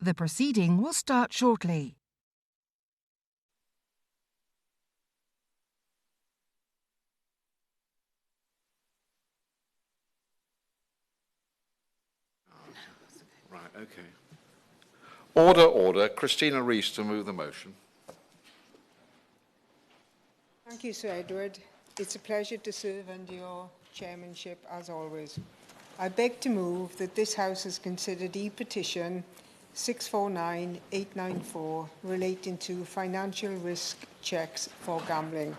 The proceeding will start shortly. Right, okay. Order, order. Christina Rees to move the motion. Thank you, Sir Edward. It's a pleasure to serve under your chairmanship, as always. I beg to move that this House has considered e-petition 649-894 relating to financial risk checks for gambling.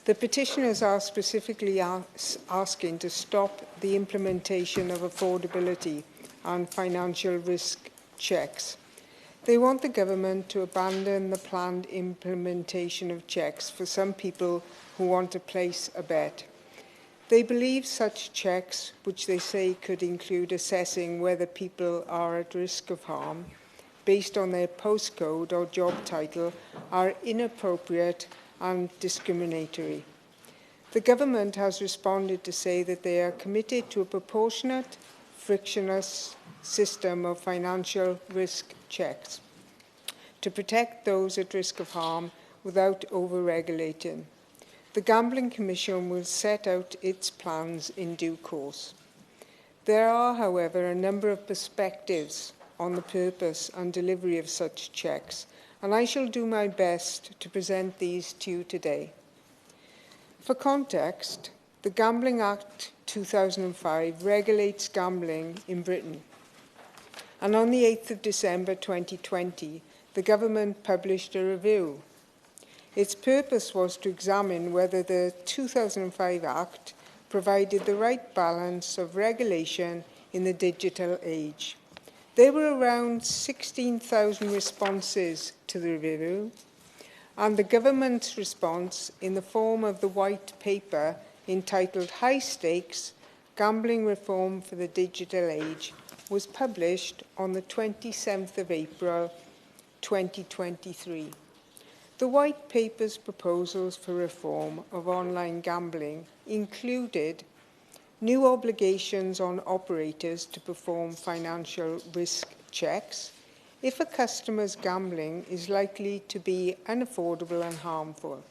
The petitioners are specifically asking to stop the implementation of affordability and financial risk checks. They want the government to abandon the planned implementation of checks for some people who want to place a bet. They believe such checks, which they say could include assessing whether people are at risk of harm based on their postcode or job title, are inappropriate and discriminatory. The government has responded to say that they are committed to a proportionate, frictionless system of financial risk checks to protect those at risk of harm without over-regulating. The Gambling Commission will set out its plans in due course. There are, however, a number of perspectives on the purpose and delivery of such checks, and I shall do my best to present these to you today. For context, the Gambling Act 2005 regulates gambling in Britain. And on the 8th of December 2020, the government published a review. Its purpose was to examine whether the 2005 Act provided the right balance of regulation in the digital age. There were around 16,000 responses to the review, and the government's response in the form of the white paper entitled High Stakes, Gambling Reform for the Digital Age was published on the 27th of April 2023. The White Paper's proposals for reform of online gambling included new obligations on operators to perform financial risk checks if a customer's gambling is likely to be unaffordable and harmful.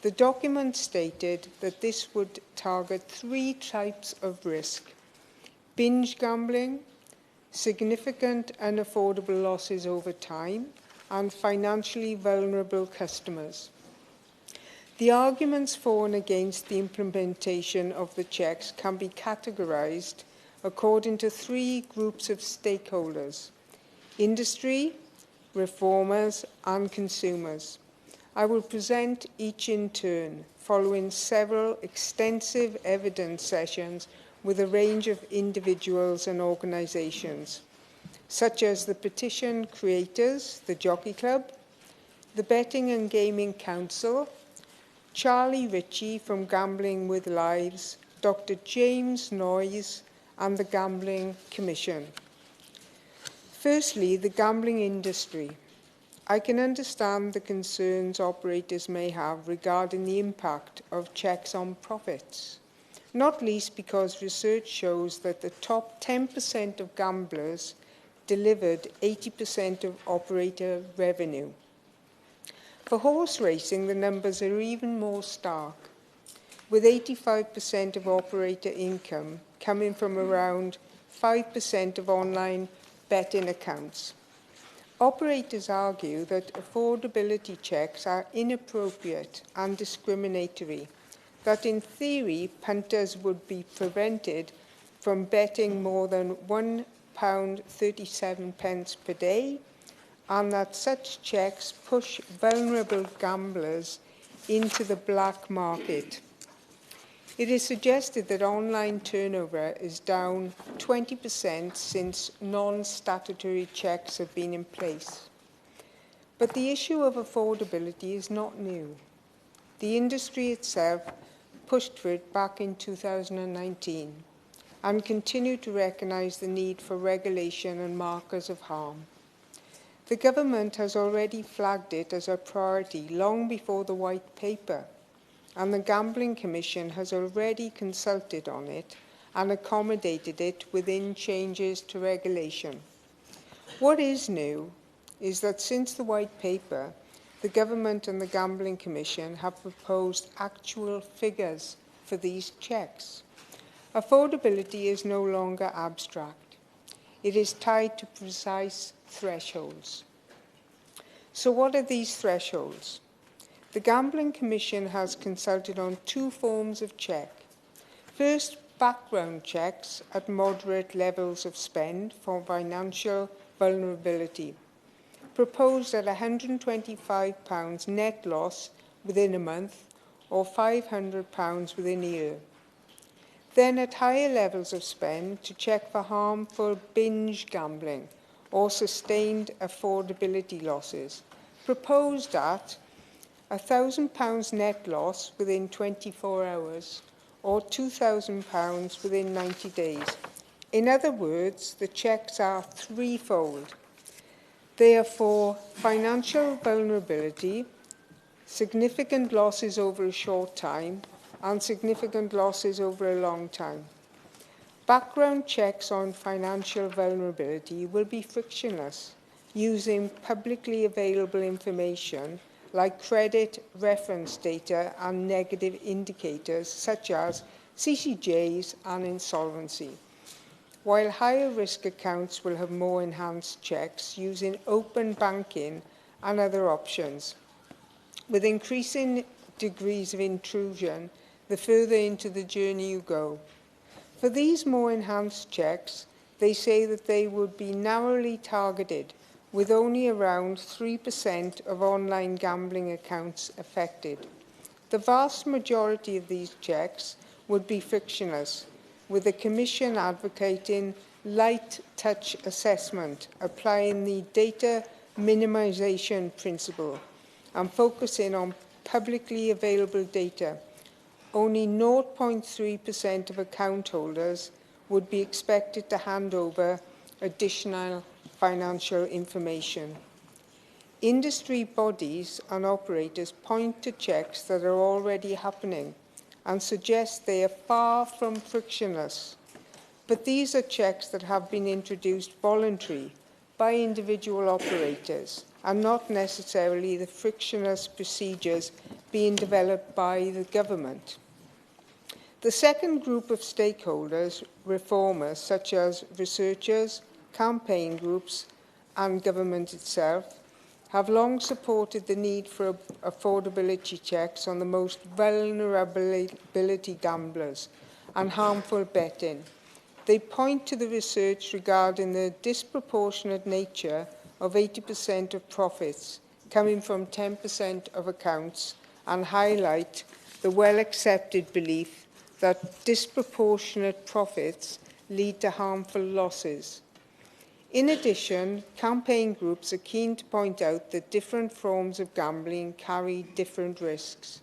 The document stated that this would target 3 types of risk: binge gambling, significant unaffordable losses over time, and financially vulnerable customers. The arguments for and against the implementation of the checks can be categorized according to 3 groups of stakeholders: industry, reformers, and consumers. I will present each in turn, following several extensive evidence sessions with a range of individuals and organisations, such as the petition creators, the Jockey Club, the Betting and Gaming Council, Charlie Ritchie from Gambling with Lives, Dr. James Noyes, and the Gambling Commission. Firstly, the gambling industry. I can understand the concerns operators may have regarding the impact of checks on profits, not least because research shows that the top 10% of gamblers delivered 80% of operator revenue. For horse racing, the numbers are even more stark, with 85% of operator income coming from around 5% of online betting accounts. Operators argue that affordability checks are inappropriate and discriminatory, that in theory punters would be prevented from betting more than £1.37 per day, and that such checks push vulnerable gamblers into the black market. It is suggested that online turnover is down 20% since non-statutory checks have been in place. But the issue of affordability is not new. The industry itself pushed for it back in 2019 and continued to recognise the need for regulation and markers of harm. The government has already flagged it as a priority long before the White Paper, and the Gambling Commission has already consulted on it and accommodated it within changes to regulation. What is new is that since the White Paper, the Government and the Gambling Commission have proposed actual figures for these checks. Affordability is no longer abstract. It is tied to precise thresholds. So what are these thresholds? The Gambling Commission has consulted on two forms of check. First, background checks at moderate levels of spend for financial vulnerability, proposed at £125 net loss within a month or £500 within a year. Then at higher levels of spend to check for harmful binge gambling or sustained affordability losses, proposed at £1,000 net loss within 24 hours or £2,000 within 90 days. In other words, the checks are threefold. They are for financial vulnerability, significant losses over a short time, and significant losses over a long time. Background checks on financial vulnerability will be frictionless, using publicly available information like credit reference data and negative indicators such as CCJs and insolvency, while higher risk accounts will have more enhanced checks using open banking and other options. With increasing degrees of intrusion, the further into the journey you go. For these more enhanced checks, they say that they would be narrowly targeted, with only around 3% of online gambling accounts affected. The vast majority of these checks would be frictionless, with the Commission advocating light touch assessment, applying the data minimisation principle and focusing on publicly available data. Only 0.3% of account holders would be expected to hand over additional financial information. Industry bodies and operators point to checks that are already happening and suggest they are far from frictionless. But these are checks that have been introduced voluntarily by individual operators and not necessarily the frictionless procedures being developed by the government. The second group of stakeholders, reformers such as researchers, campaign groups and government itself, have long supported the need for affordability checks on the most vulnerability gamblers and harmful betting. They point to the research regarding the disproportionate nature of 80% of profits coming from 10% of accounts and highlight the well-accepted belief that disproportionate profits lead to harmful losses. In addition, campaign groups are keen to point out that different forms of gambling carry different risks.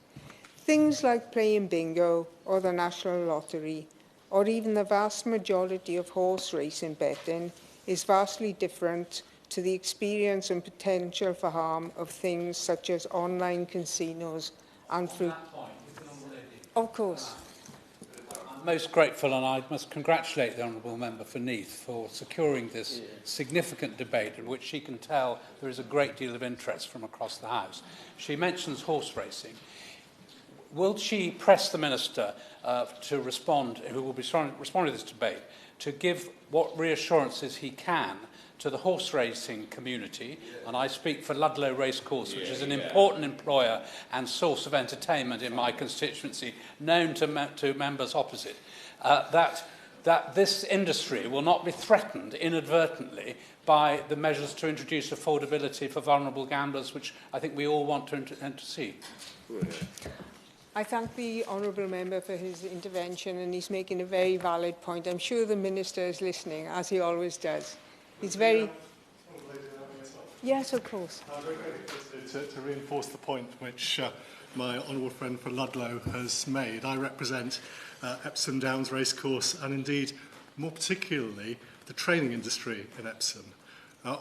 Things like playing bingo or the National Lottery, or even the vast majority of horse racing betting, is vastly different to the experience and potential for harm of things such as online casinos and fruit. Of course. I'm most grateful, and I must congratulate the Honourable Member for Neath for securing this significant debate in which she can tell there is a great deal of interest from across the House. She mentions horse racing. Will she press the Minister to respond, who will be responding to this debate, to give what reassurances he can to the horse racing community, and I speak for Ludlow Racecourse, which is an important employer and source of entertainment in my constituency, known to members opposite, that this industry will not be threatened inadvertently by the measures to introduce affordability for vulnerable gamblers, which I think we all want to see. I thank the Honourable Member for his intervention, and he's making a very valid point. I'm sure the Minister is listening, as he always does. He's very... Yes, of course. To reinforce the point which my honourable friend for Ludlow has made, I represent Epsom Downs Racecourse and indeed, more particularly, the training industry in Epsom,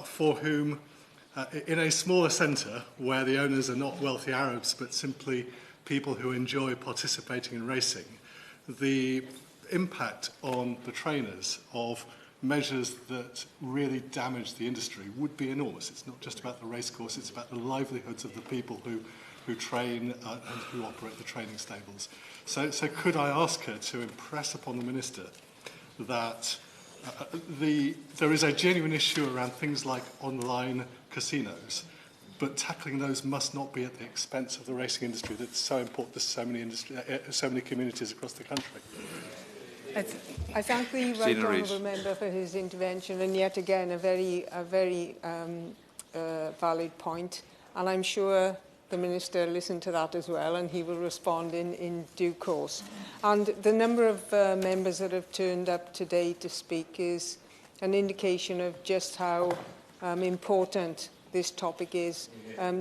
for whom, in a smaller centre where the owners are not wealthy Arabs but simply people who enjoy participating in racing, the impact on the trainers of measures that really damage the industry would be enormous. It's not just about the racecourse, it's about the livelihoods of the people who train and who operate the training stables. So could I ask her to impress upon the Minister that there is a genuine issue around things like online casinos, but tackling those must not be at the expense of the racing industry that's so important to so many communities across the country. I thank the right honourable member for his intervention, and yet again a very valid point. And I'm sure the Minister listened to that as well, and he will respond in due course. And the number of members that have turned up today to speak is an indication of just how important this topic is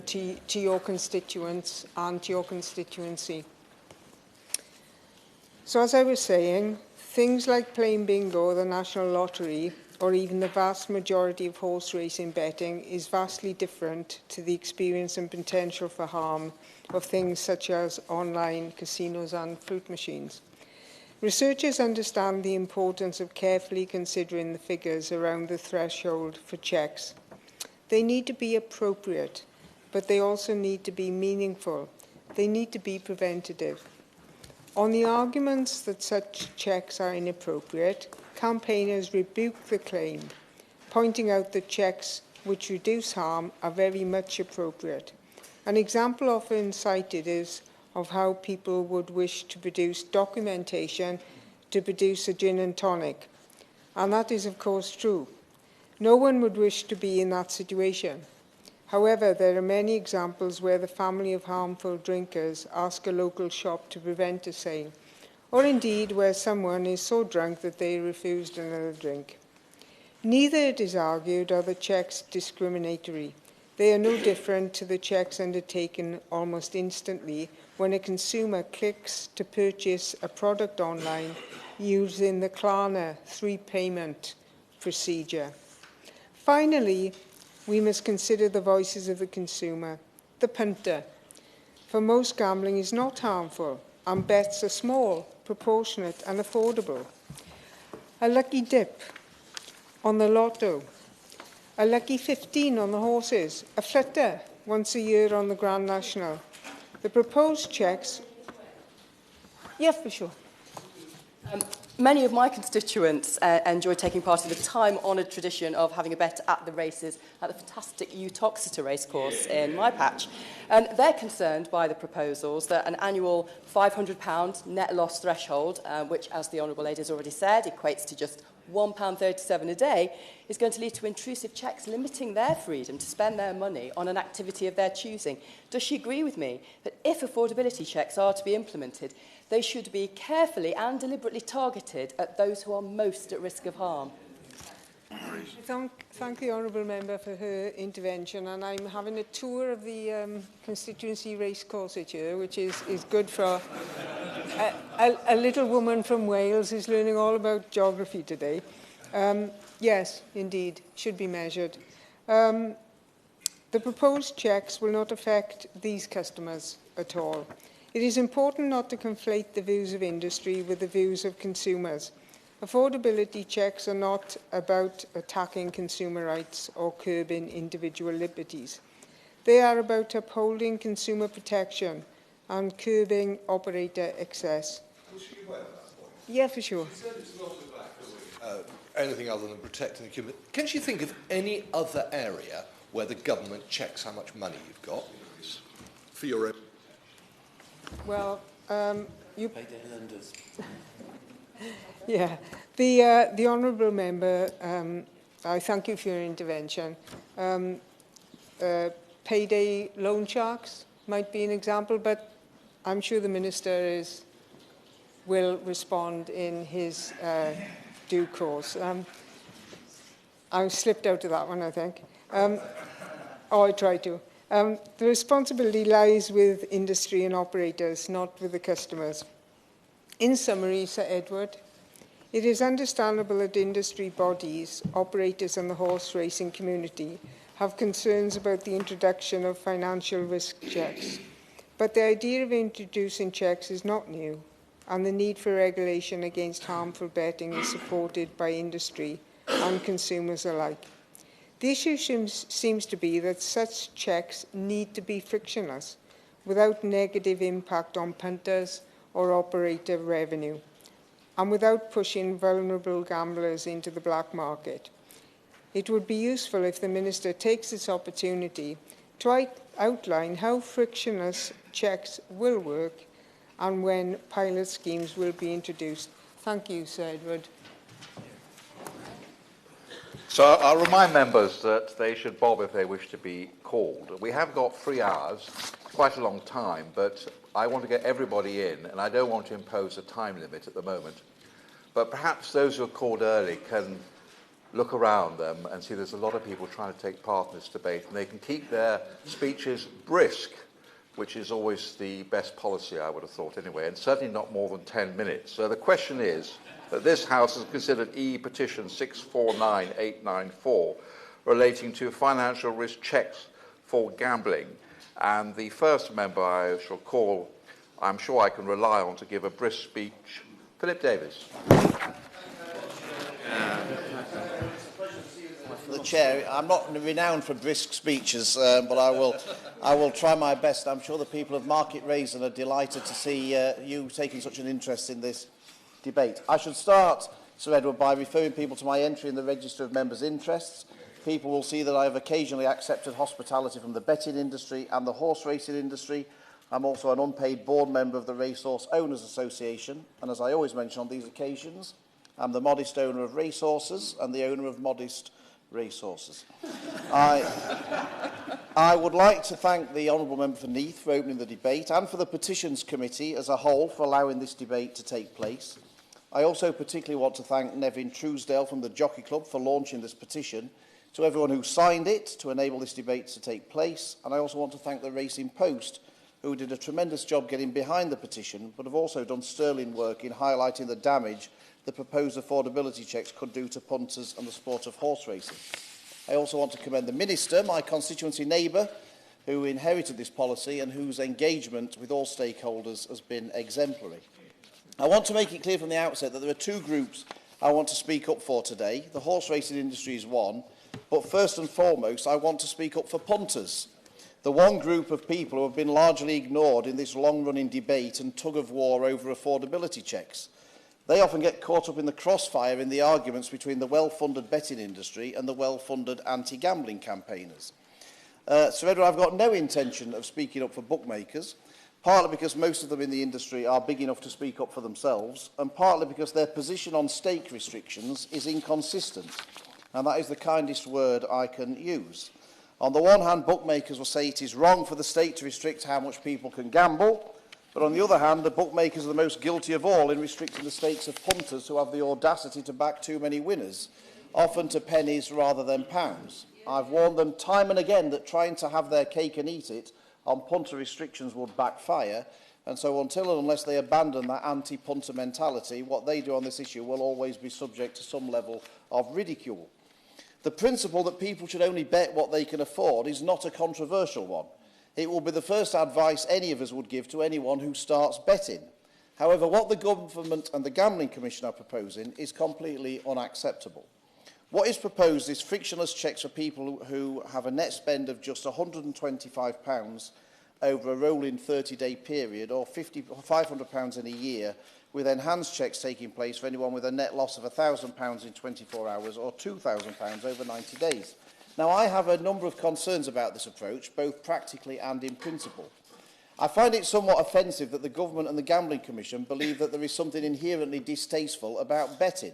to your constituents and to your constituency. So as I was saying, things like playing bingo, the National Lottery, or even the vast majority of horse racing betting is vastly different to the experience and potential for harm of things such as online casinos and fruit machines. Researchers understand the importance of carefully considering the figures around the threshold for checks. They need to be appropriate, but they also need to be meaningful. They need to be preventative. On the arguments that such checks are inappropriate, campaigners rebuke the claim, pointing out that checks which reduce harm are very much appropriate. An example often cited is of how people would wish to produce documentation to produce a gin and tonic. And that is, of course, true. No one would wish to be in that situation. However, there are many examples where the family of harmful drinkers ask a local shop to prevent a sale, or indeed where someone is so drunk that they refused another drink. Neither, it is argued, are the checks discriminatory. They are no different to the checks undertaken almost instantly when a consumer clicks to purchase a product online using the Klarna 3-payment procedure. Finally, we must consider the voices of the consumer, the punter. For most, gambling is not harmful, and bets are small, proportionate and affordable. A lucky dip on the lotto, a lucky 15 on the horses, a flutter once a year on the Grand National. The proposed checks... Yeah, for sure. Many of my constituents enjoy taking part in the time-honoured tradition of having a bet at the races at the fantastic Utoxeter racecourse in my patch. And they're concerned by the proposals that an annual £500 net loss threshold, which, as the Honourable Lady has already said, equates to just £1.37 a day, is going to lead to intrusive checks limiting their freedom to spend their money on an activity of their choosing. Does she agree with me that if affordability checks are to be implemented, they should be carefully and deliberately targeted at those who are most at risk of harm? Thank the Honourable Member for her intervention, and I'm having a tour of the constituency racecourse here, which is good for a little woman from Wales who's learning all about geography today. Yes, indeed, should be measured. The proposed checks will not affect these customers at all. It is important not to conflate the views of industry with the views of consumers. Affordability checks are not about attacking consumer rights or curbing individual liberties. They are about upholding consumer protection and curbing operator excess. Was she aware of that point? Yeah, for sure. She said it's not about anything other than protecting the consumer. Can she think of any other area where the government checks how much money you've got for your own? Well, you... Payday lenders. Yeah, the Honourable Member, I thank you for your intervention. Payday loan sharks might be an example, but I'm sure the Minister will respond in his due course. I slipped out of that one, I think. I tried to. The responsibility lies with industry and operators, not with the customers. In summary, Sir Edward, it is understandable that industry bodies, operators and the horse racing community have concerns about the introduction of financial risk checks. But the idea of introducing checks is not new, and the need for regulation against harmful betting is supported by industry and consumers alike. The issue seems to be that such checks need to be frictionless, without negative impact on punters or operator revenue, and without pushing vulnerable gamblers into the black market. It would be useful if the Minister takes this opportunity to outline how frictionless checks will work and when pilot schemes will be introduced. Thank you, Sir Edward. So I'll remind members that they should bob if they wish to be called. We have got 3 hours, quite a long time, but I want to get everybody in, and I don't want to impose a time limit at the moment. But perhaps those who are called early can look around them and see there's a lot of people trying to take part in this debate, and they can keep their speeches brisk, which is always the best policy, I would have thought anyway, and certainly not more than 10 minutes. So the question is that this House has considered e-petition 649894 relating to financial risk checks for gambling. And the first member I shall call, I'm sure I can rely on to give a brisk speech, Philip Davis. The Chair, I'm not renowned for brisk speeches, but I will try my best. I'm sure the people of Market Raisin are delighted to see you taking such an interest in this debate. I should start, Sir Edward, by referring people to my entry in the Register of Members' Interests. People will see that I have occasionally accepted hospitality from the betting industry and the horse racing industry. I'm also an unpaid board member of the Racehorse Owners Association, and as I always mention on these occasions, I'm the modest owner of racehorses and the owner of modest racehorses. I would like to thank the Honourable Member for Neath for opening the debate and for the Petitions Committee as a whole for allowing this debate to take place. I also particularly want to thank Nevin Truesdale from the Jockey Club for launching this petition, to everyone who signed it to enable this debate to take place, and I also want to thank the Racing Post, who did a tremendous job getting behind the petition, but have also done sterling work in highlighting the damage the proposed affordability checks could do to punters and the sport of horse racing. I also want to commend the Minister, my constituency neighbour, who inherited this policy and whose engagement with all stakeholders has been exemplary. I want to make it clear from the outset that there are 2 groups I want to speak up for today. The horse racing industry is one, but first and foremost, I want to speak up for punters, the one group of people who have been largely ignored in this long-running debate and tug-of-war over affordability checks. They often get caught up in the crossfire in the arguments between the well-funded betting industry and the well-funded anti-gambling campaigners. Sir Edward, I've got no intention of speaking up for bookmakers, partly because most of them in the industry are big enough to speak up for themselves, and partly because their position on stake restrictions is inconsistent, and that is the kindest word I can use. On the one hand, bookmakers will say it is wrong for the state to restrict how much people can gamble, but on the other hand, the bookmakers are the most guilty of all in restricting the stakes of punters who have the audacity to back too many winners, often to pennies rather than pounds. I've warned them time and again that trying to have their cake and eat it on punter restrictions would backfire, and so until and unless they abandon that anti-punter mentality, what they do on this issue will always be subject to some level of ridicule. The principle that people should only bet what they can afford is not a controversial one. It will be the first advice any of us would give to anyone who starts betting. However, what the Government and the Gambling Commission are proposing is completely unacceptable. What is proposed is frictionless checks for people who have a net spend of just £125 over a rolling 30-day period, or £500 in a year, with enhanced checks taking place for anyone with a net loss of £1,000 in 24 hours or £2,000 over 90 days. Now, I have a number of concerns about this approach, both practically and in principle. I find it somewhat offensive that the Government and the Gambling Commission believe that there is something inherently distasteful about betting.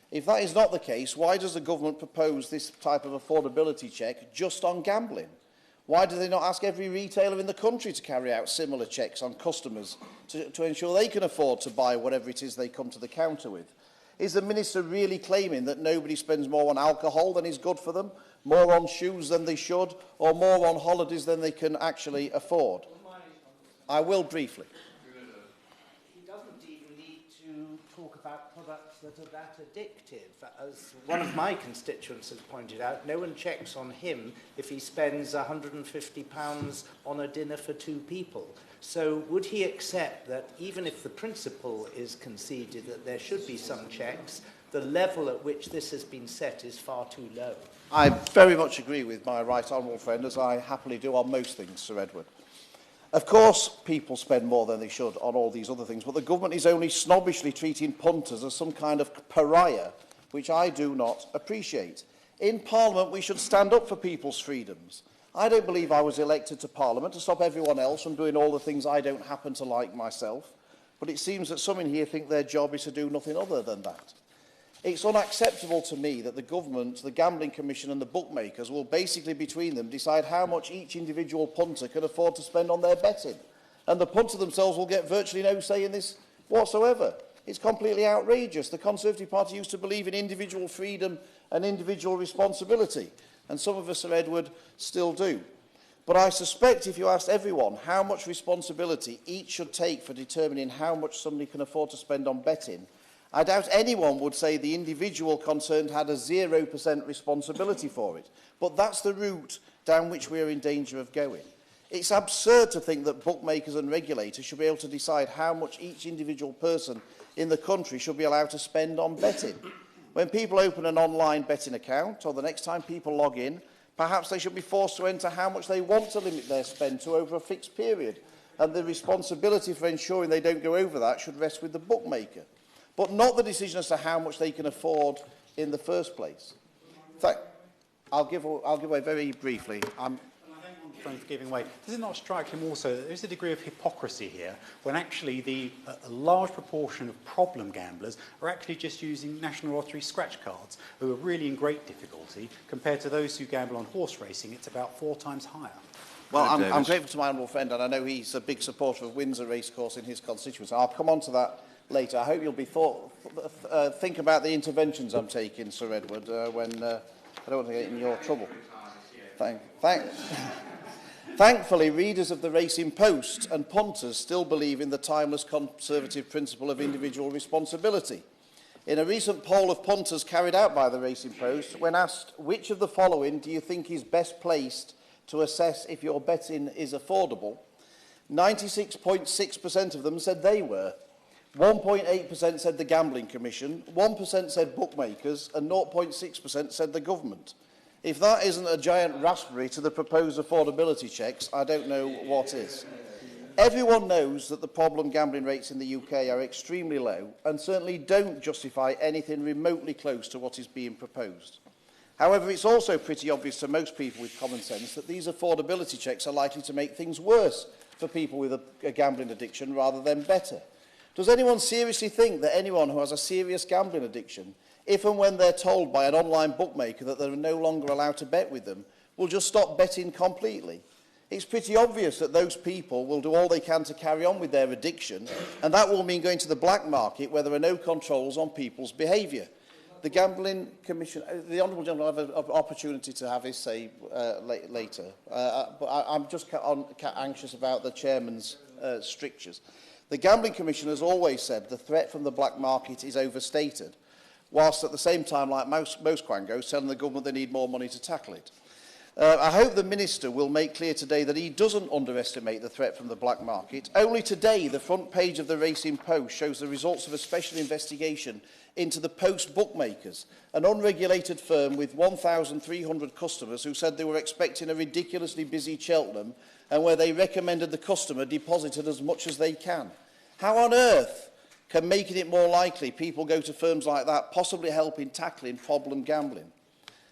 If that is not the case, why does the Government propose this type of affordability check just on gambling? Why do they not ask every retailer in the country to carry out similar checks on customers to ensure they can afford to buy whatever it is they come to the counter with? Is the Minister really claiming that nobody spends more on alcohol than is good for them, more on shoes than they should, or more on holidays than they can actually afford? I will briefly. He doesn't even need to talk about products that are that addictive. As one of my constituents has pointed out, no one checks on him if he spends £150 on a dinner for 2 people. So would he accept that even if the principle is conceded that there should be some checks, the level at which this has been set is far too low. I very much agree with my right honourable friend, as I happily do on most things, Sir Edward. Of course, people spend more than they should on all these other things, but the government is only snobbishly treating punters as some kind of pariah, which I do not appreciate. In Parliament, we should stand up for people's freedoms. I don't believe I was elected to Parliament to stop everyone else from doing all the things I don't happen to like myself, but it seems that some in here think their job is to do nothing other than that. It's unacceptable to me that the government, the Gambling Commission and the bookmakers will basically between them decide how much each individual punter can afford to spend on their betting. And the punter themselves will get virtually no say in this whatsoever. It's completely outrageous. The Conservative Party used to believe in individual freedom and individual responsibility. And some of us, Sir Edward, still do. But I suspect if you asked everyone how much responsibility each should take for determining how much somebody can afford to spend on betting, I doubt anyone would say the individual concerned had a 0% responsibility for it. But that's the route down which we are in danger of going. It's absurd to think that bookmakers and regulators should be able to decide how much each individual person in the country should be allowed to spend on betting. When people open an online betting account, or the next time people log in, perhaps they should be forced to enter how much they want to limit their spend to over a fixed period. And the responsibility for ensuring they don't go over that should rest with the bookmaker, but not the decision as to how much they can afford in the first place. I'll give away very briefly. For giving away. Does it not strike him also that there is a degree of hypocrisy here when actually a large proportion of problem gamblers are actually just using National Lottery scratch cards, who are really in great difficulty compared to those who gamble on horse racing? It's about 4 times higher. Well, I'm grateful to my honourable friend, and I know he's a big supporter of Windsor Racecourse in his constituency. I'll come on to that later. I hope you'll be think about the interventions I'm taking, Sir Edward, when I don't want to get in your trouble. Thankfully, readers of the Racing Post and punters still believe in the timeless conservative principle of individual responsibility. In a recent poll of punters carried out by the Racing Post, when asked which of the following do you think is best placed to assess if your betting is affordable, 96.6% of them said they were. 1.8% said the Gambling Commission, 1% said bookmakers, and 0.6% said the government. If that isn't a giant raspberry to the proposed affordability checks, I don't know what is. Everyone knows that the problem gambling rates in the UK are extremely low and certainly don't justify anything remotely close to what is being proposed. However, it's also pretty obvious to most people with common sense that these affordability checks are likely to make things worse for people with a gambling addiction rather than better. Does anyone seriously think that anyone who has a serious gambling addiction, if and when they're told by an online bookmaker that they're no longer allowed to bet with them, will just stop betting completely? It's pretty obvious that those people will do all they can to carry on with their addiction, and that will mean going to the black market where there are no controls on people's behaviour. The Gambling Commission, the Honourable Gentleman will have an opportunity to have his say later, but I'm just anxious about the Chairman's strictures. The Gambling Commission has always said the threat from the black market is overstated, whilst at the same time, like most quangos, telling the government they need more money to tackle it. I hope the Minister will make clear today that he doesn't underestimate the threat from the black market. Only today, the front page of the Racing Post shows the results of a special investigation into the Post bookmakers, an unregulated firm with 1,300 customers who said they were expecting a ridiculously busy Cheltenham and where they recommended the customer deposited as much as they can. How on earth can making it more likely people go to firms like that possibly help in tackling problem gambling?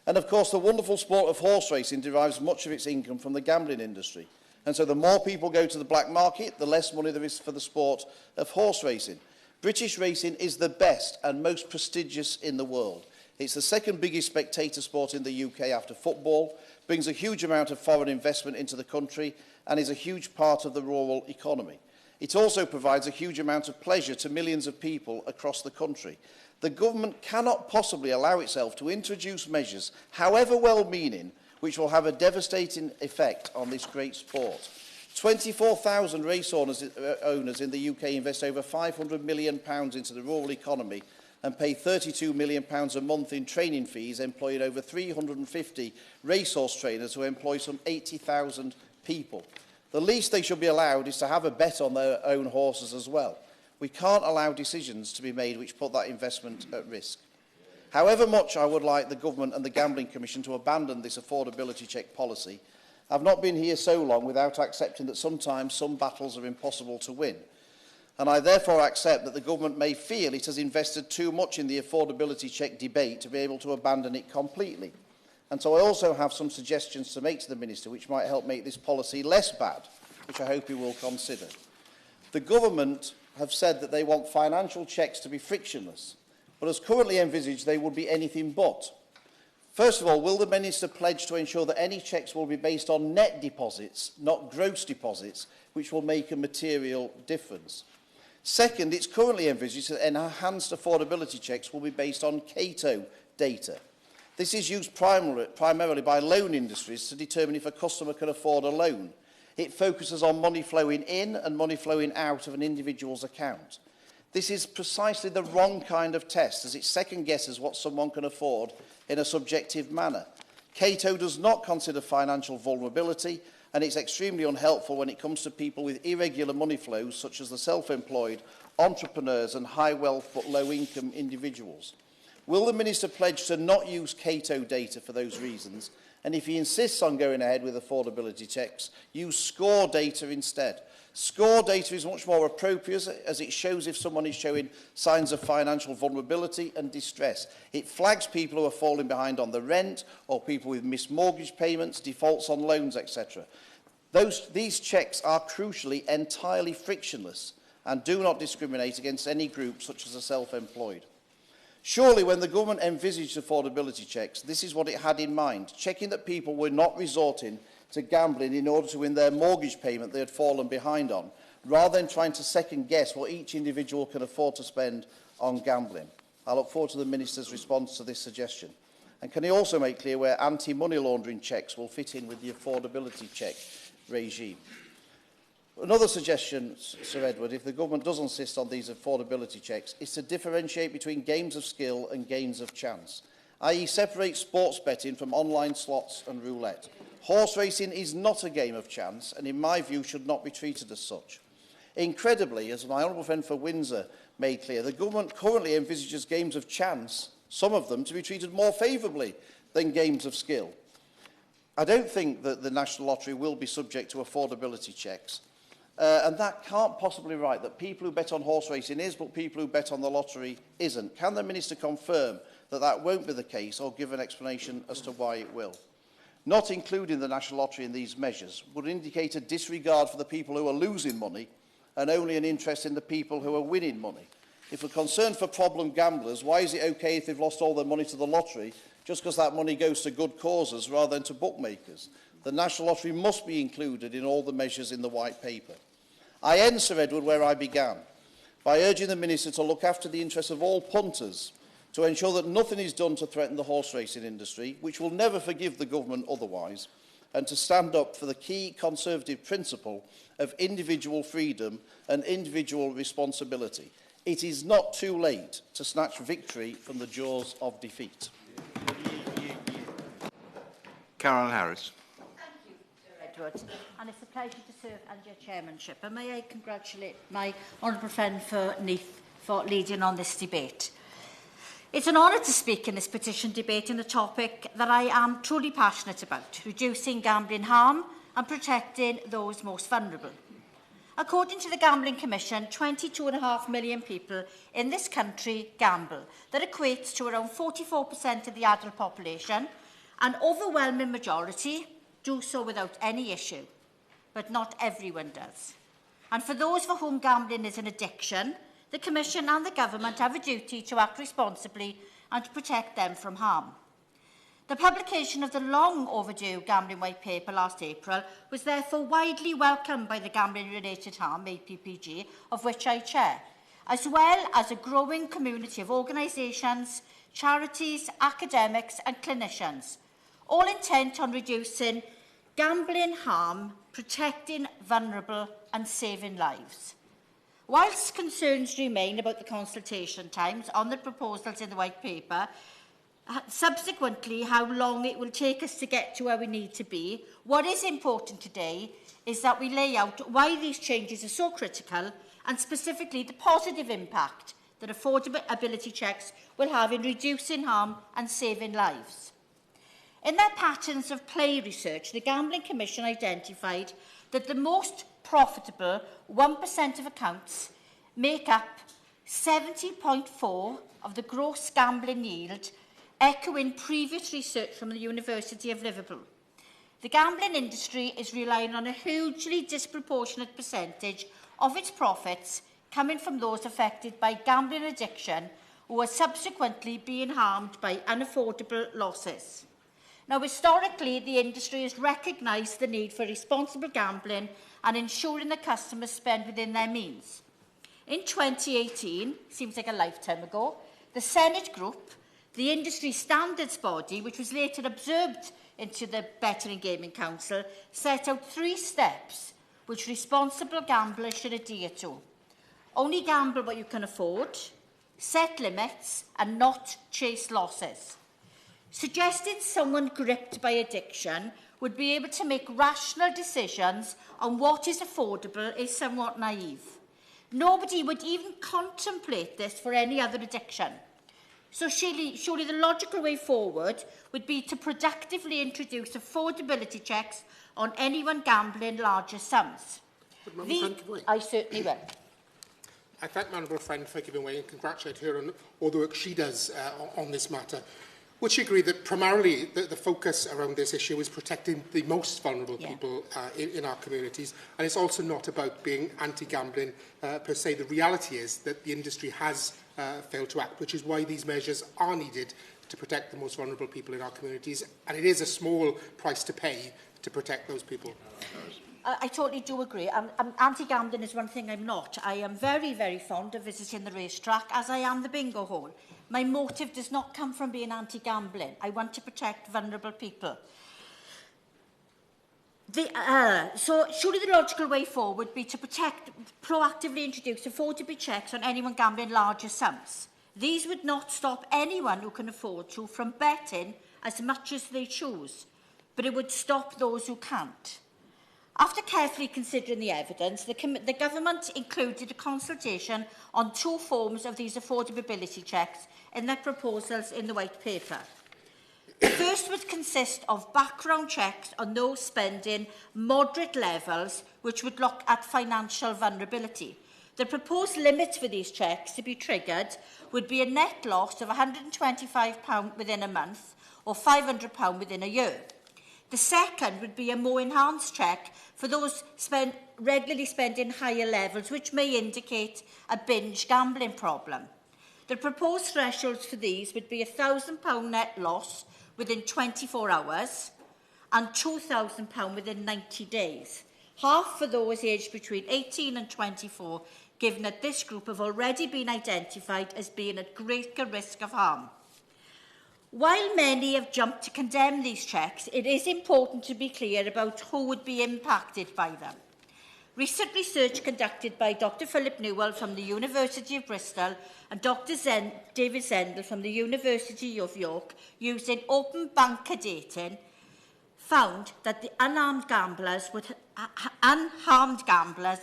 And of course, the wonderful sport of horse racing derives much of its income from the gambling industry. And so the more people go to the black market, the less money there is for the sport of horse racing. British racing is the best and most prestigious in the world. It's the second biggest spectator sport in the UK after football, brings a huge amount of foreign investment into the country, and is a huge part of the rural economy. It also provides a huge amount of pleasure to millions of people across the country. The government cannot possibly allow itself to introduce measures, however well-meaning, which will have a devastating effect on this great sport. 24,000 race owners in the UK invest over £500 million into the rural economy and pay £32 million a month in training fees, employing over 350 racehorse trainers who employ some 80,000 people. The least they should be allowed is to have a bet on their own horses as well. We can't allow decisions to be made which put that investment at risk. However much I would like the Government and the Gambling Commission to abandon this affordability check policy, I've not been here so long without accepting that sometimes some battles are impossible to win. And I therefore accept that the Government may feel it has invested too much in the affordability check debate to be able to abandon it completely. And so I also have some suggestions to make to the Minister which might help make this policy less bad, which I hope he will consider. The Government have said that they want financial checks to be frictionless, but as currently envisaged, they would be anything but. First of all, will the Minister pledge to ensure that any checks will be based on net deposits, not gross deposits, which will make a material difference? Second, it's currently envisaged that enhanced affordability checks will be based on Cato data. This is used primarily by loan industries to determine if a customer can afford a loan. It focuses on money flowing in and money flowing out of an individual's account. This is precisely the wrong kind of test, as it second-guesses what someone can afford in a subjective manner. Cato does not consider financial vulnerability, and it's extremely unhelpful when it comes to people with irregular money flows, such as the self-employed, entrepreneurs and high-wealth but low-income individuals. Will the Minister pledge to not use Cato data for those reasons, and if he insists on going ahead with affordability checks, use score data instead? Score data is much more appropriate as it shows if someone is showing signs of financial vulnerability and distress. It flags people who are falling behind on the rent or people with missed mortgage payments, defaults on loans, etc. These checks are crucially entirely frictionless and do not discriminate against any group such as the self-employed. Surely, when the Government envisaged affordability checks, this is what it had in mind, checking that people were not resorting to gambling in order to win their mortgage payment they had fallen behind on, rather than trying to second-guess what each individual can afford to spend on gambling. I look forward to the Minister's response to this suggestion. And can he also make clear where anti-money laundering checks will fit in with the affordability check regime? Another suggestion, Sir Edward, if the Government does insist on these affordability checks, is to differentiate between games of skill and games of chance, i.e. separate sports betting from online slots and roulette. Horse racing is not a game of chance and, in my view, should not be treated as such. Incredibly, as my honourable friend for Windsor made clear, the Government currently envisages games of chance, some of them, to be treated more favourably than games of skill. I don't think that the National Lottery will be subject to affordability checks. And that can't possibly be right, that people who bet on horse racing is, but people who bet on the lottery isn't. Can the Minister confirm that that won't be the case, or give an explanation as to why it will? Not including the National Lottery in these measures would indicate a disregard for the people who are losing money and only an interest in the people who are winning money. If we're concerned for problem gamblers, why is it okay if they've lost all their money to the lottery just because that money goes to good causes rather than to bookmakers? The National Lottery must be included in all the measures in the White Paper. I end, Sir Edward, where I began, by urging the Minister to look after the interests of all punters, to ensure that nothing is done to threaten the horse racing industry, which will never forgive the Government otherwise, and to stand up for the key Conservative principle of individual freedom and individual responsibility. It is not too late to snatch victory from the jaws of defeat. Caroline Harris. Edward, and it's a pleasure to serve under your chairmanship. And may I congratulate my honourable friend for Neath for leading on this debate. It's an honour to speak in this petition debate on a topic that I am truly passionate about, reducing gambling harm and protecting those most vulnerable. According to the Gambling Commission, 22.5 million people in this country gamble. That equates to around 44% of the adult population, an overwhelming majority do so without any issue, but not everyone does. And for those for whom gambling is an addiction, the Commission and the Government have a duty to act responsibly and to protect them from harm. The publication of the long overdue Gambling White Paper last April was therefore widely welcomed by the Gambling Related Harm, APPG, of which I chair, as well as a growing community of organisations, charities, academics and clinicians, all intent on reducing gambling harm, protecting vulnerable and saving lives. Whilst concerns remain about the consultation times on the proposals in the White Paper, subsequently how long it will take us to get to where we need to be, what is important today is that we lay out why these changes are so critical and specifically the positive impact that affordability checks will have in reducing harm and saving lives. In their patterns of play research, the Gambling Commission identified that the most profitable 1% of accounts make up 70.4% of the gross gambling yield, echoing previous research from the University of Liverpool. The gambling industry is relying on a hugely disproportionate percentage of its profits coming from those affected by gambling addiction who are subsequently being harmed by unaffordable losses. Now, historically, the industry has recognised the need for responsible gambling and ensuring that customers spend within their means. In 2018, seems like a lifetime ago, the Senate Group, the industry standards body, which was later absorbed into the Betting and Gaming Council, set out 3 steps which responsible gamblers should adhere to. Only gamble what you can afford, set limits, and not chase losses. Suggesting someone gripped by addiction would be able to make rational decisions on what is affordable is somewhat naive. Nobody would even contemplate this for any other addiction. So surely the logical way forward would be to productively introduce affordability checks on anyone gambling larger sums. I certainly will. I thank my honourable friend for giving way and congratulate her on all the work she does on this matter. Would she agree that primarily the focus around this issue is protecting the most vulnerable people in our communities, and it's also not about being anti-gambling per se? The reality is that the industry has failed to act, which is why these measures are needed to protect the most vulnerable people in our communities, and it is a small price to pay to protect those people. I totally do agree. Anti-gambling is one thing I'm not. I am very, very fond of visiting the racetrack, as I am the bingo hall. My motive does not come from being anti-gambling. I want to protect vulnerable people. So surely the logical way forward would be to proactively introduce affordable checks on anyone gambling larger sums. These would not stop anyone who can afford to from betting as much as they choose, but it would stop those who can't. After carefully considering the evidence, the government included a consultation on 2 forms of these affordability checks in their proposals in the White Paper. The first would consist of background checks on those spending moderate levels, which would look at financial vulnerability. The proposed limit for these checks to be triggered would be a net loss of £125 within a month or £500 within a year. The second would be a more enhanced check for those regularly spending higher levels, which may indicate a binge gambling problem. The proposed thresholds for these would be a £1,000 net loss within 24 hours and £2,000 within 90 days. Half for those aged between 18 and 24, given that this group have already been identified as being at greater risk of harm. While many have jumped to condemn these checks, it is important to be clear about who would be impacted by them. Recent research conducted by Dr. Philip Newell from the University of Bristol and Dr. David Zendel from the University of York, using open banker data, found that the unharmed gamblers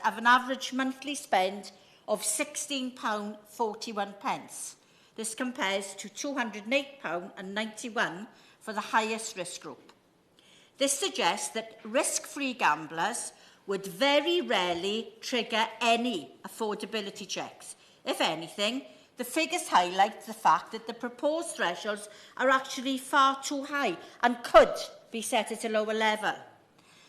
have an average monthly spend of £16.41. This compares to £208.91 for the highest risk group. This suggests that risk-free gamblers would very rarely trigger any affordability checks. If anything, the figures highlight the fact that the proposed thresholds are actually far too high and could be set at a lower level.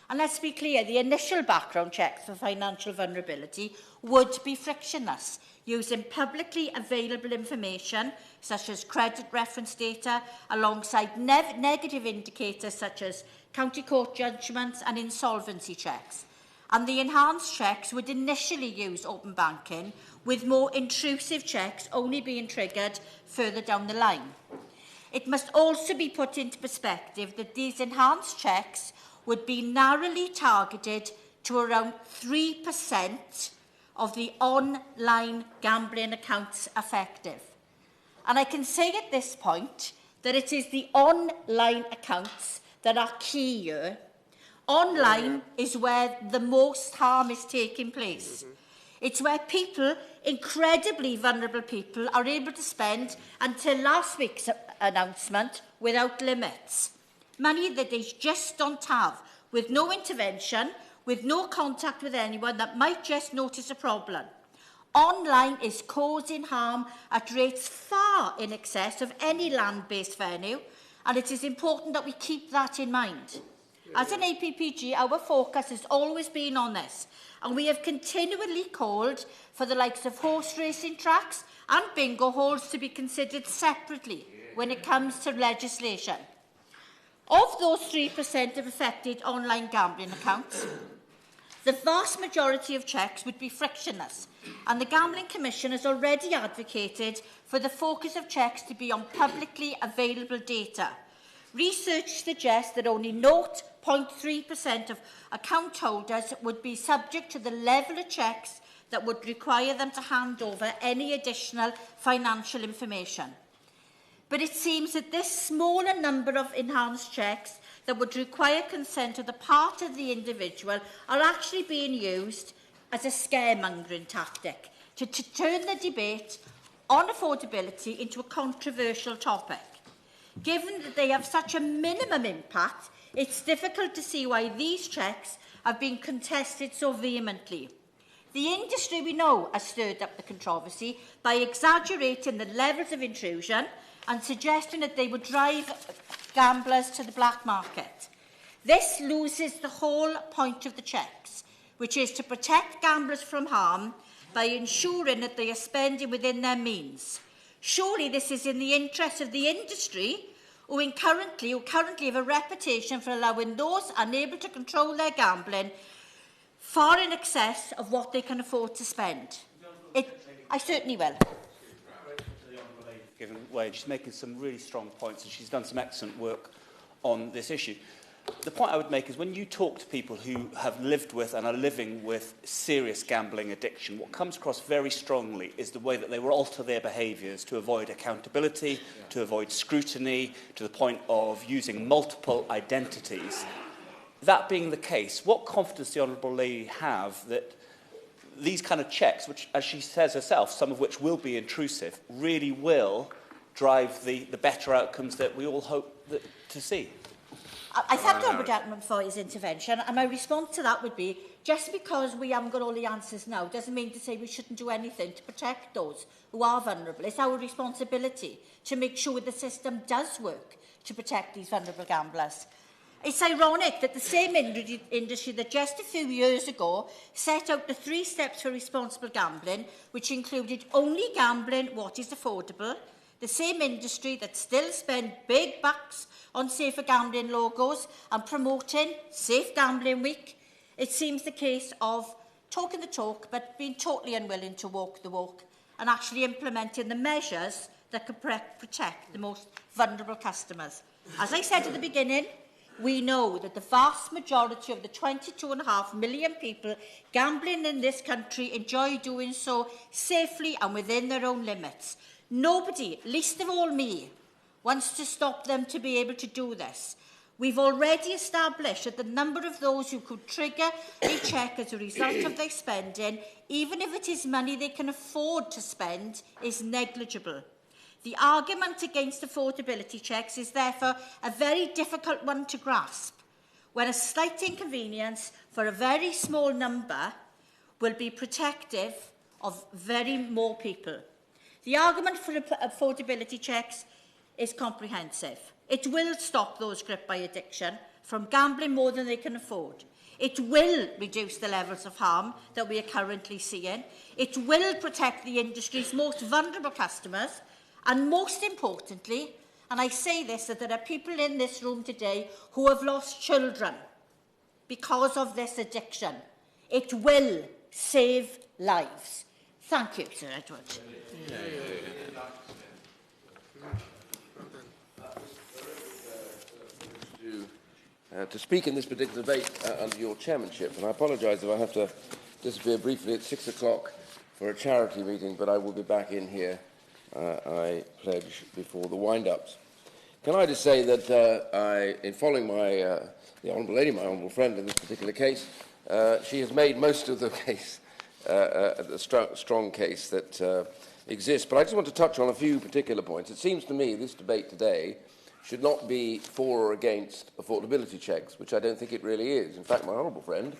And let's be clear, the initial background checks for financial vulnerability would be frictionless, using publicly available information such as credit reference data alongside negative indicators such as county court judgments and insolvency checks. And the enhanced checks would initially use open banking, with more intrusive checks only being triggered further down the line. It must also be put into perspective that these enhanced checks would be narrowly targeted to around 3% of the online gambling accounts affected. And I can say at this point that it is the online accounts that are key here. Online is where the most harm is taking place. It's where people, incredibly vulnerable people, are able to spend until last week's announcement without limits. Money that they just don't have, with no intervention, with no contact with anyone that might just notice a problem. Online is causing harm at rates far in excess of any land-based venue, and it is important that we keep that in mind. As an APPG, our focus has always been on this, and we have continually called for the likes of horse racing tracks and bingo halls to be considered separately when it comes to legislation. Of those 3% of affected online gambling accounts, the vast majority of checks would be frictionless, and the Gambling Commission has already advocated for the focus of checks to be on publicly available data. Research suggests that only 0.3% of account holders would be subject to the level of checks that would require them to hand over any additional financial information. But it seems that this smaller number of enhanced checks that would require consent of the part of the individual are actually being used as a scaremongering tactic to turn the debate on affordability into a controversial topic. Given that they have such a minimum impact, it's difficult to see why these checks have been contested so vehemently. The industry, we know, has stirred up the controversy by exaggerating the levels of intrusion and suggesting that they would drive gamblers to the black market. This loses the whole point of the checks, which is to protect gamblers from harm by ensuring that they are spending within their means. Surely this is in the interest of the industry, who currently have a reputation for allowing those unable to control their gambling far in excess of what they can afford to spend. I certainly will. Given way, she's making some really strong points, and she's done some excellent work on this issue. The point I would make is when you talk to people who have lived with and are living with serious gambling addiction, what comes across very strongly is the way that they will alter their behaviours to avoid accountability, to avoid scrutiny, to the point of using multiple identities. That being the case, what confidence does the Honourable Lady have that these kind of checks, which, as she says herself, some of which will be intrusive, really will drive the better outcomes that we all hope to see? I thank the Honourable Gentleman for his intervention, and my response to that would be, just because we haven't got all the answers now doesn't mean to say we shouldn't do anything to protect those who are vulnerable. It's our responsibility to make sure the system does work to protect these vulnerable gamblers. It's ironic that the same industry that just a few years ago set out the 3 steps for responsible gambling, which included only gambling what is affordable, the same industry that still spend big bucks on safer gambling logos and promoting Safe Gambling Week, it seems the case of talking the talk but being totally unwilling to walk the walk and actually implementing the measures that could protect the most vulnerable customers. As I said at the beginning, we know that the vast majority of the 22.5 million people gambling in this country enjoy doing so safely and within their own limits. Nobody, least of all me, wants to stop them to be able to do this. We've already established that the number of those who could trigger a check as a result of their spending, even if it is money they can afford to spend, is negligible. The argument against affordability checks is therefore a very difficult one to grasp, when a slight inconvenience for a very small number will be protective of very more people. The argument for affordability checks is comprehensive. It will stop those gripped by addiction from gambling more than they can afford. It will reduce the levels of harm that we are currently seeing. It will protect the industry's most vulnerable customers. And most importantly, and I say this, that there are people in this room today who have lost children because of this addiction. It will save lives. Thank you, Sir Edward. To speak in this particular debate under your chairmanship, and I apologise if I have to disappear briefly at 6 o'clock for a charity meeting, but I will be back in here. I pledge before the wind-ups. Can I just say that in following the Honourable Lady, my honourable friend in this particular case, she has made most of the case strong case that exists. But I just want to touch on a few particular points. It seems to me this debate today should not be for or against affordability checks, which I don't think it really is. In fact, my honourable friend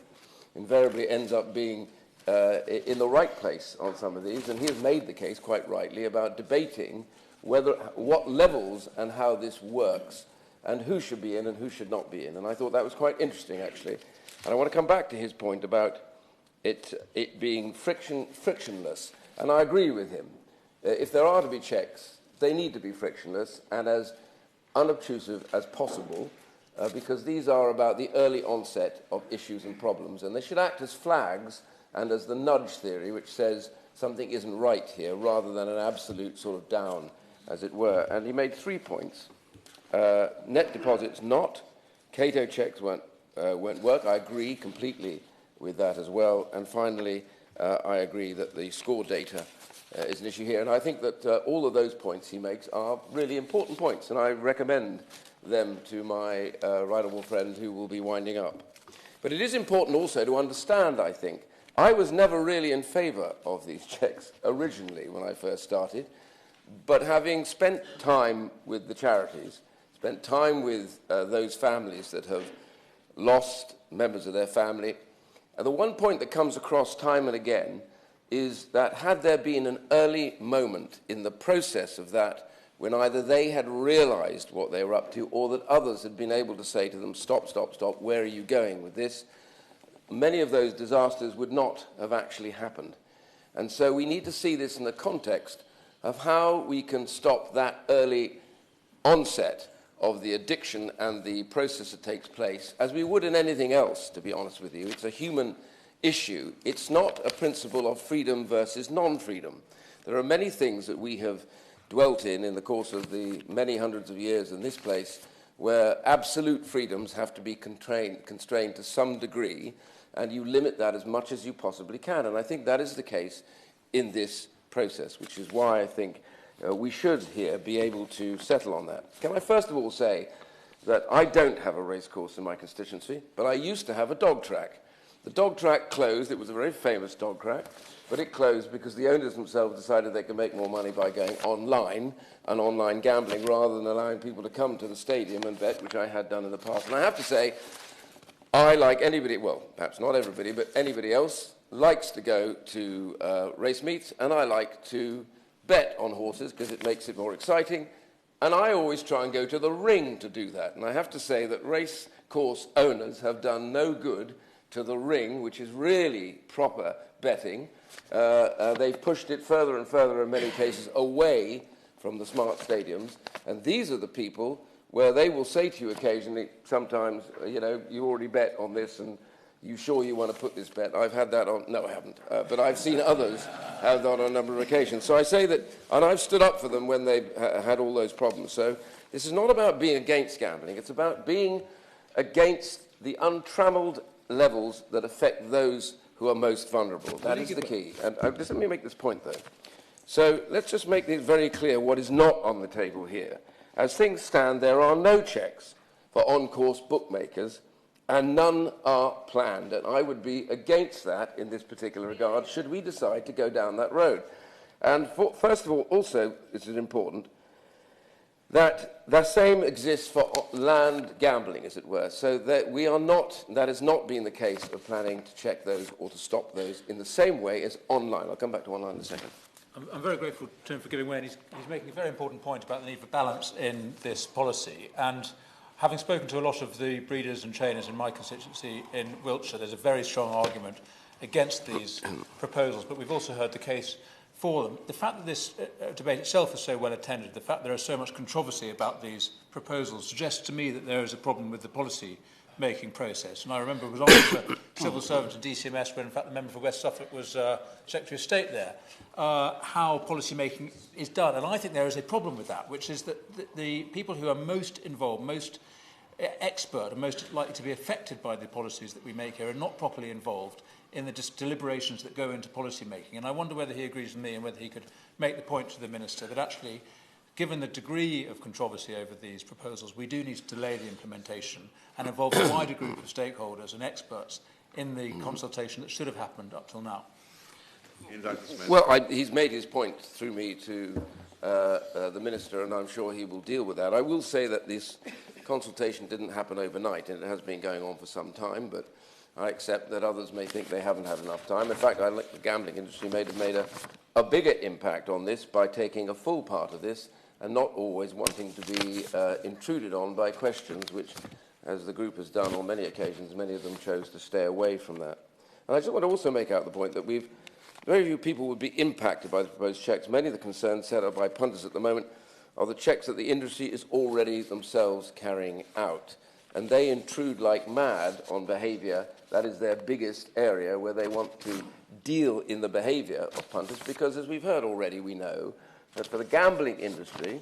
invariably ends up being in the right place on some of these, and he has made the case quite rightly about debating what levels and how this works and who should be in and who should not be in. And I thought that was quite interesting, actually. And I want to come back to his point about it being frictionless. And I agree with him. If there are to be checks, they need to be frictionless and as unobtrusive as possible, because these are about the early onset of issues and problems. And they should act as flags and as the nudge theory, which says something isn't right here, rather than an absolute sort of down, as it were. And he made 3 points. Net deposits not. Cato checks won't work. I agree completely with that as well. And finally, I agree that the score data is an issue here. And I think that all of those points he makes are really important points, and I recommend them to my right honourable friend who will be winding up. But it is important also to understand, I think, I was never really in favour of these checks originally when I first started, but having spent time with the charities, spent time with those families that have lost members of their family, and the one point that comes across time and again is that had there been an early moment in the process of that when either they had realised what they were up to or that others had been able to say to them, stop, stop, stop, where are you going with this, many of those disasters would not have actually happened. And so we need to see this in the context of how we can stop that early onset of the addiction and the process that takes place, as we would in anything else, to be honest with you. It's a human issue. It's not a principle of freedom versus non-freedom. There are many things that we have dwelt in the course of the many hundreds of years in this place where absolute freedoms have to be constrained to some degree, and you limit that as much as you possibly can. And I think that is the case in this process, which is why I think we should here be able to settle on that. Can I first of all say that I don't have a racecourse in my constituency, but I used to have a dog track. The dog track closed. It was a very famous dog track, but it closed because the owners themselves decided they could make more money by going online and online gambling rather than allowing people to come to the stadium and bet, which I had done in the past. And I have to say, I, like anybody, well, perhaps not everybody, but anybody else, likes to go to race meets, and I like to bet on horses because it makes it more exciting. And I always try and go to the ring to do that. And I have to say that race course owners have done no good to the ring, which is really proper betting. They've pushed it further and further in many cases away from the smart stadiums. And these are the people where they will say to you occasionally, sometimes, you know, you already bet on this and you sure you want to put this bet? I've had that on, no I haven't, but I've seen others have that on a number of occasions. So I say that, and I've stood up for them when they've had all those problems. So this is not about being against gambling, it's about being against the untrammelled levels that affect those who are most vulnerable. That is the key. And just let me make this point, though. So let's just make it very clear what is not on the table here. As things stand, there are no checks for on-course bookmakers, and none are planned. And I would be against that in this particular regard, should we decide to go down that road. And first of all, also, this is important, that the same exists for land gambling, as it were. So that we are not, that has not been the case of planning to check those or to stop those in the same way as online. I'll come back to online in a second. I'm very grateful to him for giving way, and he's making a very important point about the need for balance in this policy. And having spoken to a lot of the breeders and trainers in my constituency in Wiltshire, there's a very strong argument against these proposals, but we've also heard the case for them. The fact that this debate itself is so well attended, the fact there is so much controversy about these proposals, suggests to me that there is a problem with the policy-making process. And I remember I was on as a civil servant at DCMS when, in fact, the member for West Suffolk was Secretary of State there, how policy-making is done. And I think there is a problem with that, which is that the people who are most involved, most expert and most likely to be affected by the policies that we make here are not properly involved in the deliberations that go into policy making. And I wonder whether he agrees with me and whether he could make the point to the Minister that actually, given the degree of controversy over these proposals, we do need to delay the implementation and involve a wider group of stakeholders and experts in the consultation that should have happened up till now. Well, he's made his point through me to the Minister, and I'm sure he will deal with that. I will say that this consultation didn't happen overnight, and it has been going on for some time, but I accept that others may think they haven't had enough time. In fact, I think the gambling industry may have made a bigger impact on this by taking a full part of this and not always wanting to be intruded on by questions which, as the group has done on many occasions, many of them chose to stay away from that. And I just want to also make out the point that very few people would be impacted by the proposed checks. Many of the concerns set up by punters at the moment are the checks that the industry is already themselves carrying out. And they intrude like mad on behaviour. That is their biggest area where they want to deal in the behaviour of punters, because, as we've heard already, we know that for the gambling industry,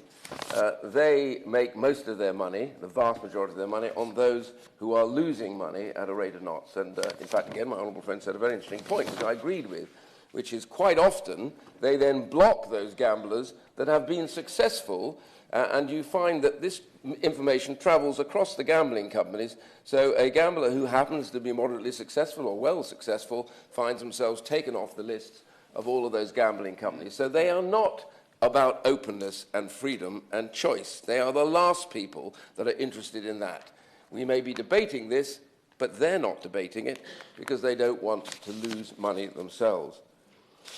they make most of their money, the vast majority of their money, on those who are losing money at a rate of knots. And, in fact, again, my honourable friend said a very interesting point, which I agreed with, which is quite often they then block those gamblers that have been successful, and you find that this information travels across the gambling companies. So a gambler who happens to be moderately successful or well successful finds themselves taken off the lists of all of those gambling companies. So they are not about openness and freedom and choice. They are the last people that are interested in that. We may be debating this, but they're not debating it because they don't want to lose money themselves.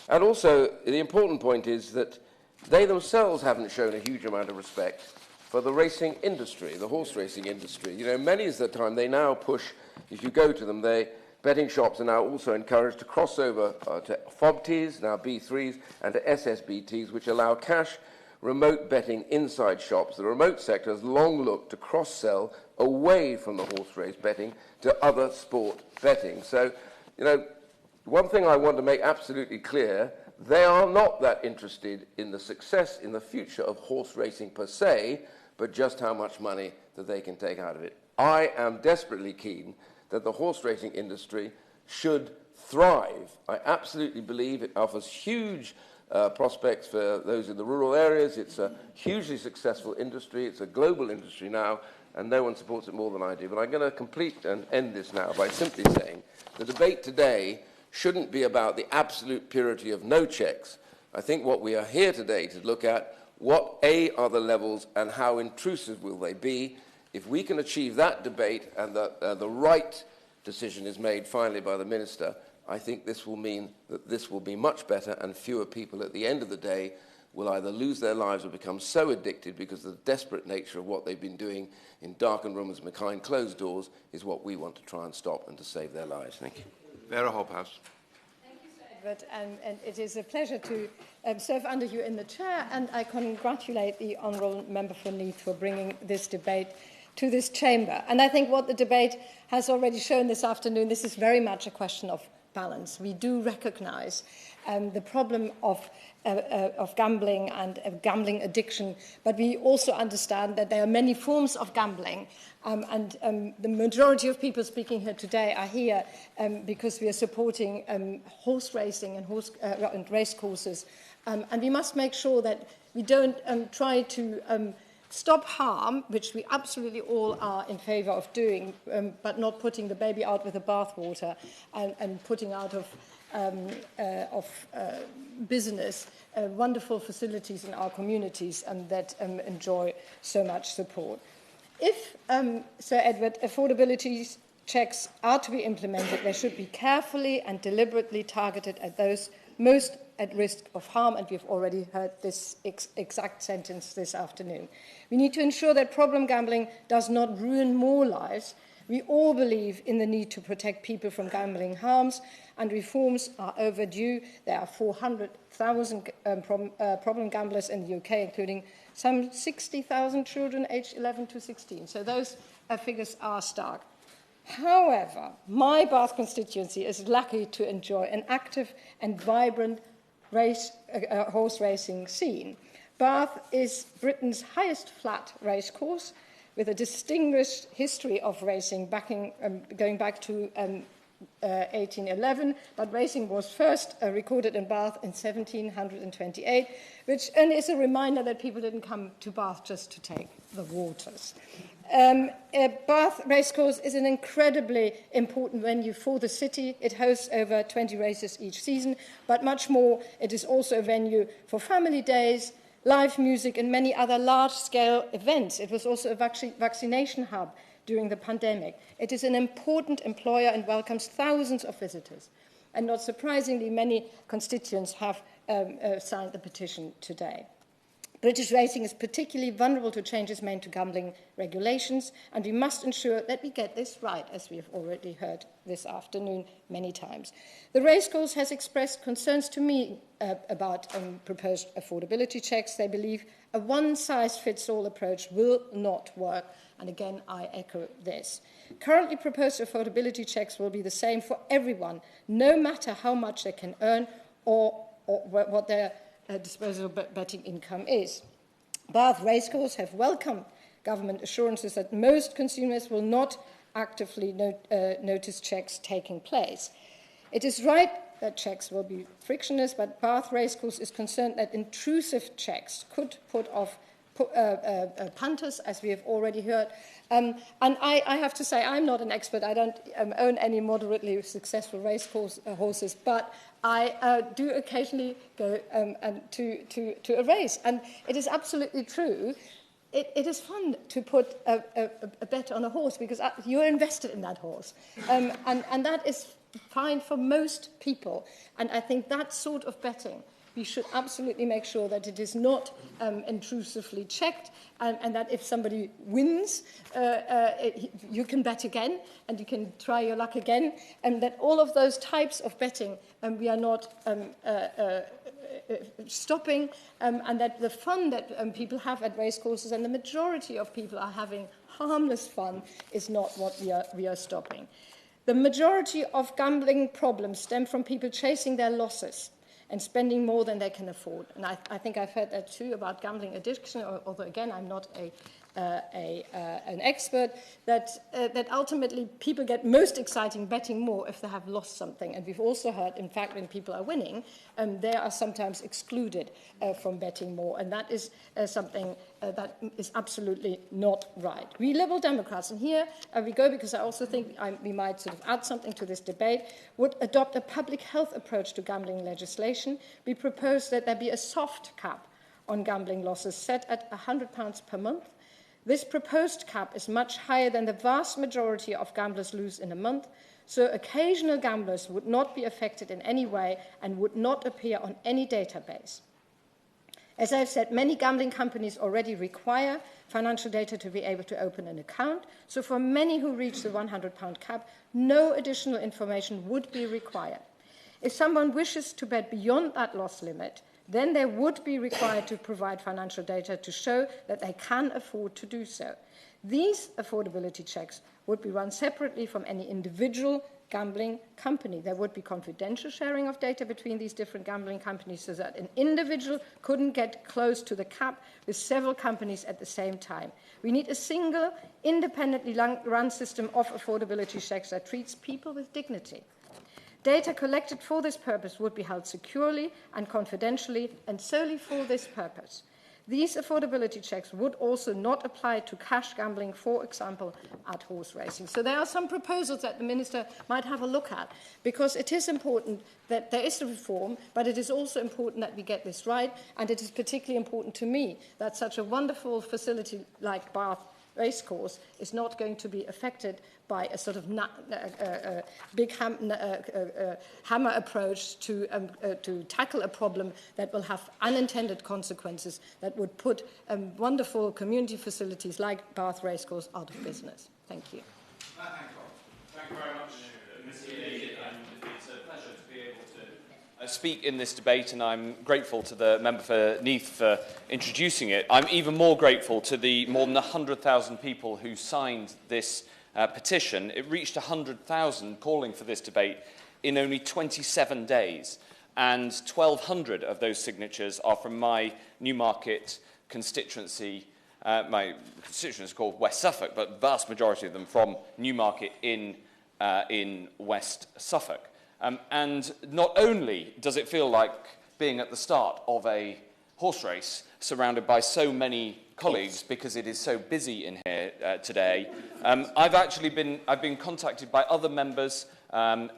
And also, the important point is that they themselves haven't shown a huge amount of respect for the racing industry, the horse racing industry. You know, many of the time they now push, if you go to them, betting shops are now also encouraged to cross over to FOBTs, now B3s, and to SSBTs, which allow cash remote betting inside shops. The remote sector has long looked to cross-sell away from the horse race betting to other sport betting. So, you know, one thing I want to make absolutely clear, they are not that interested in the success in the future of horse racing per se, but just how much money that they can take out of it. I am desperately keen that the horse racing industry should thrive. I absolutely believe it offers huge prospects for those in the rural areas. It's a hugely successful industry. It's a global industry now, and no one supports it more than I do. But I'm going to complete and end this now by simply saying the debate today shouldn't be about the absolute purity of no checks. I think what we are here today to look at, what are the levels and how intrusive will they be? If we can achieve that debate and the right decision is made finally by the Minister, I think this will mean that this will be much better, and fewer people at the end of the day will either lose their lives or become so addicted because of the desperate nature of what they've been doing in darkened rooms behind closed doors is what we want to try and stop and to save their lives. Thank you. Vera Hobhouse. Thank you, Sir Edward, and it is a pleasure to serve under you in the chair, and I congratulate the Honourable Member for Neath for bringing this debate to this chamber. And I think what the debate has already shown this afternoon, this is very much a question of balance. We do recognise the problem of gambling and gambling addiction, but we also understand that there are many forms of gambling, and the majority of people speaking here today are here because we are supporting horse racing and race courses, and we must make sure that we don't try to stop harm, which we absolutely all are in favour of doing, but not putting the baby out with the bathwater and putting out of business wonderful facilities in our communities that enjoy so much support. If, Sir Edward, affordability checks are to be implemented, they should be carefully and deliberately targeted at those most at risk of harm, and we've already heard this exact sentence this afternoon. We need to ensure that problem gambling does not ruin more lives. We all believe in the need to protect people from gambling harms, and reforms are overdue. There are 400,000 problem gamblers in the UK, including some 60,000 children aged 11 to 16. So those figures are stark. However, my Bath constituency is lucky to enjoy an active and vibrant horse racing scene. Bath is Britain's highest flat racecourse, with a distinguished history of racing going back to 1811, but racing was first recorded in Bath in 1728, which only is a reminder that people didn't come to Bath just to take the waters. Bath Racecourse is an incredibly important venue for the city. It hosts over 20 races each season, but much more, it is also a venue for family days, live music, and many other large-scale events. It was also a vaccination hub during the pandemic. It is an important employer and welcomes thousands of visitors. And not surprisingly, many constituents have signed the petition today. British racing is particularly vulnerable to changes made to gambling regulations, and we must ensure that we get this right, as we have already heard this afternoon many times. The racecourse has expressed concerns to me about proposed affordability checks. They believe a one-size-fits-all approach will not work, and again, I echo this. Currently proposed affordability checks will be the same for everyone, no matter how much they can earn or what their disposable betting income is. Bath Racecourse have welcomed government assurances that most consumers will not actively notice checks taking place. It is right that checks will be frictionless, but Bath Racecourse is concerned that intrusive checks could put off punters, as we have already heard. And I have to say, I'm not an expert. I don't own any moderately successful horses, but I do occasionally go to a race. And it is absolutely true. It is fun to put a bet on a horse because you're invested in that horse. And that is fine for most people. And I think that sort of betting, we should absolutely make sure that it is not intrusively checked and that if somebody wins, you can bet again and you can try your luck again, and that all of those types of betting we are not stopping, and that the fun that people have at racecourses, and the majority of people are having harmless fun, is not what we are stopping. The majority of gambling problems stem from people chasing their losses and spending more than they can afford. And I think I've heard that too about gambling addiction, although again, I'm not an expert, that ultimately people get most exciting betting more if they have lost something. And we've also heard, in fact, when people are winning, they are sometimes excluded from betting more. And that is something that is absolutely not right. We Liberal Democrats, and here we go because I also think we might sort of add something to this debate, would adopt a public health approach to gambling legislation. We propose that there be a soft cap on gambling losses set at £100 per month. This proposed cap is much higher than the vast majority of gamblers lose in a month, so occasional gamblers would not be affected in any way and would not appear on any database. As I've said, many gambling companies already require financial data to be able to open an account, so for many who reach the £100 cap, no additional information would be required. If someone wishes to bet beyond that loss limit, then they would be required to provide financial data to show that they can afford to do so. These affordability checks would be run separately from any individual gambling company. There would be confidential sharing of data between these different gambling companies so that an individual couldn't get close to the cap with several companies at the same time. We need a single, independently run system of affordability checks that treats people with dignity. Data collected for this purpose would be held securely and confidentially and solely for this purpose. These affordability checks would also not apply to cash gambling, for example, at horse racing. So there are some proposals that the Minister might have a look at, because it is important that there is a reform, but it is also important that we get this right, and it is particularly important to me that such a wonderful facility like Bath Racecourse is not going to be affected by a sort of big hammer approach to tackle a problem that will have unintended consequences that would put wonderful community facilities like Bath Racecourse out of business. Thank you. Thank you very much, Ms. Healy, and it's a pleasure to be able to speak in this debate, and I'm grateful to the member for Neath for introducing it. I'm even more grateful to the more than 100,000 people who signed this petition. It reached 100,000 calling for this debate in only 27 days, and 1,200 of those signatures are from my Newmarket constituency. My constituency is called West Suffolk, but the vast majority of them from Newmarket in in West Suffolk. And not only does it feel like being at the start of a horse race surrounded by so many colleagues because it is so busy in here today, I've been contacted by other members,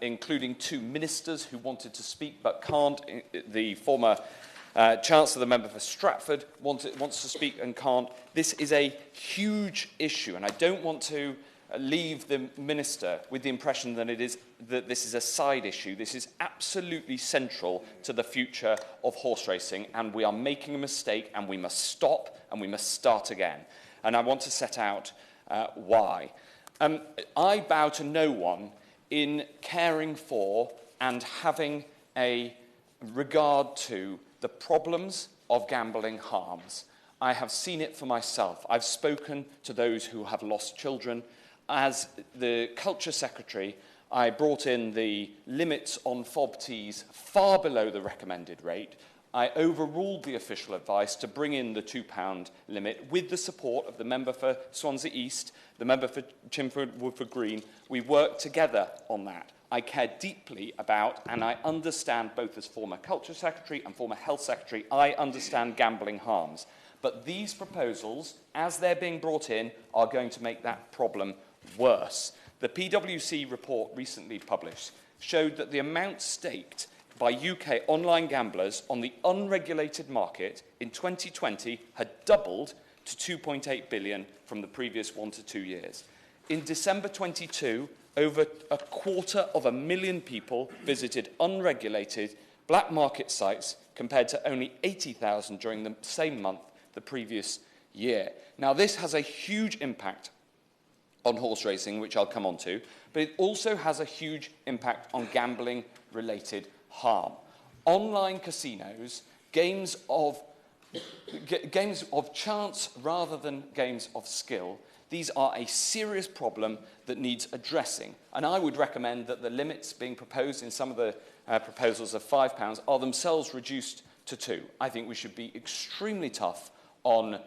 including 2 ministers who wanted to speak but can't. The former Chancellor, the member for Stratford, wants to speak and can't. This is a huge issue, and I don't want to leave the minister with the impression that this is a side issue. This is absolutely central to the future of horse racing, and we are making a mistake, and we must stop, and we must start again. And I want to set out why. I bow to no one in caring for and having a regard to the problems of gambling harms. I have seen it for myself. I've spoken to those who have lost children. As the Culture Secretary, I brought in the limits on fob teas far below the recommended rate. I overruled the official advice to bring in the £2 limit with the support of the member for Swansea East, the member for Chimford Woodford Green. We worked together on that. I care deeply about, and I understand both as former Culture Secretary and former Health Secretary, I understand gambling harms. But these proposals, as they're being brought in, are going to make that problem worse. The PwC report recently published showed that the amount staked by UK online gamblers on the unregulated market in 2020 had doubled to 2.8 billion from the previous 1 to 2 years. In December 22, over 250,000 people visited unregulated black market sites compared to only 80,000 during the same month the previous year. Now, this has a huge impact on horse racing, which I'll come on to, but it also has a huge impact on gambling-related harm. Online casinos, games of chance rather than games of skill, these are a serious problem that needs addressing. And I would recommend that the limits being proposed in some of the proposals of £5 are themselves reduced to 2. I think we should be extremely tough on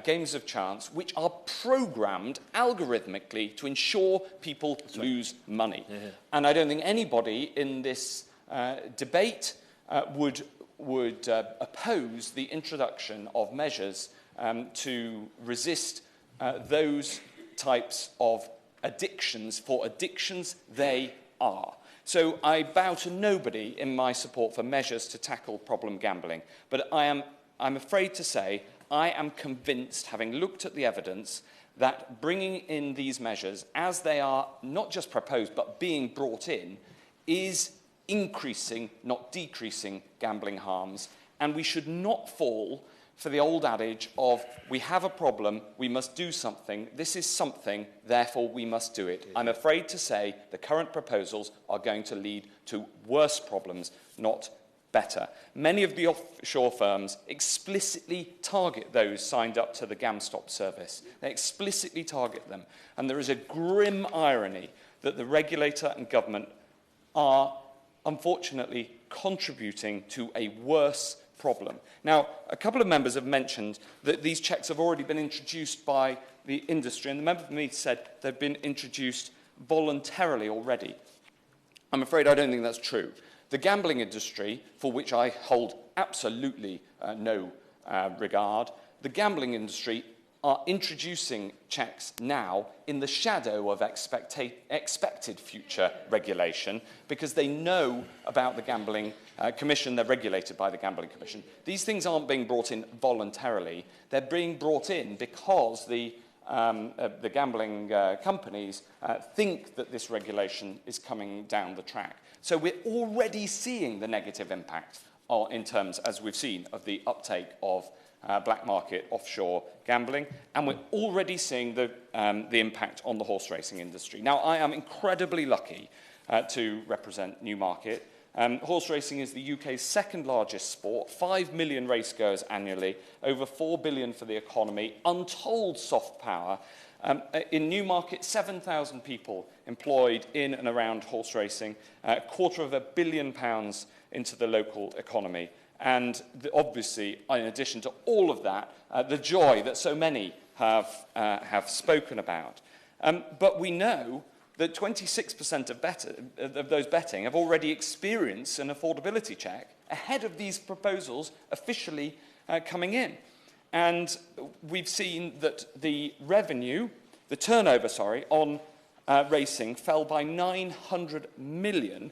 games of chance, which are programmed algorithmically to ensure people lose money. Yeah. And I don't think anybody in this debate would oppose the introduction of measures to resist those types of addictions, for addictions they are. So I bow to nobody in my support for measures to tackle problem gambling, but I'm afraid to say I am convinced, having looked at the evidence, that bringing in these measures, as they are not just proposed but being brought in, is increasing, not decreasing, gambling harms. And we should not fall for the old adage of, we have a problem, we must do something, this is something, therefore we must do it. I'm afraid to say the current proposals are going to lead to worse problems, not better. Many of the offshore firms explicitly target those signed up to the GamStop service. They explicitly target them. And there is a grim irony that the regulator and government are, unfortunately, contributing to a worse problem. Now, a couple of members have mentioned that these checks have already been introduced by the industry, and the member for me said they've been introduced voluntarily already. I'm afraid I don't think that's true. The gambling industry, for which I hold absolutely no regard, the gambling industry are introducing checks now in the shadow of expected future regulation because they know about the Gambling Commission, they're regulated by the Gambling Commission. These things aren't being brought in voluntarily, they're being brought in because the gambling companies think that this regulation is coming down the track. So we're already seeing the negative impact in terms, as we've seen, of the uptake of black market offshore gambling, and we're already seeing the impact on the horse racing industry. Now, I am incredibly lucky to represent Newmarket. Horse racing is the UK's second largest sport, 5 million racegoers annually, over 4 billion for the economy, untold soft power. In Newmarket, 7,000 people employed in and around horse racing, £250 million into the local economy. And obviously, in addition to all of that, the joy that so many have spoken about. But we know that 26% of those betting have already experienced an affordability check ahead of these proposals officially coming in. And we've seen that the turnover, on racing fell by 900 million,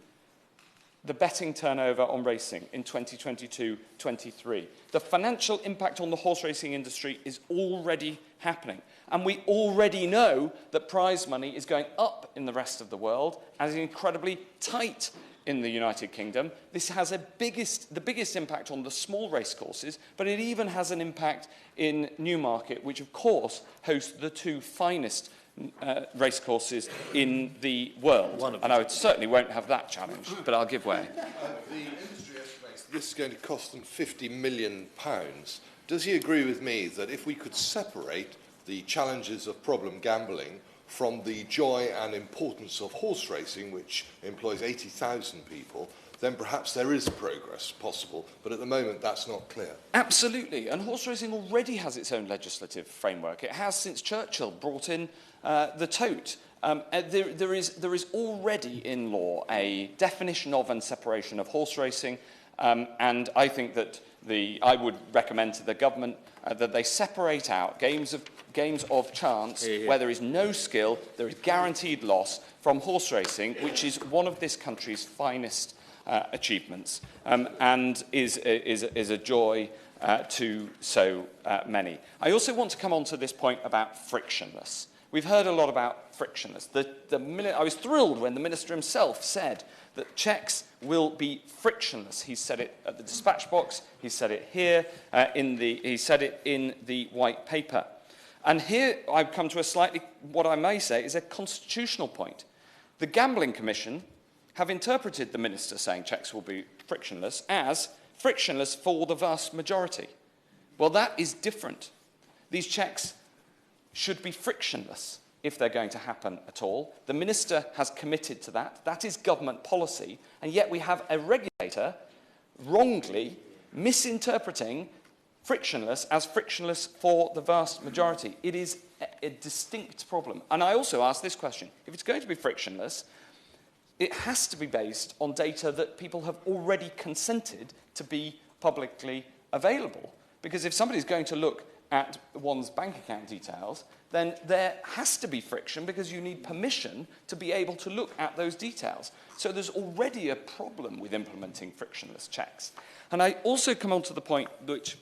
the betting turnover on racing in 2022-23. The financial impact on the horse racing industry is already happening. And we already know that prize money is going up in the rest of the world and is incredibly tight in the United Kingdom. This has the biggest impact on the small racecourses, but it even has an impact in Newmarket, which of course hosts the two finest racecourses in the world. And I certainly won't have that challenge, but I'll give way. The industry estimates this is going to cost them £50 million. Does he agree with me that if we could separate the challenges of problem gambling from the joy and importance of horse racing, which employs 80,000 people, then perhaps there is progress possible, but at the moment that's not clear. Absolutely, and horse racing already has its own legislative framework. It has since Churchill brought in the tote. There is already in law a definition of and separation of horse racing, and I think that I would recommend to the government that they separate out games of chance where there is no skill, there is guaranteed loss, from horse racing, which is one of this country's finest achievements and is a joy to so many. I also want to come on to this point about frictionless. We've heard a lot about frictionless. I was thrilled when the Minister himself said that checks will be frictionless. He said it at the dispatch box, he said it here, he said it in the white paper. And here I've come to what I may say is a constitutional point. The Gambling Commission have interpreted the Minister saying checks will be frictionless as frictionless for the vast majority. Well, that is different. These checks should be frictionless if they're going to happen at all. The Minister has committed to that. That is government policy. And yet we have a regulator wrongly misinterpreting frictionless as frictionless for the vast majority. It is a distinct problem. And I also ask this question. If it's going to be frictionless, it has to be based on data that people have already consented to be publicly available. Because if somebody's going to look at one's bank account details, then there has to be friction because you need permission to be able to look at those details. So there's already a problem with implementing frictionless checks. And I also come on to the point which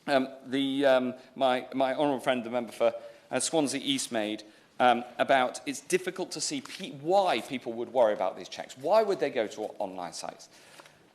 my honourable friend, the member for Swansea East made, about it's difficult to see why people would worry about these checks. Why would they go to online sites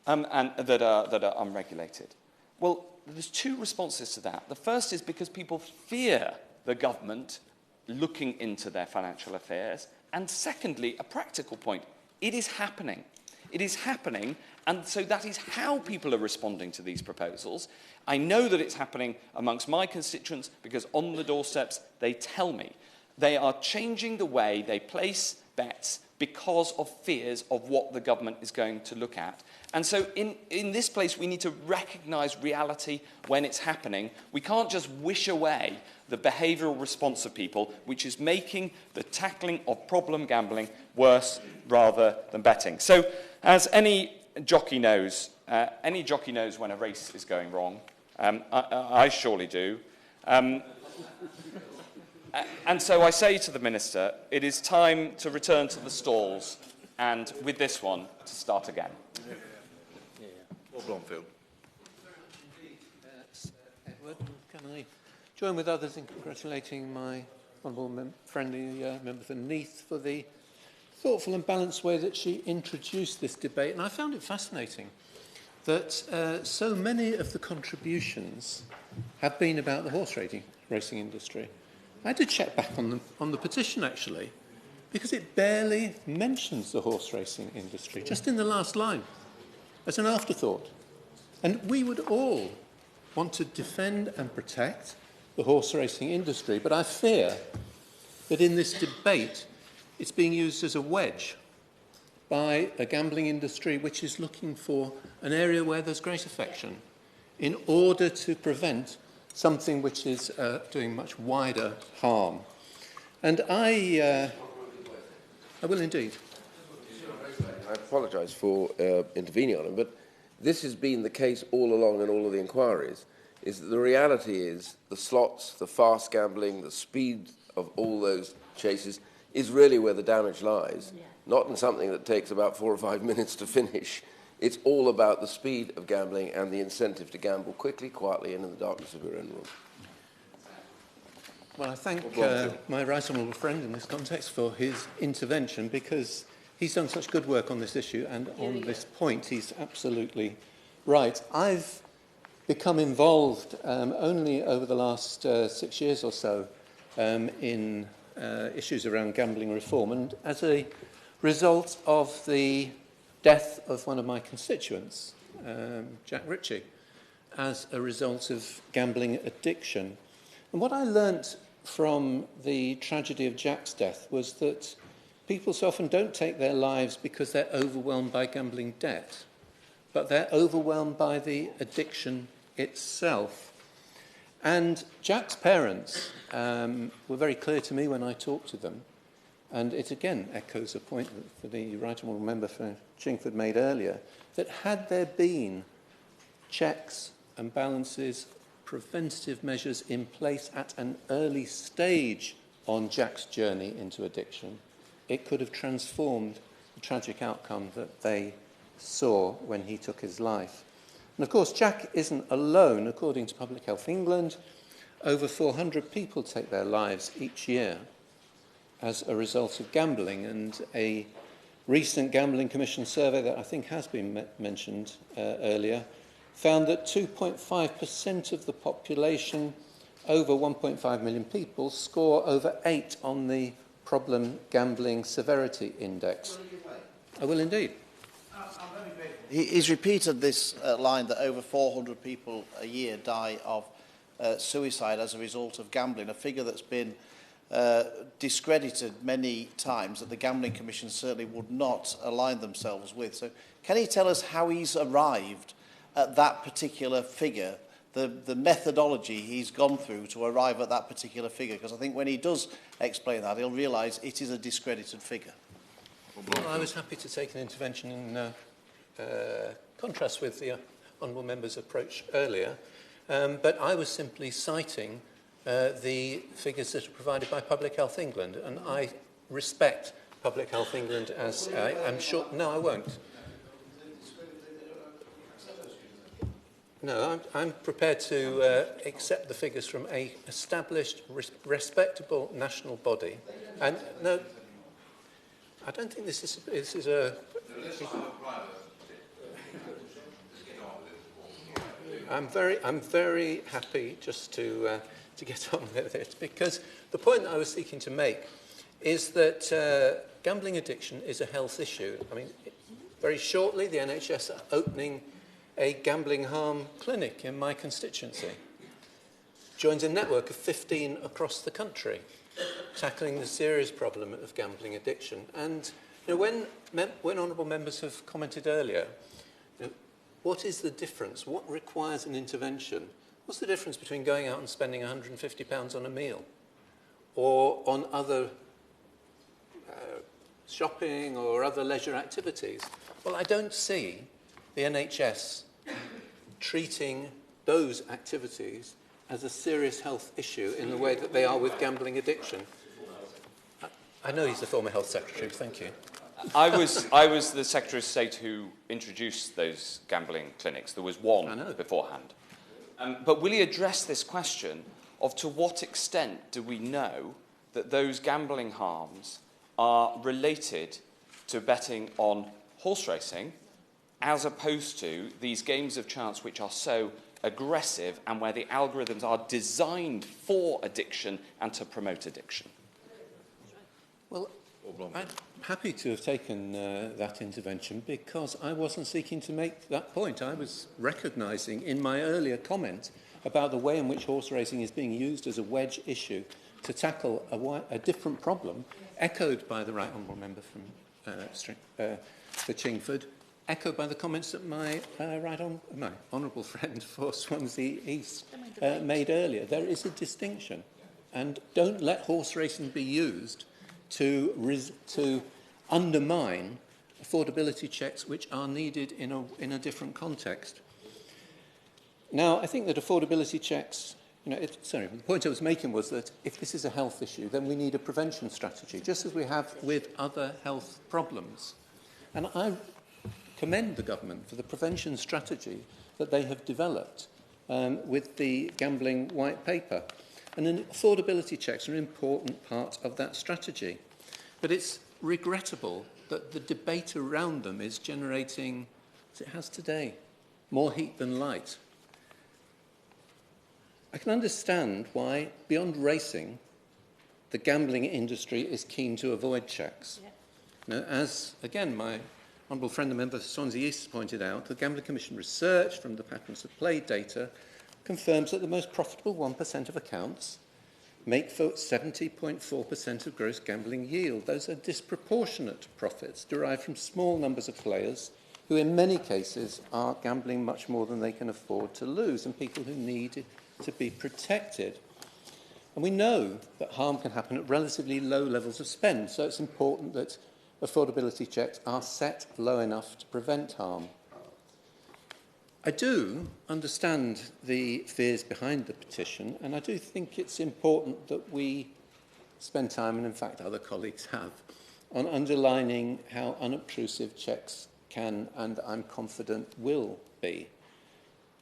and that are unregulated? Well, there's two responses to that. The first is because people fear the government looking into their financial affairs. And secondly, a practical point. It is happening. It is happening, and so that is how people are responding to these proposals. I know that it's happening amongst my constituents because on the doorsteps they tell me. They are changing the way they place bets because of fears of what the government is going to look at. And so in this place, we need to recognise reality when it's happening. We can't just wish away the behavioural response of people, which is making the tackling of problem gambling worse rather than betting. So as any jockey knows when a race is going wrong. I surely do. And so I say to the Minister, it is time to return to the stalls and, with this one, to start again. Lord Blomfield. Edward, can I join with others in congratulating my honourable friendly member for Neath for the thoughtful and balanced way that she introduced this debate. And I found it fascinating that so many of the contributions have been about the horse racing industry. I had to check back on the petition, actually, because it barely mentions the horse racing industry, just in the last line, as an afterthought. And we would all want to defend and protect the horse racing industry, but I fear that in this debate, it's being used as a wedge by a gambling industry which is looking for an area where there's great affection in order to prevent something which is doing much wider harm. And I I will indeed. I apologise for intervening on him, but this has been the case all along in all of the inquiries, is that the reality is the slots, the fast gambling, the speed of all those chases is really where the damage lies, not in something that takes about 4 or 5 minutes to finish. It's all about the speed of gambling and the incentive to gamble quickly, quietly, and in the darkness of your own room. Well, I thank my right honourable friend in this context for his intervention, because he's done such good work on this issue, and on this point he's absolutely right. I've become involved only over the last 6 years or so in issues around gambling reform, and as a result of the death of one of my constituents, Jack Ritchie, as a result of gambling addiction. And what I learnt from the tragedy of Jack's death was that people so often don't take their lives because they're overwhelmed by gambling debt, but they're overwhelmed by the addiction itself. And Jack's parents were very clear to me when I talked to them, and it again echoes a point that the right honourable member for Chingford made earlier, that had there been checks and balances, preventative measures in place at an early stage on Jack's journey into addiction, it could have transformed the tragic outcome that they saw when he took his life. And of course, Jack isn't alone. According to Public Health England, over 400 people take their lives each year as a result of gambling, and a recent Gambling Commission survey that I think has been mentioned earlier found that 2.5% of the population, over 1.5 million people, score over 8 on the Problem Gambling Severity Index. I will indeed. He's repeated this line that over 400 people a year die of suicide as a result of gambling, a figure that's been discredited many times, that the Gambling Commission certainly would not align themselves with. So can he tell us how he's arrived at that particular figure, the methodology he's gone through to arrive at that particular figure? Because I think when he does explain that, he'll realise it is a discredited figure. Well, I was happy to take an intervention in contrast with the honourable member's approach earlier, but I was simply citing the figures that are provided by Public Health England, and I respect Public Health England as I'm sure... No, I won't. No, I'm prepared to accept the figures from a established, respectable national body. And no, I don't think this is a... I'm very happy just to get on with it, because the point that I was seeking to make is that gambling addiction is a health issue. I mean, very shortly, the NHS are opening a gambling harm clinic in my constituency. Joins a network of 15 across the country, tackling the serious problem of gambling addiction. And you know, when honourable members have commented earlier, you know, what is the difference? What requires an intervention? What's the difference between going out and spending £150 on a meal, or on other shopping or other leisure activities? Well, I don't see the NHS treating those activities as a serious health issue in the way that they are with gambling addiction. I know he's the former health secretary, thank you. I was the Secretary of State who introduced those gambling clinics. There was one beforehand. But will he address this question of to what extent do we know that those gambling harms are related to betting on horse racing, as opposed to these games of chance which are so aggressive and where the algorithms are designed for addiction and to promote addiction? Well, I'm happy to have taken that intervention, because I wasn't seeking to make that point. I was recognising in my earlier comment about the way in which horse racing is being used as a wedge issue to tackle a different problem, echoed by the right honourable member from for Chingford, echoed by the comments that my honourable friend for Swansea East made earlier. There is a distinction, and don't let horse racing be used to undermine affordability checks which are needed in a different context. Now, I think that affordability checks, the point I was making was that if this is a health issue, then we need a prevention strategy, just as we have with other health problems. And I commend the government for the prevention strategy that they have developed with the gambling white paper. And then affordability checks are an important part of that strategy. But it's regrettable that the debate around them is generating, as it has today, more heat than light. I can understand why, beyond racing, the gambling industry is keen to avoid checks. Yeah. As, again, my honourable friend, the member for Swansea East, has pointed out, the Gambling Commission research from the patterns of play data confirms that the most profitable 1% of accounts make for 70.4% of gross gambling yield. Those are disproportionate profits derived from small numbers of players who in many cases are gambling much more than they can afford to lose, and people who need to be protected. And we know that harm can happen at relatively low levels of spend, so it's important that affordability checks are set low enough to prevent harm. I do understand the fears behind the petition, and I do think it's important that we spend time, and in fact other colleagues have, on underlining how unobtrusive checks can, and I'm confident will be.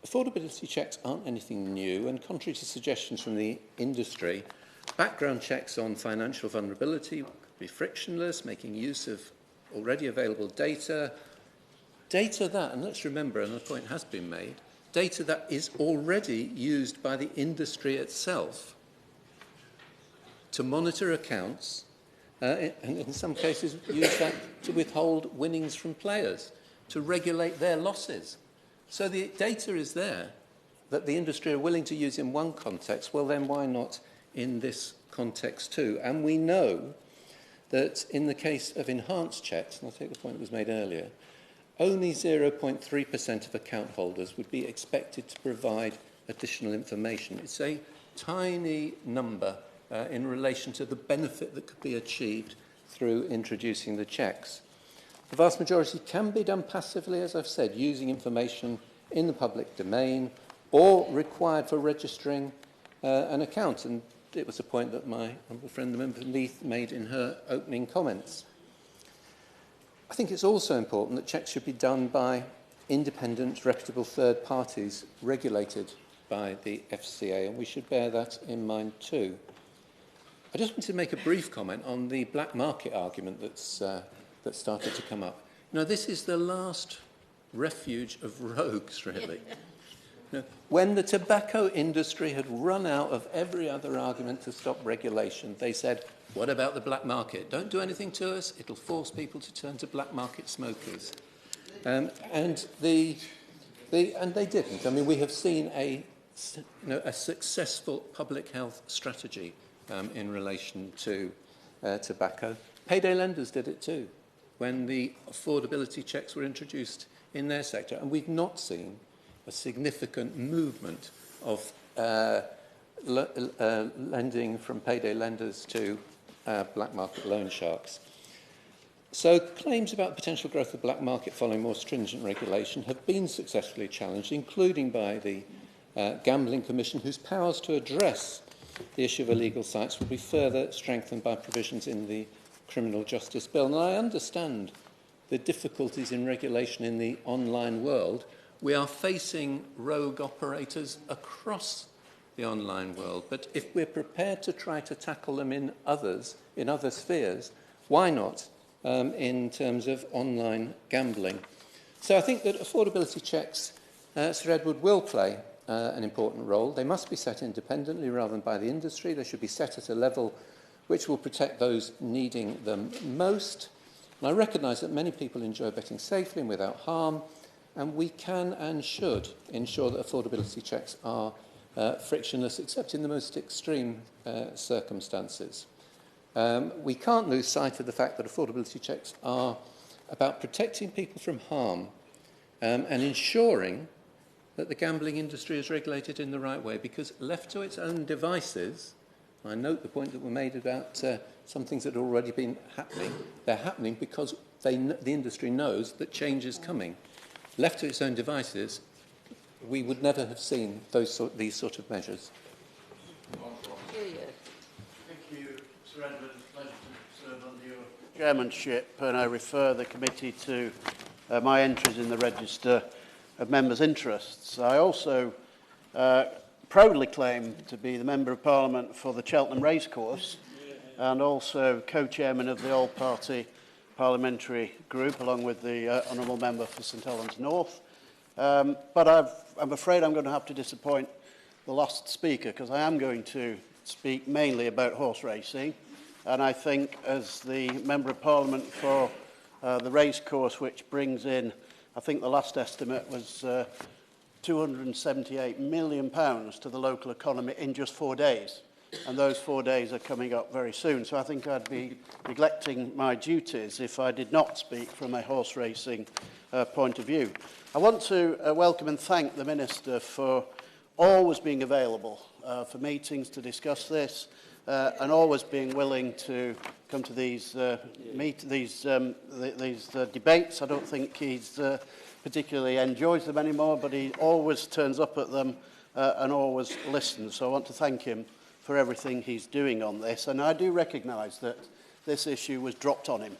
Affordability checks aren't anything new, and contrary to suggestions from the industry, background checks on financial vulnerability could be frictionless, making use of already available data that, and let's remember, and the point has been made, data that is already used by the industry itself to monitor accounts, and in some cases use that to withhold winnings from players, to regulate their losses. So the data is there that the industry are willing to use in one context. Well, then why not in this context too? And we know that in the case of enhanced checks, and I'll take the point that was made earlier, only 0.3% of account holders would be expected to provide additional information. It's a tiny number in relation to the benefit that could be achieved through introducing the checks. The vast majority can be done passively, as I've said, using information in the public domain or required for registering an account. And it was a point that my honourable friend, the member Leith, made in her opening comments. I think it's also important that checks should be done by independent, reputable third parties regulated by the FCA, and we should bear that in mind too. I just want to make a brief comment on the black market argument that started to come up. Now, this is the last refuge of rogues, really. When the tobacco industry had run out of every other argument to stop regulation, they said, what about the black market? Don't do anything to us, it'll force people to turn to black market smokers. And they didn't. I mean, we have seen a successful public health strategy in relation to tobacco. Payday lenders did it too, when the affordability checks were introduced in their sector. And we've not seen a significant movement of lending from payday lenders to black market loan sharks. So claims about potential growth of black market following more stringent regulation have been successfully challenged, including by the Gambling Commission, whose powers to address the issue of illegal sites will be further strengthened by provisions in the Criminal Justice Bill. And I understand the difficulties in regulation in the online world. We are facing rogue operators across the online world, but if we're prepared to try to tackle them in other spheres, why not in terms of online gambling? So I think that affordability checks, Sir Edward, will play an important role. They must be set independently rather than by the industry. They should be set at a level which will protect those needing them most. And I recognise that many people enjoy betting safely and without harm, and we can and should ensure that affordability checks are frictionless, except in the most extreme circumstances. We can't lose sight of the fact that affordability checks are about protecting people from harm and ensuring that the gambling industry is regulated in the right way, because left to its own devices, I note the point that were made about some things that have already been happening. They're happening because the industry knows that change is coming. Left to its own devices, we would never have seen these sort of measures. Thank you, Sir Edward. It's a pleasure to serve under your chairmanship, and I refer the committee to my entries in the register of members' interests. I also proudly claim to be the Member of Parliament for the Cheltenham Racecourse and also co-chairman of the All-Party Parliamentary Group, along with the Honourable Member for St Helens North. But I'm afraid I'm going to have to disappoint the last speaker, because I am going to speak mainly about horse racing. And I think, as the Member of Parliament for the racecourse, which brings in, I think the last estimate was £278 million to the local economy in just 4 days. And those 4 days are coming up very soon. So I think I'd be neglecting my duties if I did not speak from a horse racing point of view. I want to welcome and thank the Minister for always being available for meetings to discuss this and always being willing to come to these debates. I don't think he's particularly enjoys them anymore, but he always turns up at them and always listens. So I want to thank him for everything he's doing on this. And I do recognise that this issue was dropped on him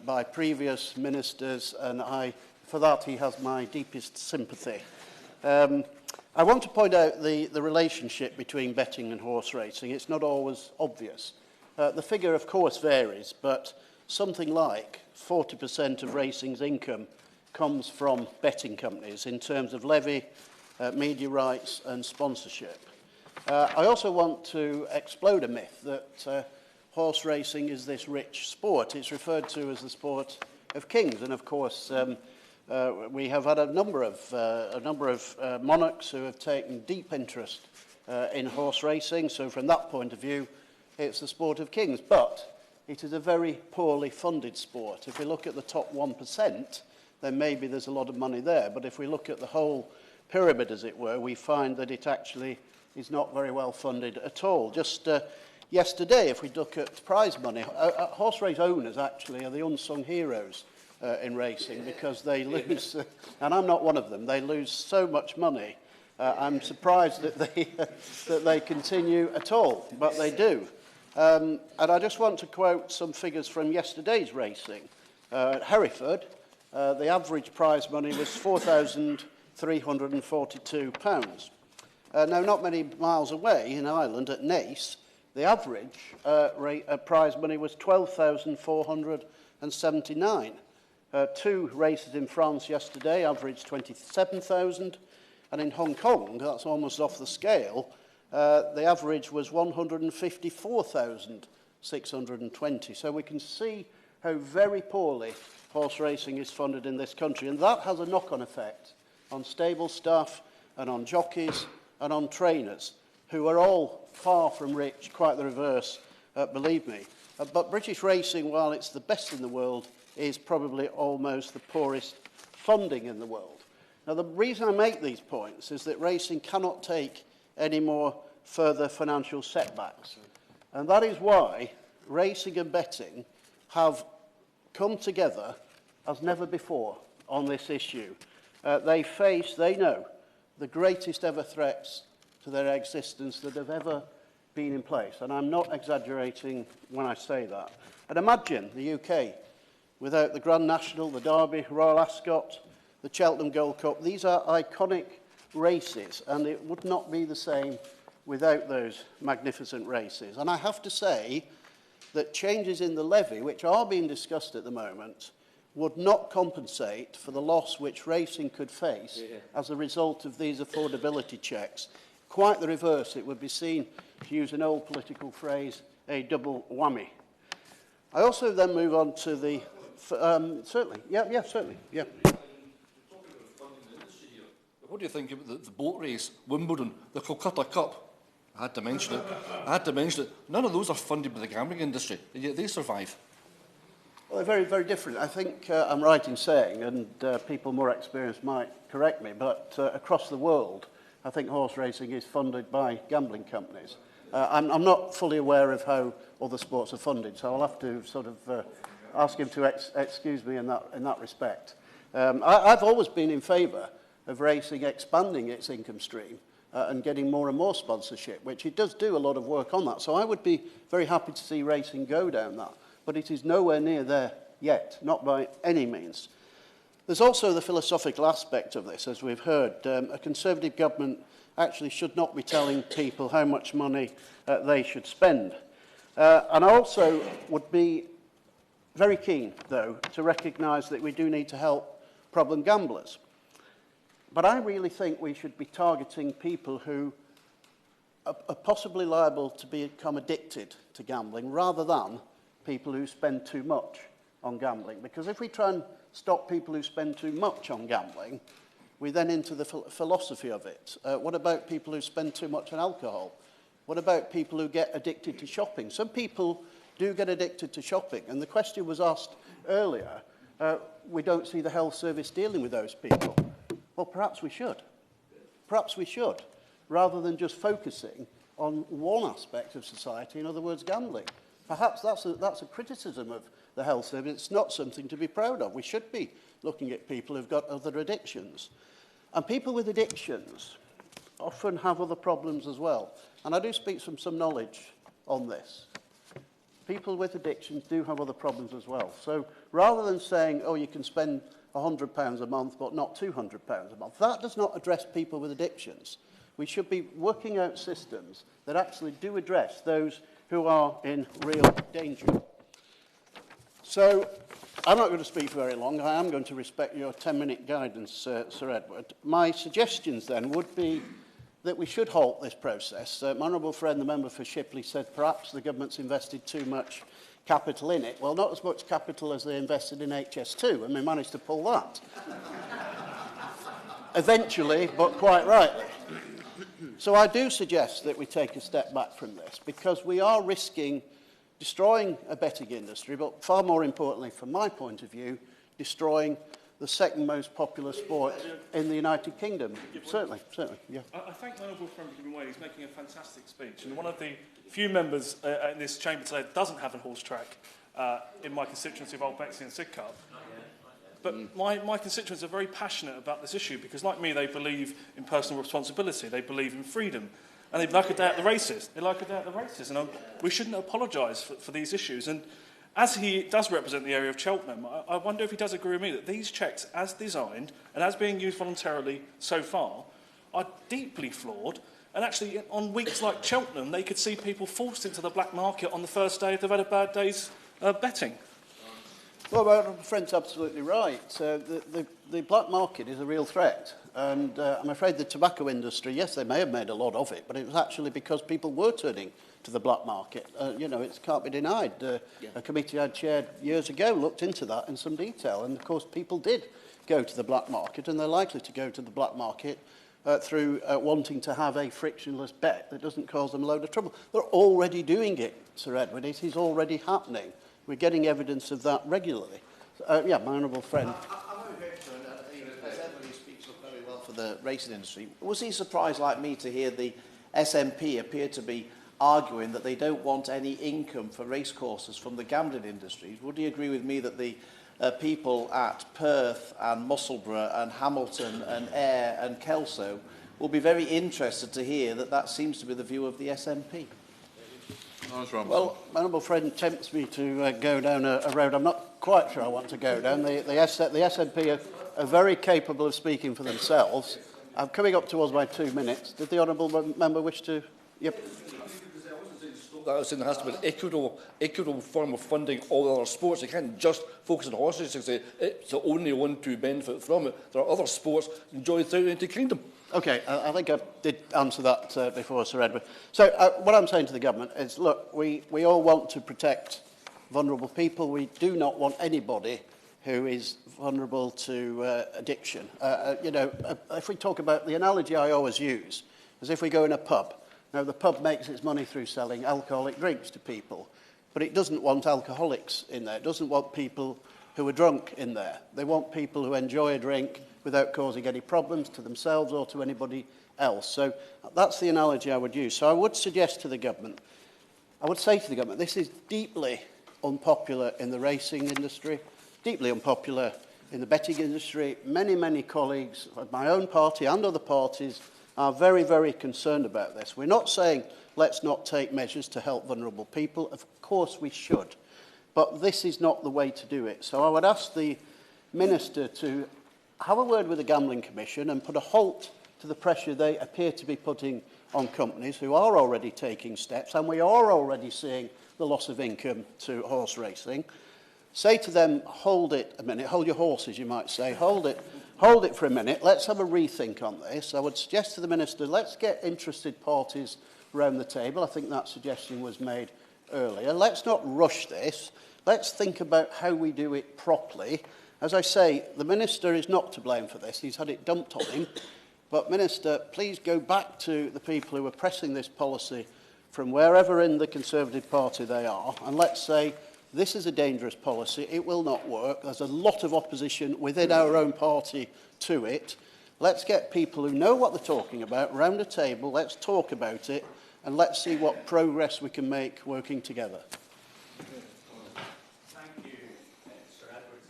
by previous ministers, and for that he has my deepest sympathy. I want to point out the relationship between betting and horse racing. It's not always obvious. The figure, of course, varies, but something like 40% of racing's income comes from betting companies in terms of levy, media rights and sponsorship. I also want to explode a myth that horse racing is this rich sport. It's referred to as the sport of kings, and of course we have had a number of monarchs who have taken deep interest in horse racing. So from that point of view, it's the sport of kings. But it is a very poorly funded sport. If we look at the top 1%, then maybe there's a lot of money there. But if we look at the whole pyramid, as it were, we find that it actually is not very well funded at all. Just yesterday, if we look at prize money, horse race owners actually are the unsung heroes in racing, because they lose, and I'm not one of them, they lose so much money. I'm surprised that they continue at all, but they do. And I just want to quote some figures from yesterday's racing. At Hereford, the average prize money was £4,342. Now, not many miles away in Ireland, at Naas, the average prize money was £12,479. 2 races in France yesterday averaged 27,000, and in Hong Kong, that's almost off the scale, the average was 154,620. So we can see how very poorly horse racing is funded in this country, and that has a knock-on effect on stable staff and on jockeys and on trainers, who are all far from rich, quite the reverse, believe me. But British racing, while it's the best in the world, is probably almost the poorest funding in the world. Now, the reason I make these points is that racing cannot take any more further financial setbacks. And that is why racing and betting have come together as never before on this issue. They know, the greatest ever threats to their existence that have ever been in place. And I'm not exaggerating when I say that. And imagine the UK without the Grand National, the Derby, Royal Ascot, the Cheltenham Gold Cup. These are iconic races, and it would not be the same without those magnificent races. And I have to say that changes in the levy, which are being discussed at the moment, would not compensate for the loss which racing could face as a result of these affordability checks. Quite the reverse. It would be seen, to use an old political phrase, a double whammy. I also then move on to the... certainly. What do you think about the boat race, Wimbledon, the Calcutta Cup? I had to mention it. None of those are funded by the gambling industry, and yet they survive. Well, they're very, very different. I think I'm right in saying, and people more experienced might correct me, but across the world, I think horse racing is funded by gambling companies. I'm not fully aware of how other sports are funded, so I'll have to sort of ask him to excuse me in that respect. I've always been in favour of racing expanding its income stream and getting more and more sponsorship, which it does do a lot of work on that. So I would be very happy to see racing go down that, but it is nowhere near there yet, not by any means. There's also the philosophical aspect of this, as we've heard. A Conservative government actually should not be telling people how much money they should spend. And I also would be very keen, though, to recognise that we do need to help problem gamblers. But I really think we should be targeting people who are possibly liable to become addicted to gambling rather than people who spend too much on gambling. Because if we try and stop people who spend too much on gambling, we then into the philosophy of it. What about people who spend too much on alcohol? What about people who get addicted to shopping? Some people do get addicted to shopping, and the question was asked earlier, we don't see the health service dealing with those people. Well, perhaps we should. Perhaps we should, rather than just focusing on one aspect of society, in other words, gambling. Perhaps that's a criticism of the health service. It's not something to be proud of. We should be looking at people who've got other addictions. And people with addictions often have other problems as well. And I do speak from some knowledge on this. People with addictions do have other problems as well. So rather than saying, oh, you can spend £100 a month, but not £200 a month, that does not address people with addictions. We should be working out systems that actually do address those who are in real danger. So I'm not going to speak very long. I am going to respect your 10-minute guidance, Sir Edward. My suggestions then would be that we should halt this process. My honourable friend, the member for Shipley, said perhaps the government's invested too much capital in it. Well, not as much capital as they invested in HS2, and they managed to pull that. Eventually, but quite rightly. So I do suggest that we take a step back from this, because we are risking destroying a betting industry, but far more importantly, from my point of view, destroying the second most popular sport in the United Kingdom. Certainly, yeah. I thank my honourable friend for giving way. He's making a fantastic speech. And one of the few members in this chamber today that doesn't have a horse track in my constituency of Old Bexley and Sidcup. But my constituents are very passionate about this issue because, like me, they believe in personal responsibility. They believe in freedom. And they like a day at the races. They like a day at the races. And we shouldn't apologise for these issues. And as he does represent the area of Cheltenham, I wonder if he does agree with me that these checks, as designed and as being used voluntarily so far, are deeply flawed. And actually, on weeks like Cheltenham, they could see people forced into the black market on the first day if they've had a bad day's betting. Well, my friend's absolutely right. The black market is a real threat. And I'm afraid the tobacco industry, yes, they may have made a lot of it, but it was actually because people were turning to the black market. You know, it can't be denied. A committee I chaired years ago looked into that in some detail. And, of course, people did go to the black market, and they're likely to go to the black market through wanting to have a frictionless bet that doesn't cause them a load of trouble. They're already doing it, Sir Edward. It is already happening. We're getting evidence of that regularly. Yeah, my honourable friend. I'm very grateful, as Emily speaks up very well for the racing industry. Was he surprised, like me, to hear the SNP appear to be arguing that they don't want any income for racecourses from the gambling industry? Would he agree with me that the people at Perth and Musselburgh and Hamilton and Ayr and Kelso will be very interested to hear that that seems to be the view of the SNP? Well, my honourable friend tempts me to go down a road I'm not quite sure I want to go down. The SNP are very capable of speaking for themselves. I'm coming up towards my 2 minutes. Did the honourable member wish to? Yep. I was saying there has to be an equitable form of funding all other sports. You can't just focus on horses and say it's the only one to benefit from it. There are other sports enjoyed throughout the United Kingdom. OK, I think I did answer that before, Sir Edward. So what I'm saying to the government is, look, we all want to protect vulnerable people. We do not want anybody who is vulnerable to addiction. You know, if we talk about the analogy I always use, is if we go in a pub. Now, the pub makes its money through selling alcoholic drinks to people, but it doesn't want alcoholics in there. It doesn't want people who are drunk in there. They want people who enjoy a drink without causing any problems to themselves or to anybody else. So that's the analogy I would use. So I would suggest to the government, I would say to the government, this is deeply unpopular in the racing industry, deeply unpopular in the betting industry. Many, many colleagues of my own party and other parties are very, very concerned about this. We're not saying let's not take measures to help vulnerable people. Of course we should. But this is not the way to do it. So I would ask the Minister to have a word with the Gambling Commission and put a halt to the pressure they appear to be putting on companies who are already taking steps, and we are already seeing the loss of income to horse racing. Say to them, hold it a minute, hold your horses, you might say, hold it for a minute, let's have a rethink on this. I would suggest to the Minister, let's get interested parties around the table. I think that suggestion was made earlier. Let's not rush this. Let's think about how we do it properly. As I say, the Minister is not to blame for this. He's had it dumped on him. But, Minister, please go back to the people who are pressing this policy from wherever in the Conservative Party they are, and let's say, this is a dangerous policy, it will not work, there's a lot of opposition within our own party to it. Let's get people who know what they're talking about round a table, let's talk about it, and let's see what progress we can make working together.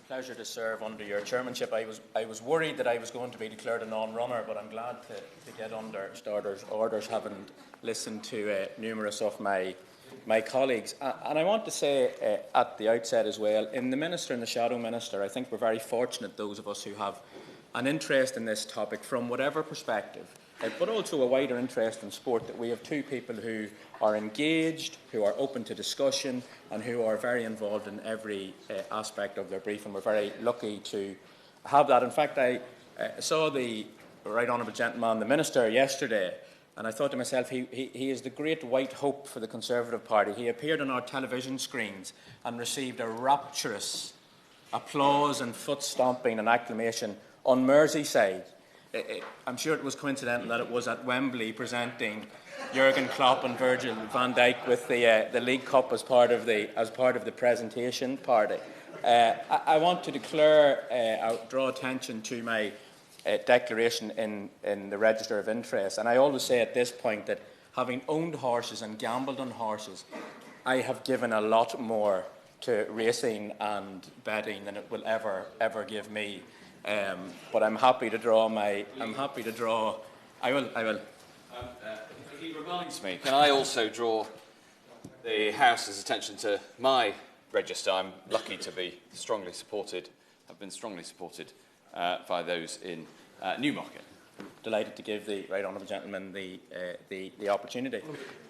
Pleasure to serve under your chairmanship. I was worried that I was going to be declared a non-runner, but I'm glad to get under starters orders, having listened to numerous of my colleagues. And I want to say at the outset as well, in the Minister and the Shadow Minister, I think we're very fortunate, those of us who have an interest in this topic from whatever perspective, but also a wider interest in sport, that we have two people who are engaged, who are open to discussion, and who are very involved in every aspect of their brief, and we're very lucky to have that. In fact, I saw the Right Honourable Gentleman, the Minister, yesterday, and I thought to myself, he is the great white hope for the Conservative Party. He appeared on our television screens and received a rapturous applause and foot-stomping and acclamation on Merseyside. I'm sure it was coincidental that it was at Wembley presenting Jurgen Klopp and Virgil van Dijk with the League Cup as part of the presentation party. I want to draw attention to my declaration in the Register of Interest, and I always say at this point that having owned horses and gambled on horses, I have given a lot more to racing and betting than it will ever give me. But I'm happy to draw I will. If he reminds me, can I also draw the House's attention to my register? I'm lucky to be strongly supported. I've been strongly supported by those in Newmarket. Delighted to give the Right Honourable Gentleman the opportunity.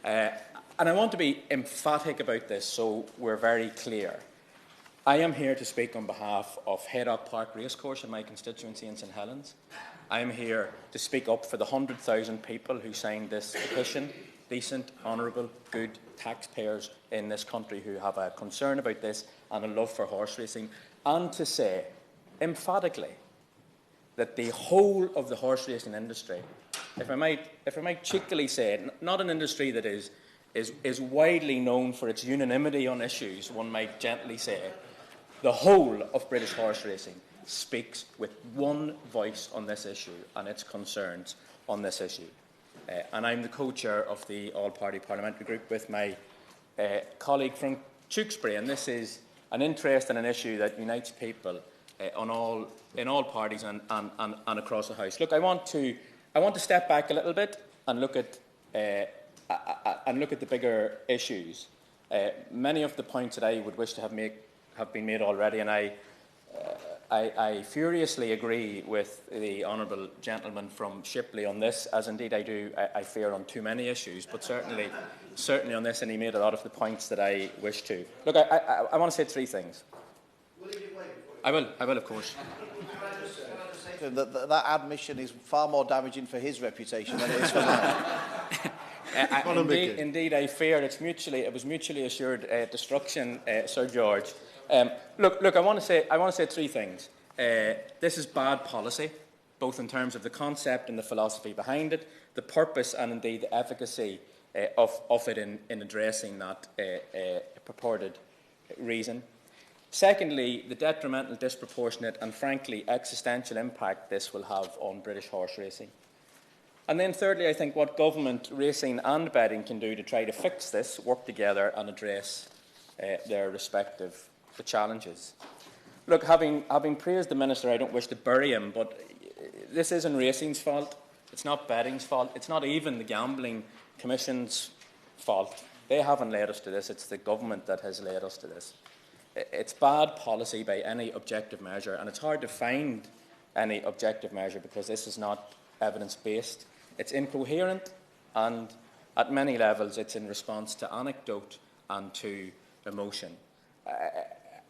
And I want to be emphatic about this so we're very clear. I am here to speak on behalf of Haydock Park Racecourse in my constituency in St Helens. I am here to speak up for the 100,000 people who signed this petition, decent, honourable, good taxpayers in this country who have a concern about this and a love for horse racing, and to say emphatically that the whole of the horse racing industry, if I might cheekily say it, not an industry that is widely known for its unanimity on issues, one might gently say, the whole of British horse racing speaks with one voice on this issue and its concerns on this issue. And I'm the co-chair of the all-party parliamentary group with my colleague from Tewkesbury, and this is an interest and an issue that unites people in all parties and across the House. Look, I want to step back a little bit and look at the bigger issues. Many of the points that I would wish to have been made already, and I furiously agree with the honourable gentleman from Shipley on this, as indeed I do, I fear, on too many issues, but certainly on this, and he made a lot of the points that I wish to. Look, I want to say three things. I will, of course. That admission is far more damaging for his reputation than it is for mine. Indeed, I fear it was mutually assured destruction, Sir George. Look, I want to say three things. This is bad policy, both in terms of the concept and the philosophy behind it, the purpose and indeed the efficacy of it in addressing that purported reason. Secondly, the detrimental, disproportionate and frankly existential impact this will have on British horse racing. And then thirdly, I think what government, racing and betting can do to try to fix this, work together and address their respective challenges. Look, having praised the Minister, I don't wish to bury him, but this isn't racing's fault. It's not betting's fault. It's not even the Gambling Commission's fault. They haven't led us to this. It's the government that has led us to this. It's bad policy by any objective measure, and it's hard to find any objective measure because this is not evidence-based. It's incoherent, and at many levels it's in response to anecdote and to emotion.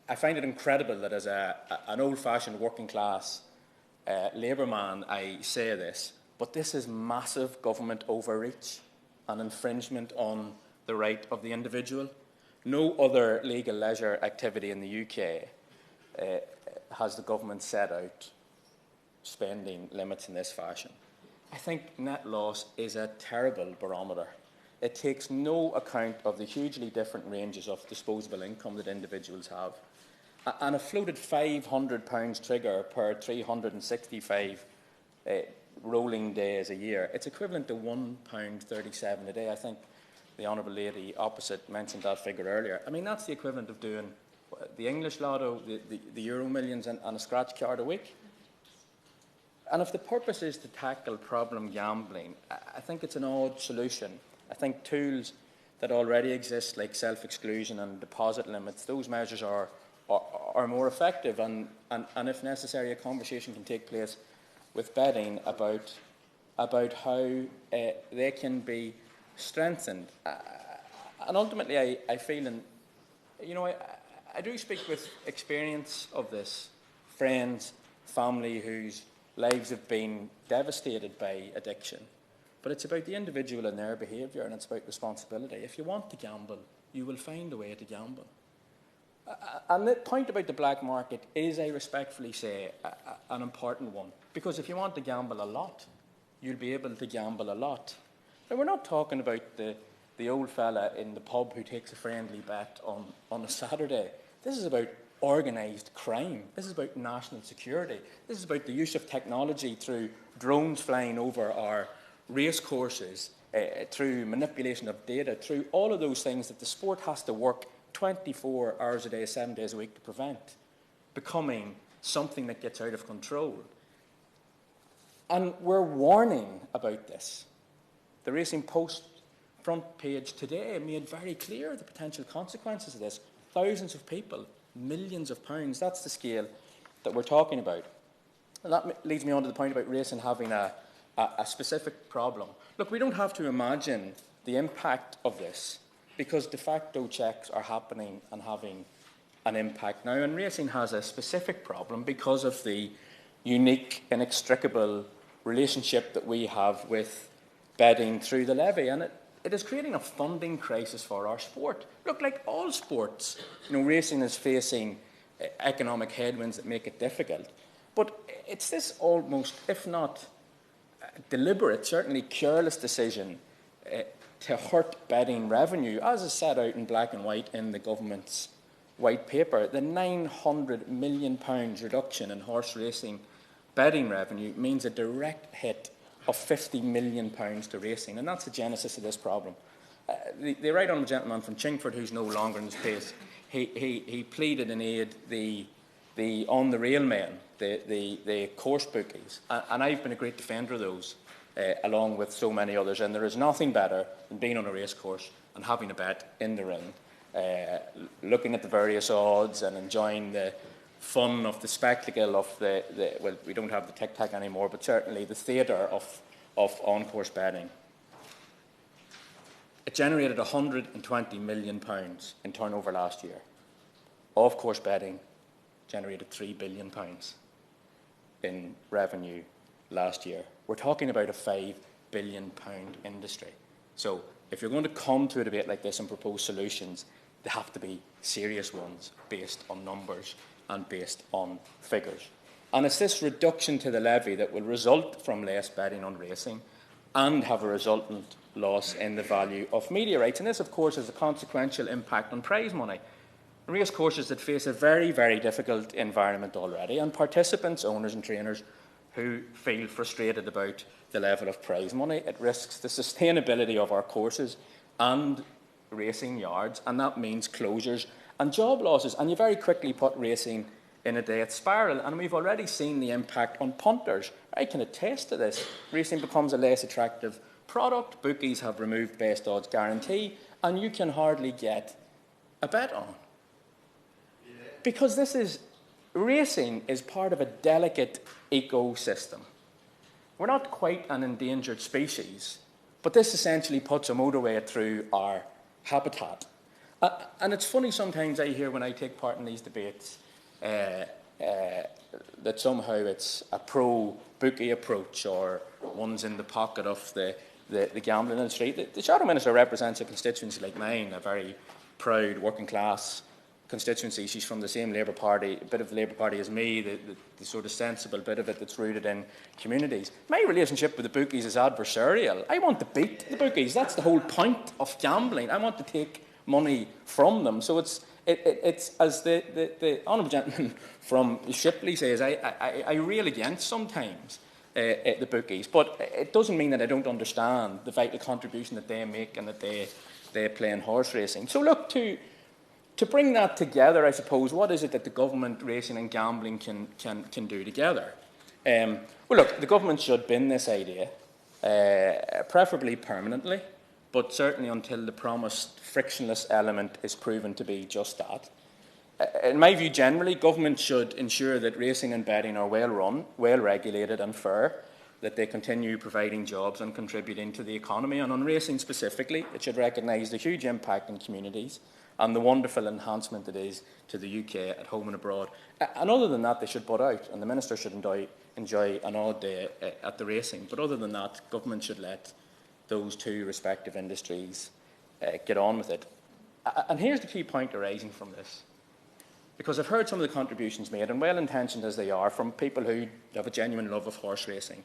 I find it incredible that as an old-fashioned working-class Labour man I say this, but this is massive government overreach and infringement on the right of the individual. No other legal leisure activity in the UK has the government set out spending limits in this fashion. I think net loss is a terrible barometer. It takes no account of the hugely different ranges of disposable income that individuals have. And a floated £500 trigger per 365 rolling days a year, it's equivalent to £1.37 a day. I think the Honourable Lady opposite mentioned that figure earlier. I mean, that's the equivalent of doing the English Lotto, the Euro Millions and a scratch card a week. And if the purpose is to tackle problem gambling, I think it's an odd solution. I think tools that already exist, like self-exclusion and deposit limits, those measures are more effective, and if necessary, a conversation can take place with betting about how they can be strengthened. And ultimately, I feel, and I do speak with experience of this, friends, family whose lives have been devastated by addiction. But it's about the individual and their behaviour, and it's about responsibility. If you want to gamble, you will find a way to gamble. And the point about the black market is, I respectfully say, an important one. Because if you want to gamble a lot, you'll be able to gamble a lot. Now, we're not talking about the old fella in the pub who takes a friendly bet on a Saturday. This is about organised crime. This is about national security. This is about the use of technology through drones flying over our race courses, through manipulation of data, through all of those things that the sport has to work 24 hours a day, 7 days a week to prevent becoming something that gets out of control. And we're warning about this. The Racing Post front page today made very clear the potential consequences of this. Thousands of people, millions of pounds, that's the scale that we're talking about. And that leads me on to the point about racing having a specific problem. Look, we don't have to imagine the impact of this, because de facto checks are happening and having an impact now. And racing has a specific problem because of the unique, inextricable relationship that we have with betting through the levy. And it is creating a funding crisis for our sport. Look, like all sports, racing is facing economic headwinds that make it difficult. But it's this almost, if not deliberate, certainly careless decision to hurt betting revenue, as is set out in black and white in the government's white paper. The £900 million reduction in horse racing betting revenue means a direct hit of £50 million to racing, and that's the genesis of this problem. The right honourable gentleman from Chingford, who's no longer in this place, he pleaded in aid the on-the-rail men, the course bookies, and I've been a great defender of those, along with so many others, and there is nothing better than being on a race course and having a bet in the ring, looking at the various odds and enjoying the fun of the spectacle of well, we don't have the tic-tac anymore, but certainly the theatre of on-course betting. It generated £120 million in turnover last year. Off-course betting generated £3 billion in revenue last year. We're talking about a £5 billion industry. So if you're going to come to a debate like this and propose solutions, they have to be serious ones based on numbers and based on figures. And it's this reduction to the levy that will result from less betting on racing and have a resultant loss in the value of media rights. And this, of course, has a consequential impact on prize money. race courses that face a very, very difficult environment already, and participants, owners and trainers who feel frustrated about the level of prize money. It risks the sustainability of our courses and racing yards, and that means closures and job losses. And you very quickly put racing in a death spiral, and we've already seen the impact on punters. I can attest to this. Racing becomes a less attractive product, bookies have removed best odds guarantee, and you can hardly get a bet on. Because racing is part of a delicate ecosystem. We're not quite an endangered species, but this essentially puts a motorway through our habitat. And it's funny sometimes I hear when I take part in these debates that somehow it's a pro-bookie approach or one's in the pocket of the gambling industry. The Shadow Minister represents a constituency like mine, a very proud working class constituency. She's from the same Labour Party, a bit of the Labour Party as me, the sort of sensible bit of it that's rooted in communities. My relationship with the bookies is adversarial. I want to beat the bookies. That's the whole point of gambling. I want to take money from them. So it's as the honourable gentleman from Shipley says, I rail against sometimes the bookies, but it doesn't mean that I don't understand the vital contribution that they make and that they play in horse racing. So look, to bring that together, I suppose, what is it that the government, racing and gambling can do together? Well, look, the government should bin this idea, preferably permanently, but certainly until the promised frictionless element is proven to be just that. In my view, generally, government should ensure that racing and betting are well run, well regulated and fair, that they continue providing jobs and contributing to the economy. And on racing specifically, it should recognise the huge impact in communities and the wonderful enhancement it is to the UK at home and abroad. And other than that, they should butt out, and the Minister should enjoy an odd day at the racing. But other than that, government should let those two respective industries get on with it. And here's the key point arising from this, because I've heard some of the contributions made, and well-intentioned as they are, from people who have a genuine love of horse racing.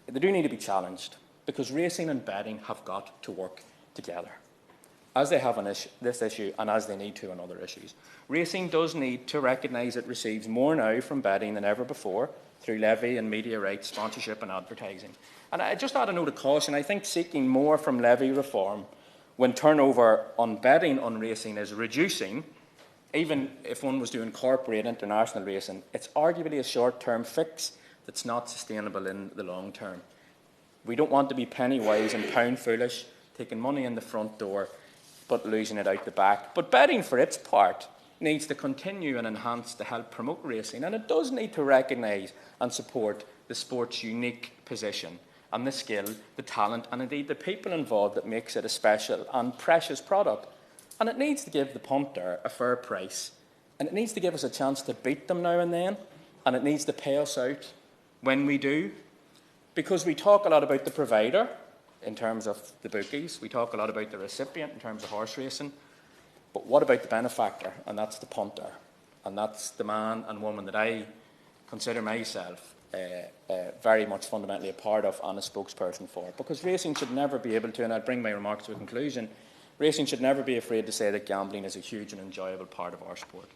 They do need to be challenged, because racing and betting have got to work together, as they have on this issue and as they need to on other issues. Racing does need to recognise it receives more now from betting than ever before through levy and media rights, sponsorship and advertising. And I just add a note of caution. I think seeking more from levy reform when turnover on betting on racing is reducing, even if one was to incorporate international racing, it's arguably a short-term fix that's not sustainable in the long term. We don't want to be penny wise and pound foolish, taking money in the front door but losing it out the back. But betting, for its part, needs to continue and enhance to help promote racing, and it does need to recognise and support the sport's unique position and the skill, the talent, and indeed the people involved that makes it a special and precious product. And it needs to give the punter a fair price, and it needs to give us a chance to beat them now and then, and it needs to pay us out when we do. Because we talk a lot about the provider in terms of the bookies, we talk a lot about the recipient in terms of horse racing, but what about the benefactor? And that's the punter, and that's the man and woman that I consider myself very much fundamentally a part of and a spokesperson for. Because racing should never be able to, and I'd bring my remarks to a conclusion, racing should never be afraid to say that gambling is a huge and enjoyable part of our sport.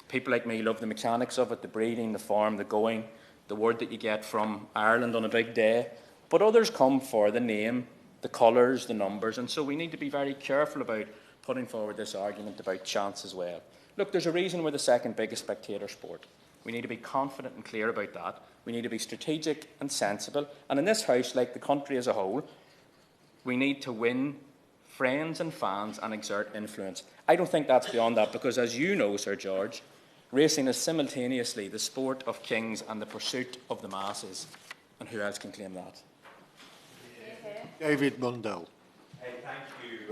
People like me love the mechanics of it, the breeding, the form, the going, the word that you get from Ireland on a big day. But others come for the name, the colours, the numbers, and so we need to be very careful about putting forward this argument about chance as well. Look, there's a reason we're the second biggest spectator sport. We need to be confident and clear about that. We need to be strategic and sensible. And in this House, like the country as a whole, we need to win friends and fans and exert influence. I don't think that's beyond that, because as you know, Sir George, racing is simultaneously the sport of kings and the pursuit of the masses. And who else can claim that? David Mundell.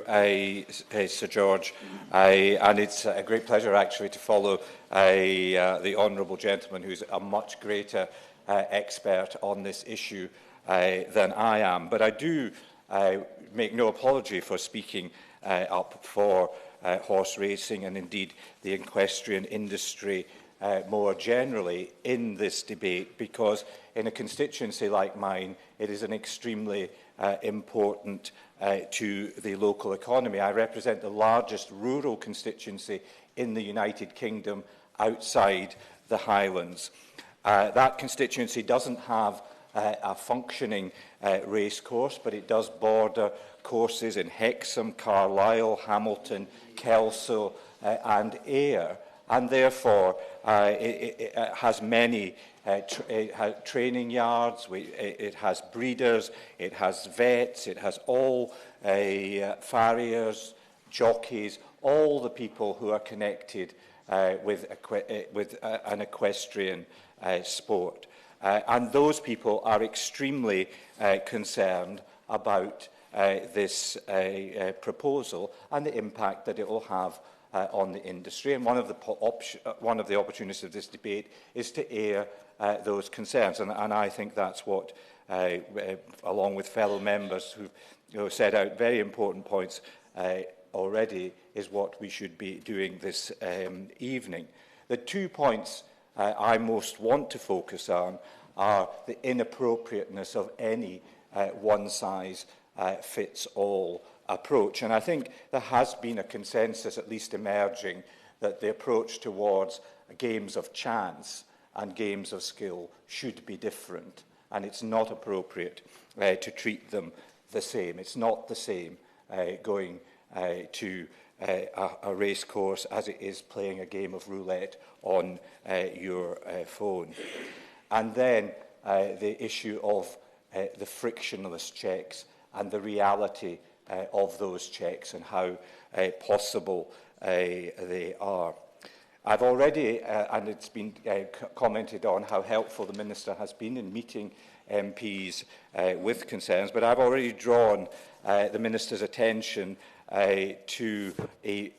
Thank you, Sir George. And it's a great pleasure, actually, to follow the honourable gentleman who's a much greater expert on this issue than I am. But I do make no apology for speaking up for horse racing and indeed the equestrian industry more generally in this debate, because in a constituency like mine, it is an extremely important to the local economy. I represent the largest rural constituency in the United Kingdom outside the Highlands. That constituency doesn't have a functioning racecourse, but it does border courses in Hexham, Carlisle, Hamilton, Kelso and Ayr, and therefore it has many training yards, it has breeders, it has vets, it has all farriers, jockeys, all the people who are connected with an equestrian sport. And those people are extremely concerned about this proposal and the impact that it will have on the industry. And one of the opportunities of this debate is to air those concerns. And I think that's what, along with fellow members who set out very important points already, is what we should be doing this evening. The 2 points I most want to focus on are the inappropriateness of any one-size-fits-all approach. And I think there has been a consensus, at least emerging, that the approach towards games of chance and games of skill should be different. And it's not appropriate to treat them the same. It's not the same going to a race course as it is playing a game of roulette on your phone. And then the issue of the frictionless checks and the reality of those checks and how possible they are. I've already, and it's been commented on, how helpful the Minister has been in meeting MPs with concerns, but I've already drawn the Minister's attention to a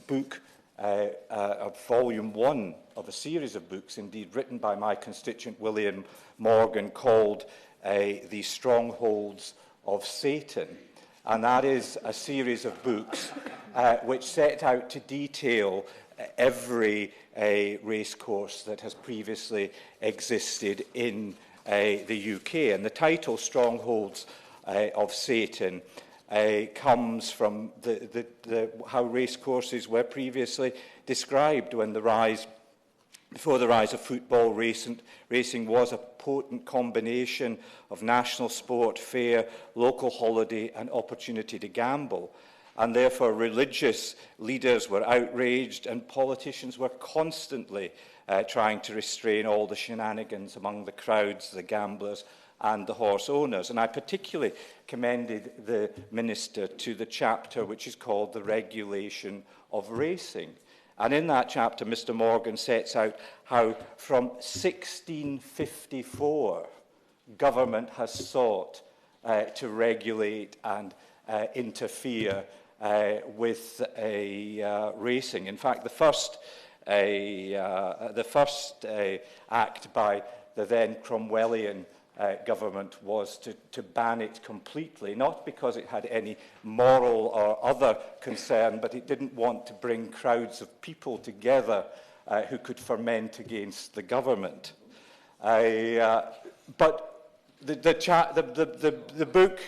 book, volume 1 of a series of books, indeed written by my constituent William Morgan, called The Strongholds of Satan. And that is a series of books which set out to detail every racecourse that has previously existed in the UK. And the title, Strongholds of Satan, comes from how racecourses were previously described when before the rise of football, racing was a potent combination of national sport, fair, local holiday and opportunity to gamble. And therefore religious leaders were outraged and politicians were constantly trying to restrain all the shenanigans among the crowds, the gamblers and the horse owners. And I particularly commended the Minister to the chapter which is called The Regulation of Racing. And in that chapter, Mr. Morgan sets out how from 1654, government has sought to regulate and interfere with racing. In fact, the first act by the then Cromwellian government was to ban it completely, not because it had any moral or other concern, but it didn't want to bring crowds of people together who could ferment against the government. But the book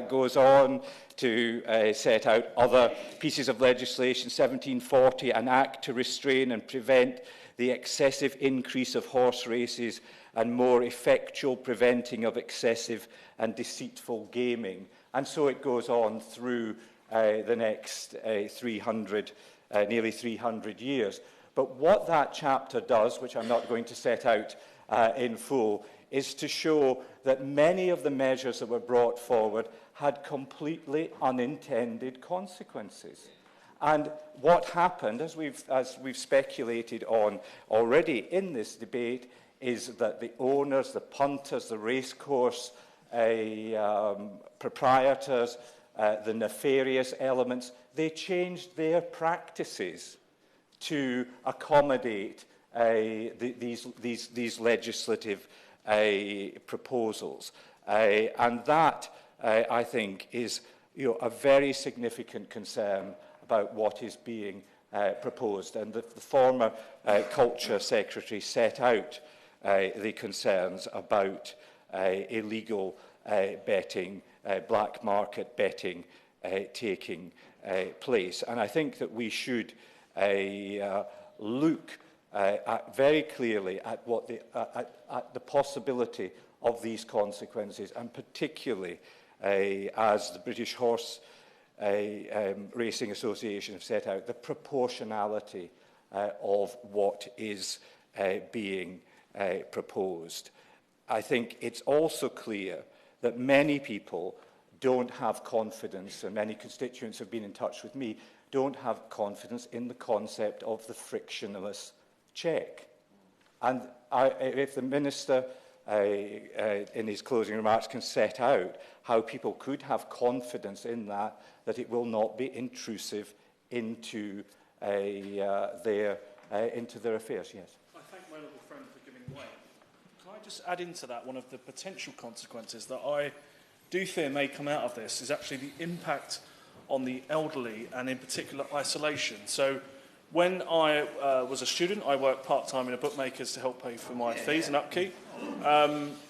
goes on to set out other pieces of legislation. 1740, an act to restrain and prevent the excessive increase of horse races and more effectual preventing of excessive and deceitful gaming. And so it goes on through the next nearly 300 years. But what that chapter does, which I'm not going to set out in full, is to show that many of the measures that were brought forward had completely unintended consequences. And what happened, as we've speculated on already in this debate, is that the owners, the punters, the racecourse proprietors, the nefarious elements, they changed their practices to accommodate these legislative proposals. And that, I think, is a very significant concern about what is being proposed. And the former Culture Secretary set out the concerns about illegal betting, black market betting taking place. And I think that we should look very clearly at what the possibility of these consequences, and particularly as the British Horse Racing Association have set out, the proportionality of what is being proposed. I think it's also clear that many people don't have confidence, and many constituents have been in touch with me, don't have confidence in the concept of the frictionless cheque. And if the Minister, in his closing remarks, can set out how people could have confidence in that it will not be intrusive into their affairs. Yes. I thank my honourable friend for giving way. Can I just add into that one of the potential consequences that I do fear may come out of this is actually the impact on the elderly and in particular isolation. So when I was a student, I worked part-time in a bookmaker's to help pay for my fees and upkeep.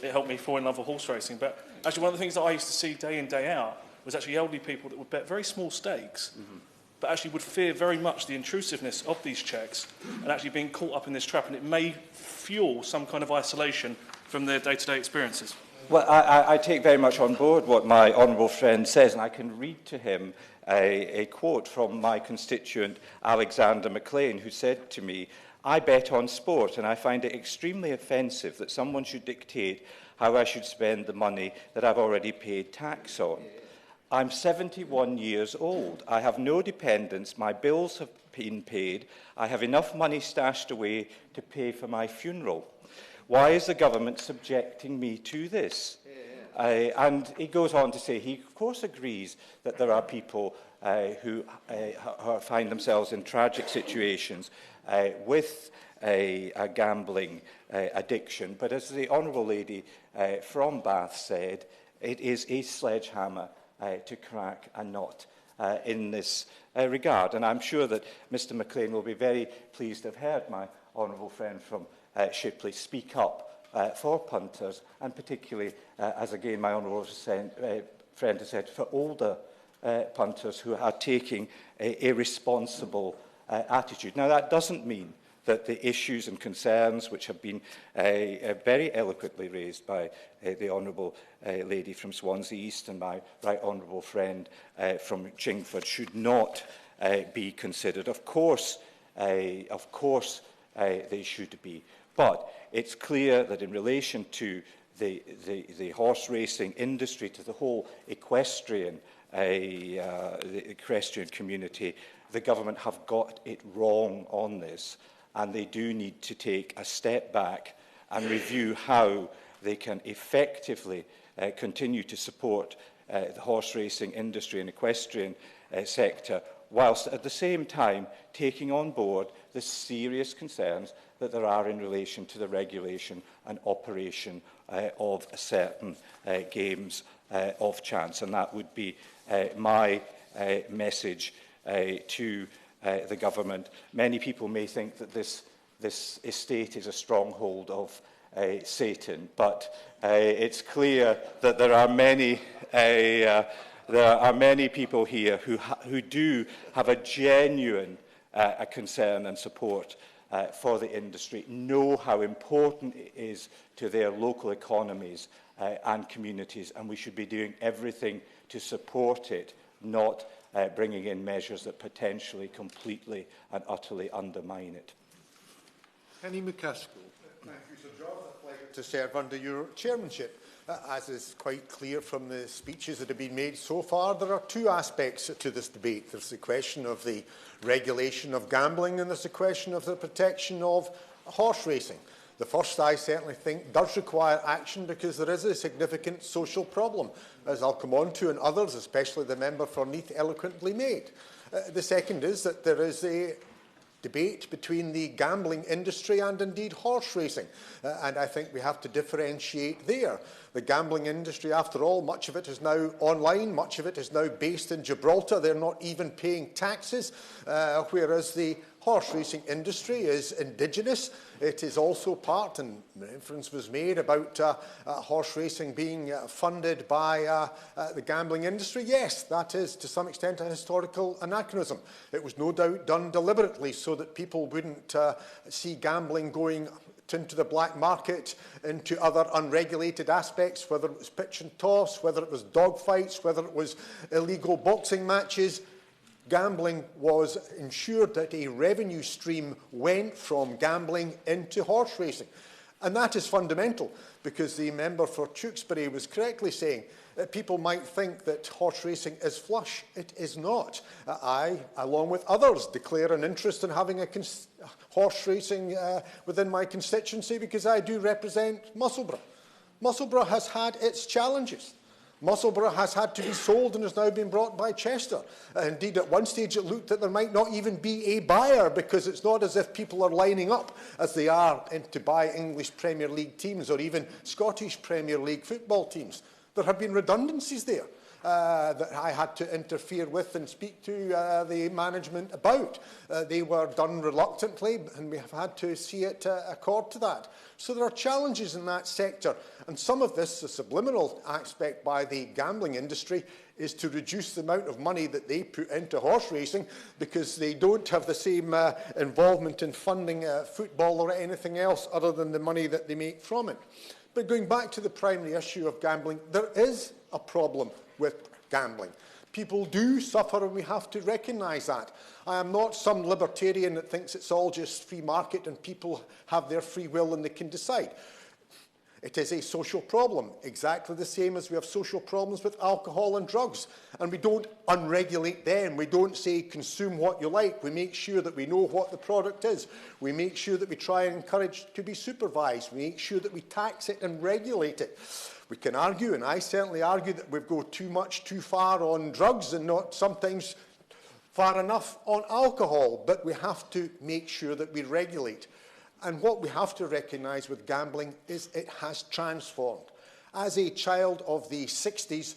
It helped me fall in love with horse racing. But actually one of the things that I used to see day in, day out was actually elderly people that would bet very small stakes, but actually would fear very much the intrusiveness of these checks and actually being caught up in this trap, and it may fuel some kind of isolation from their day-to-day experiences. Well, I take very much on board what my honourable friend says, and I can read to him a quote from my constituent Alexander McLean, who said to me, "I bet on sport, and I find it extremely offensive that someone should dictate how I should spend the money that I've already paid tax on. I'm 71 years old. I have no dependents. My bills have been paid. I have enough money stashed away to pay for my funeral. Why is the government subjecting me to this?" And he goes on to say he, of course, agrees that there are people who find themselves in tragic situations with a gambling addiction. But as the Honourable Lady from Bath said, it is a sledgehammer to crack a nut in this regard. And I'm sure that Mr McLean will be very pleased to have heard my honourable friend from Shipley speak up for punters, and particularly, as again my honourable friend has said, for older punters who are taking a responsible attitude. Now, that doesn't mean that the issues and concerns which have been very eloquently raised by the Honourable Lady from Swansea East and my right honourable friend from Chingford should not be considered. Of course they should be. But it's clear that in relation to the horse racing industry, to the whole equestrian community, the government have got it wrong on this, and they do need to take a step back and review how they can effectively continue to support the horse racing industry and equestrian sector, whilst at the same time taking on board the serious concerns that there are in relation to the regulation and operation of certain games of chance. And that would be my message to the government. Many people may think that this estate is a stronghold of Satan, but it's clear that there are many people here who do have a genuine concern and support for the industry, know how important it is to their local economies and communities, and we should be doing everything to support it, not bringing in measures that potentially completely and utterly undermine it. Kenny McCaskill. Thank you, Sir John. It's a pleasure to serve under your chairmanship. As is quite clear from the speeches that have been made so far, there are two aspects to this debate. There's the question of the regulation of gambling, and there's the question of the protection of horse racing. The first, I certainly think, does require action because there is a significant social problem, as I'll come on to, and others, especially the member for Neath, eloquently made. The second is that there is a debate between the gambling industry and indeed horse racing, and I think we have to differentiate there. The gambling industry, after all, much of it is now online, much of it is now based in Gibraltar. They're not even paying taxes, whereas the horse racing industry is indigenous. It is also part, and reference was made about horse racing being funded by the gambling industry. Yes, that is to some extent a historical anachronism. It was no doubt done deliberately so that people wouldn't see gambling going into the black market, into other unregulated aspects, whether it was pitch and toss, whether it was dog fights, whether it was illegal boxing matches. Gambling was ensured that a revenue stream went from gambling into horse racing. And that is fundamental, because the member for Tewkesbury was correctly saying that people might think that horse racing is flush. It is not. I, along with others, declare an interest in having a horse racing within my constituency, because I do represent Musselburgh. Musselburgh has had its challenges. Musselburgh has had to be sold and has now been brought by Chester. Indeed, at one stage it looked that there might not even be a buyer, because it's not as if people are lining up as they are to buy English Premier League teams or even Scottish Premier League football teams. There have been redundancies there that I had to interfere with and speak to the management about. They were done reluctantly, and we have had to see it accord to that. So there are challenges in that sector, and some of this, the subliminal aspect by the gambling industry, is to reduce the amount of money that they put into horse racing, because they don't have the same involvement in funding football or anything else other than the money that they make from it. But going back to the primary issue of gambling, there is a problem with gambling. People do suffer, and we have to recognise that. I am not some libertarian that thinks it's all just free market and people have their free will and they can decide. It is a social problem, exactly the same as we have social problems with alcohol and drugs. And we don't unregulate them. We don't say consume what you like. We make sure that we know what the product is. We make sure that we try and encourage to be supervised. We make sure that we tax it and regulate it. We can argue, and I certainly argue, that we go too much too far on drugs and not sometimes far enough on alcohol. But we have to make sure that we regulate. And what we have to recognise with gambling is it has transformed. As a child of the 60s,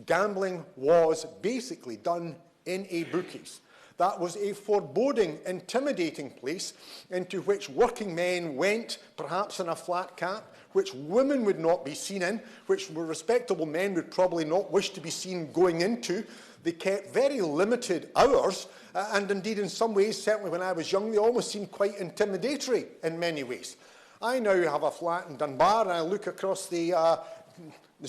gambling was basically done in a bookies. That was a foreboding, intimidating place into which working men went, perhaps in a flat cap, which women would not be seen in, which respectable men would probably not wish to be seen going into. They kept very limited hours, and indeed in some ways, certainly when I was young, they almost seemed quite intimidatory in many ways. I now have a flat in Dunbar, and I look across the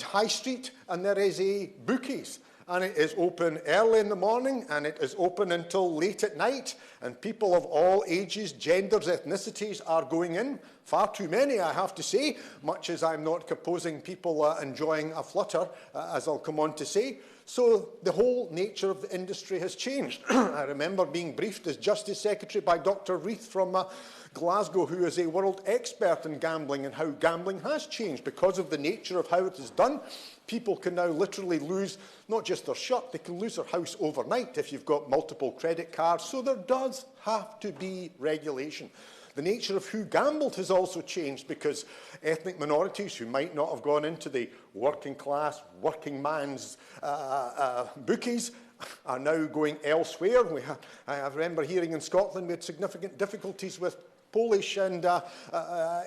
high street, and there is a bookies. And it is open early in the morning, and it is open until late at night, and people of all ages, genders, ethnicities are going in. Far too many, I have to say, much as I'm not opposing people enjoying a flutter, as I'll come on to say. So the whole nature of the industry has changed. I remember being briefed as Justice Secretary by Dr. Reith from Glasgow, who is a world expert in gambling and how gambling has changed because of the nature of how it is done. People can now literally lose not just their shirt, they can lose their house overnight if you've got multiple credit cards. So there does have to be regulation. The nature of who gambled has also changed, because ethnic minorities who might not have gone into the working class, working man's bookies are now going elsewhere. I remember hearing in Scotland we had significant difficulties with Polish and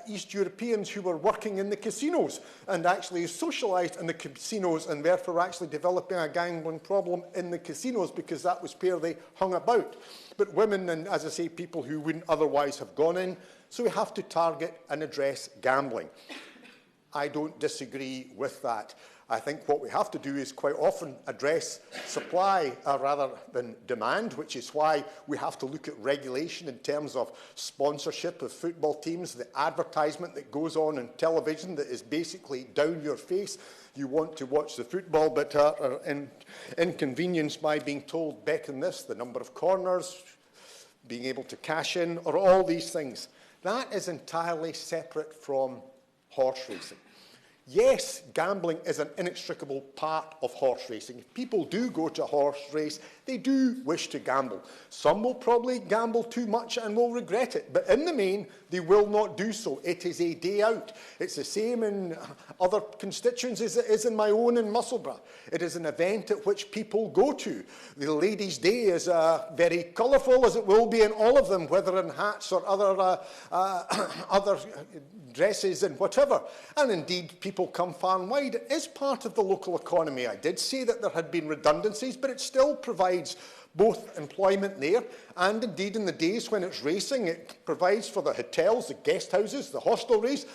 East Europeans who were working in the casinos and actually socialised in the casinos, and therefore actually developing a gambling problem in the casinos because that was where they hung about. But women and, as I say, people who wouldn't otherwise have gone in. So we have to target and address gambling. I don't disagree with that. I think what we have to do is quite often address supply rather than demand, which is why we have to look at regulation in terms of sponsorship of football teams, the advertisement that goes on television that is basically down your face. You want to watch the football, but are inconvenienced by being told, beckon this, the number of corners, being able to cash in, or all these things. That is entirely separate from horse racing. Yes, gambling is an inextricable part of horse racing. If people do go to a horse race, they do wish to gamble. Some will probably gamble too much and will regret it, but in the main, they will not do so. It is a day out. It's the same in other constituents as it is in my own in Musselburgh. It is an event at which people go to. The Ladies' Day is very colourful, as it will be in all of them, whether in hats or other dresses and whatever. And indeed, people come far and wide. It is part of the local economy. I did say that there had been redundancies, but it still provides both employment there, and indeed in the days when it's racing, it provides for the hotels, the guest houses, the hostelries.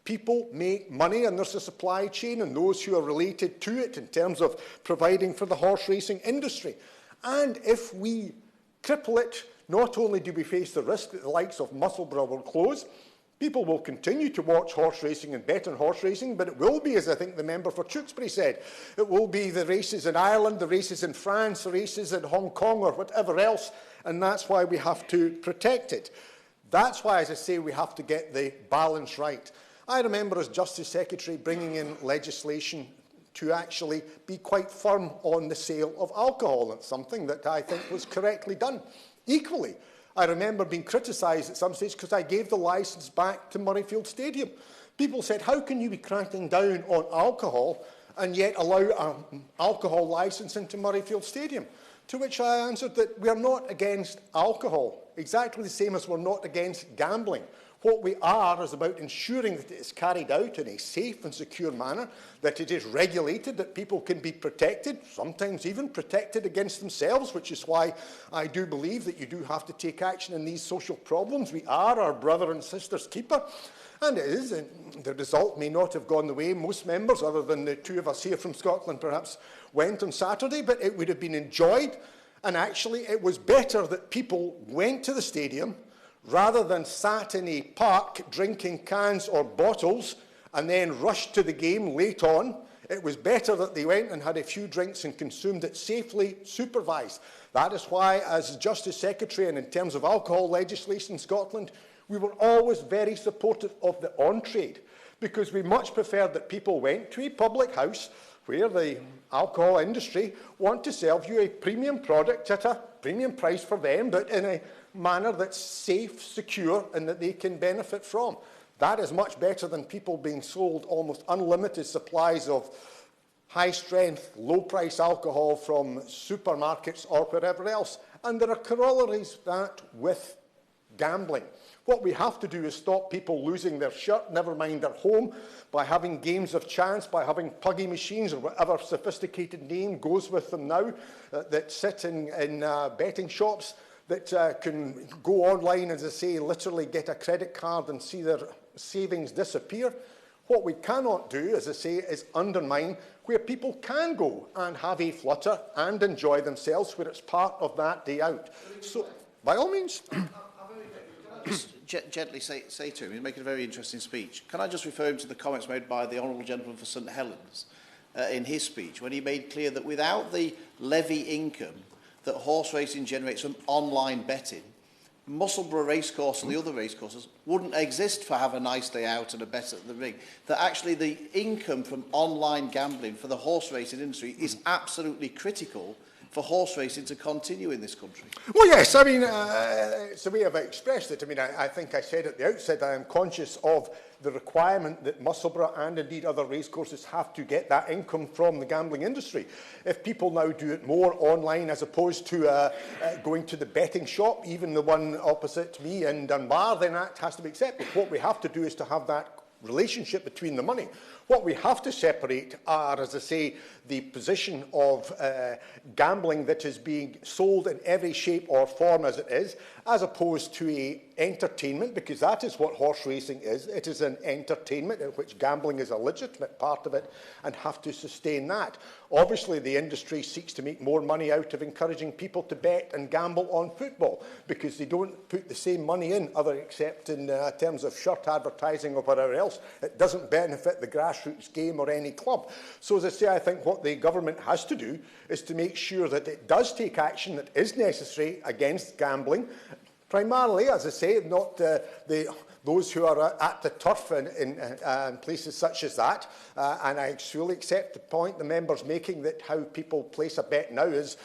People make money, and there's a supply chain and those who are related to it in terms of providing for the horse racing industry. And if we cripple it, not only do we face the risk that the likes of Musselburgh will close, people will continue to watch horse racing and bet on horse racing, but it will be, as I think the member for Tewkesbury said, it will be the races in Ireland, the races in France, the races in Hong Kong or whatever else, and that's why we have to protect it. That's why, as I say, we have to get the balance right. I remember as Justice Secretary bringing in legislation to actually be quite firm on the sale of alcohol. It's something that I think was correctly done. Equally, I remember being criticised at some stage because I gave the licence back to Murrayfield Stadium. People said, how can you be cracking down on alcohol and yet allow an alcohol licence into Murrayfield Stadium? To which I answered that we are not against alcohol, exactly the same as we're not against gambling. What we are is about ensuring that it is carried out in a safe and secure manner, that it is regulated, that people can be protected, sometimes even protected against themselves, which is why I do believe that you do have to take action in these social problems. We are our brother and sister's keeper. And it is, and the result may not have gone the way most members, other than the two of us here from Scotland, perhaps went on Saturday, but it would have been enjoyed. And actually, it was better that people went to the stadium rather than sat in a park drinking cans or bottles and then rushed to the game late on. It was better that they went and had a few drinks and consumed it safely, supervised. That is why, as Justice Secretary and in terms of alcohol legislation in Scotland, we were always very supportive of the on-trade, because we much preferred that people went to a public house where the alcohol industry want to sell you a premium product at a premium price for them, but in a manner that's safe, secure, and that they can benefit from. That is much better than people being sold almost unlimited supplies of high-strength, low-price alcohol from supermarkets or wherever else. And there are corollaries to that with gambling. What we have to do is stop people losing their shirt, never mind their home, by having games of chance, by having puggy machines or whatever sophisticated name goes with them now, that sit in betting shops, that can go online, as I say, literally get a credit card and see their savings disappear. What we cannot do, as I say, is undermine where people can go and have a flutter and enjoy themselves, where it's part of that day out. So, by all means. Just gently say to him, he's making a very interesting speech. Can I just refer him to the comments made by the Honourable Gentleman for St Helens in his speech, when he made clear that without the levy income that horse racing generates from online betting, Musselburgh Racecourse and the other racecourses wouldn't exist for have a nice day out and a bet at the ring. That actually the income from online gambling for the horse racing industry is absolutely critical for horse racing to continue in this country. Well, yes, I mean, it's the way I've expressed it. I mean, I think I said at the outset I am conscious of the requirement that Musselburgh and indeed other racecourses have to get that income from the gambling industry. If people now do it more online as opposed to going to the betting shop, even the one opposite me in Dunbar, then that has to be accepted. What we have to do is to have that relationship between the money. What we have to separate are, as I say, the position of gambling that is being sold in every shape or form as it is, as opposed to a entertainment, because that is what horse racing is. It is an entertainment in which gambling is a legitimate part of it, and have to sustain that. Obviously, the industry seeks to make more money out of encouraging people to bet and gamble on football, because they don't put the same money in, other except in terms of shirt advertising or whatever else. It doesn't benefit the grassroots game or any club. So, as I say, I think what the government has to do is to make sure that it does take action that is necessary against gambling. Primarily, as I say, not the those who are at the turf in places such as that. And I fully accept the point the member's making that how people place a bet now is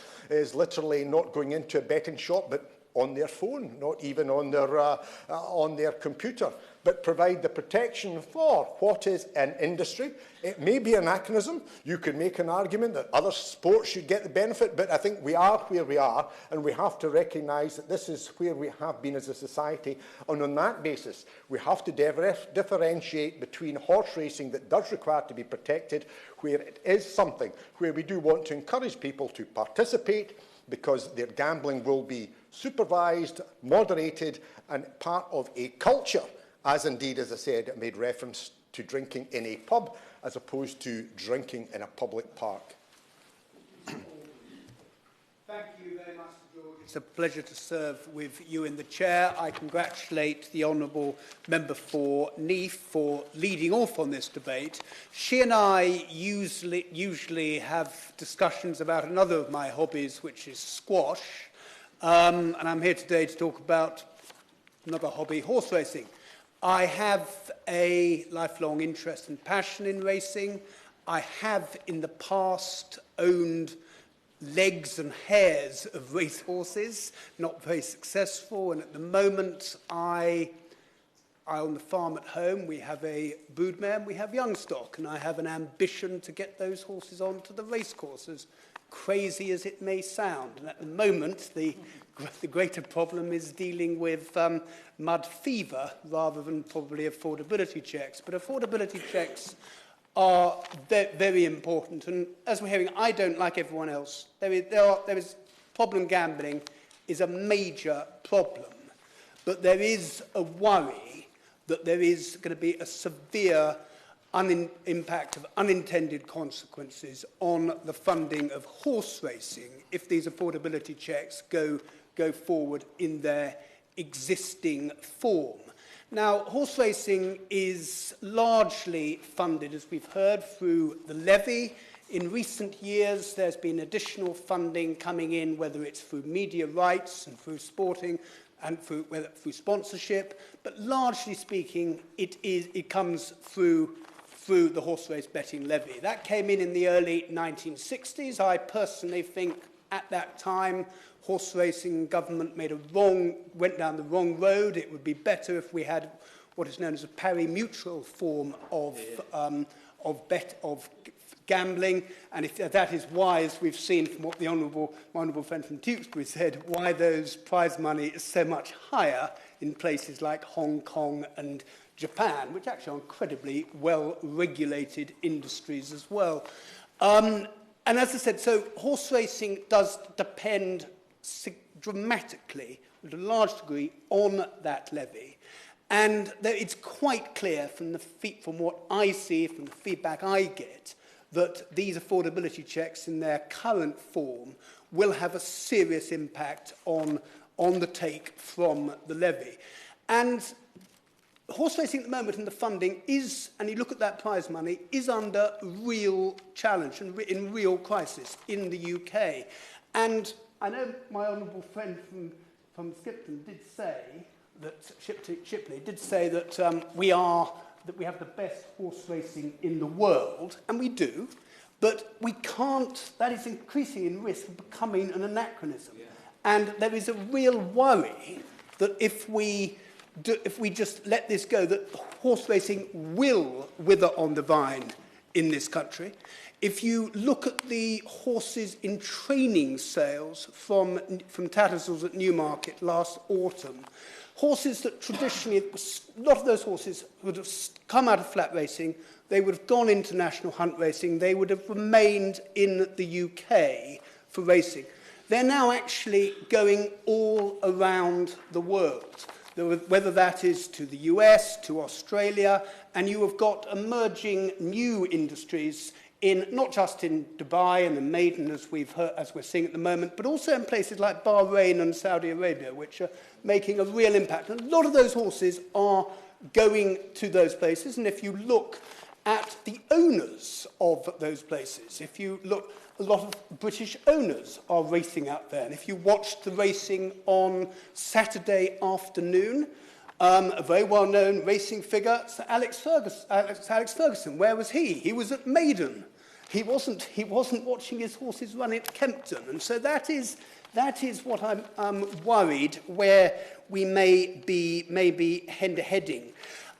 literally not going into a betting shop, but on their phone, not even on their computer, but provide the protection for what is an industry. It may be an anachronism. You can make an argument that other sports should get the benefit, but I think we are where we are, and we have to recognise that this is where we have been as a society. And on that basis, we have to differentiate between horse racing that does require to be protected, where it is something where we do want to encourage people to participate, because their gambling will be supervised, moderated, and part of a culture, as indeed, as I said, it made reference to drinking in a pub as opposed to drinking in a public park. Thank you very much, George. It's a pleasure to serve with you in the chair. I congratulate the Honourable Member for Neath for leading off on this debate. She and I usually have discussions about another of my hobbies, which is squash. And I'm here today to talk about another hobby, horse racing. I have a lifelong interest and passion in racing. I have in the past owned legs and hairs of racehorses, not very successful. And at the moment, I own the farm at home. We have a broodmare and we have young stock. And I have an ambition to get those horses onto the racecourse, as crazy as it may sound. And at the moment, the greater problem is dealing with mud fever rather than probably affordability checks. But affordability checks are very important. And as we're hearing, I don't, like everyone else, there is problem gambling is a major problem. But there is a worry that there is going to be a severe impact of unintended consequences on the funding of horse racing if these affordability checks go forward in their existing form. Now, horse racing is largely funded, as we've heard, through the levy. In recent years, there's been additional funding coming in, whether it's through media rights and through sporting and through sponsorship. But largely speaking, it comes through the horse race betting levy. That came in the early 1960s. I personally think at that time, horse racing government went down the wrong road. It would be better if we had what is known as a pari-mutuel form of gambling. And if that is why, as we've seen from what the honourable friend from Tewkesbury said, why those prize money is so much higher in places like Hong Kong and Japan, which actually are incredibly well-regulated industries as well. And as I said, so horse racing does depend dramatically, to a large degree, on that levy. And it's quite clear from what I see, from the feedback I get, that these affordability checks in their current form will have a serious impact on the take from the levy. And horse racing at the moment, and the funding is, and you look at that prize money, is under real challenge and in real crisis in the UK. And I know my honourable friend from Skipton did say that, Shipley did say that we have the best horse racing in the world, and we do, but we can't, that is increasing in risk of becoming an anachronism. Yeah. And there is a real worry that if we just let this go, that horse racing will wither on the vine in this country. If you look at the horses in training sales from Tattersall's at Newmarket last autumn, horses that traditionally, a lot of those horses would have come out of flat racing, they would have gone into national hunt racing, they would have remained in the UK for racing. They're now actually going all around the world, whether that is to the US, to Australia, and you have got emerging new industries in not just in Dubai and the Maiden, as we're seeing at the moment, but also in places like Bahrain and Saudi Arabia, which are making a real impact. And a lot of those horses are going to those places. And if you look at the owners of those places, if you look, a lot of British owners are racing out there. And if you watch the racing on Saturday afternoon, A very well-known racing figure, Sir Alex Ferguson. Where was he? He was at Maiden. He wasn't watching his horses run at Kempton. And so that is what I'm worried where we may be heading.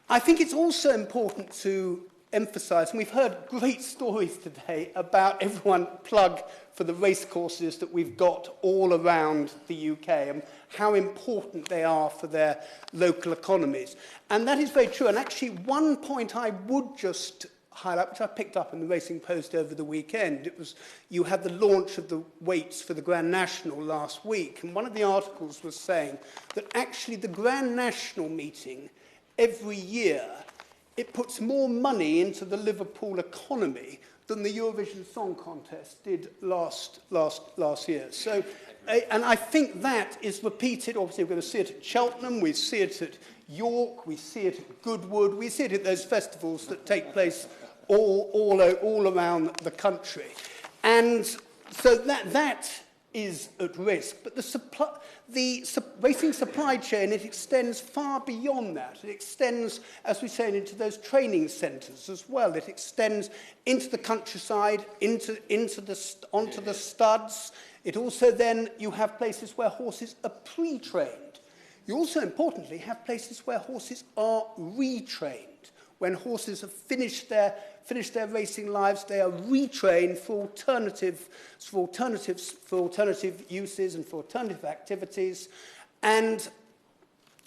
I think it's also important to emphasise, and we've heard great stories today about everyone plug for the racecourses that we've got all around the UK and how important they are for their local economies. And that is very true. And actually, one point I would just highlight, which I picked up in the Racing Post over the weekend, it was you had the launch of the weights for the Grand National last week. And one of the articles was saying that actually the Grand National meeting every year, it puts more money into the Liverpool economy than the Eurovision Song Contest did last year. So, and I think that is repeated. Obviously, we're going to see it at Cheltenham, we see it at York, we see it at Goodwood, we see it at those festivals that take place all around the country. And so that is at risk. But the racing supply chain, it extends far beyond that. It extends, as we say, into those training centres as well. It extends into the countryside, onto the studs. It also then, you have places where horses are pre-trained. You also, importantly, have places where horses are retrained. When horses have finished their racing lives, they are retrained for alternative uses and for alternative activities. And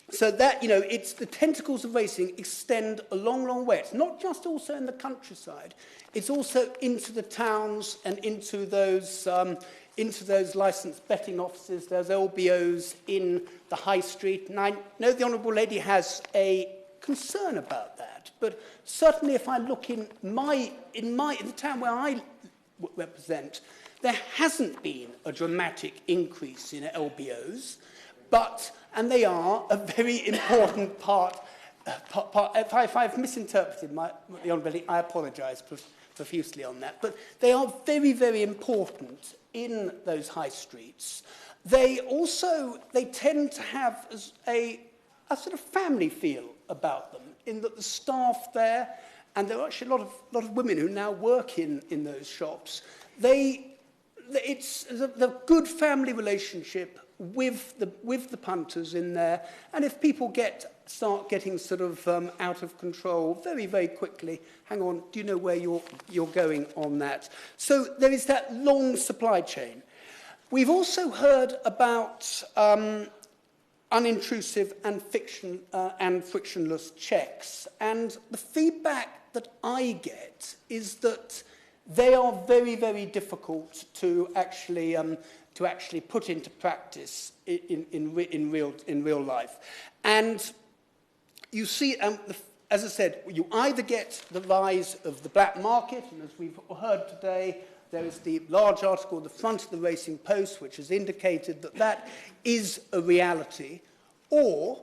so that, it's the tentacles of racing extend a long, long way. It's not just also in the countryside. It's also into the towns and into those licensed betting offices, those LBOs in the high street. And I know the Honourable Lady has a concern about that, but certainly if I look in the town where I represent, there hasn't been a dramatic increase in LBOs, and they are a very important part. If I've misinterpreted the Honourable Lady, I apologise profusely on that, but they are very, very important in those high streets. They tend to have a sort of family feel about them, in that the staff there, and there are actually a lot of women who now work in those shops, it's the good family relationship with the punters in there, and if people start getting sort of out of control very, very quickly, hang on, do you know where you're going on that? So there is that long supply chain. We've also heard about unintrusive and frictionless checks. And the feedback that I get is that they are very, very difficult to actually put into practice in real life. And you see, as I said, you either get the rise of the black market, and as we've heard today, there is the large article at the front of the Racing Post, which has indicated that is a reality, or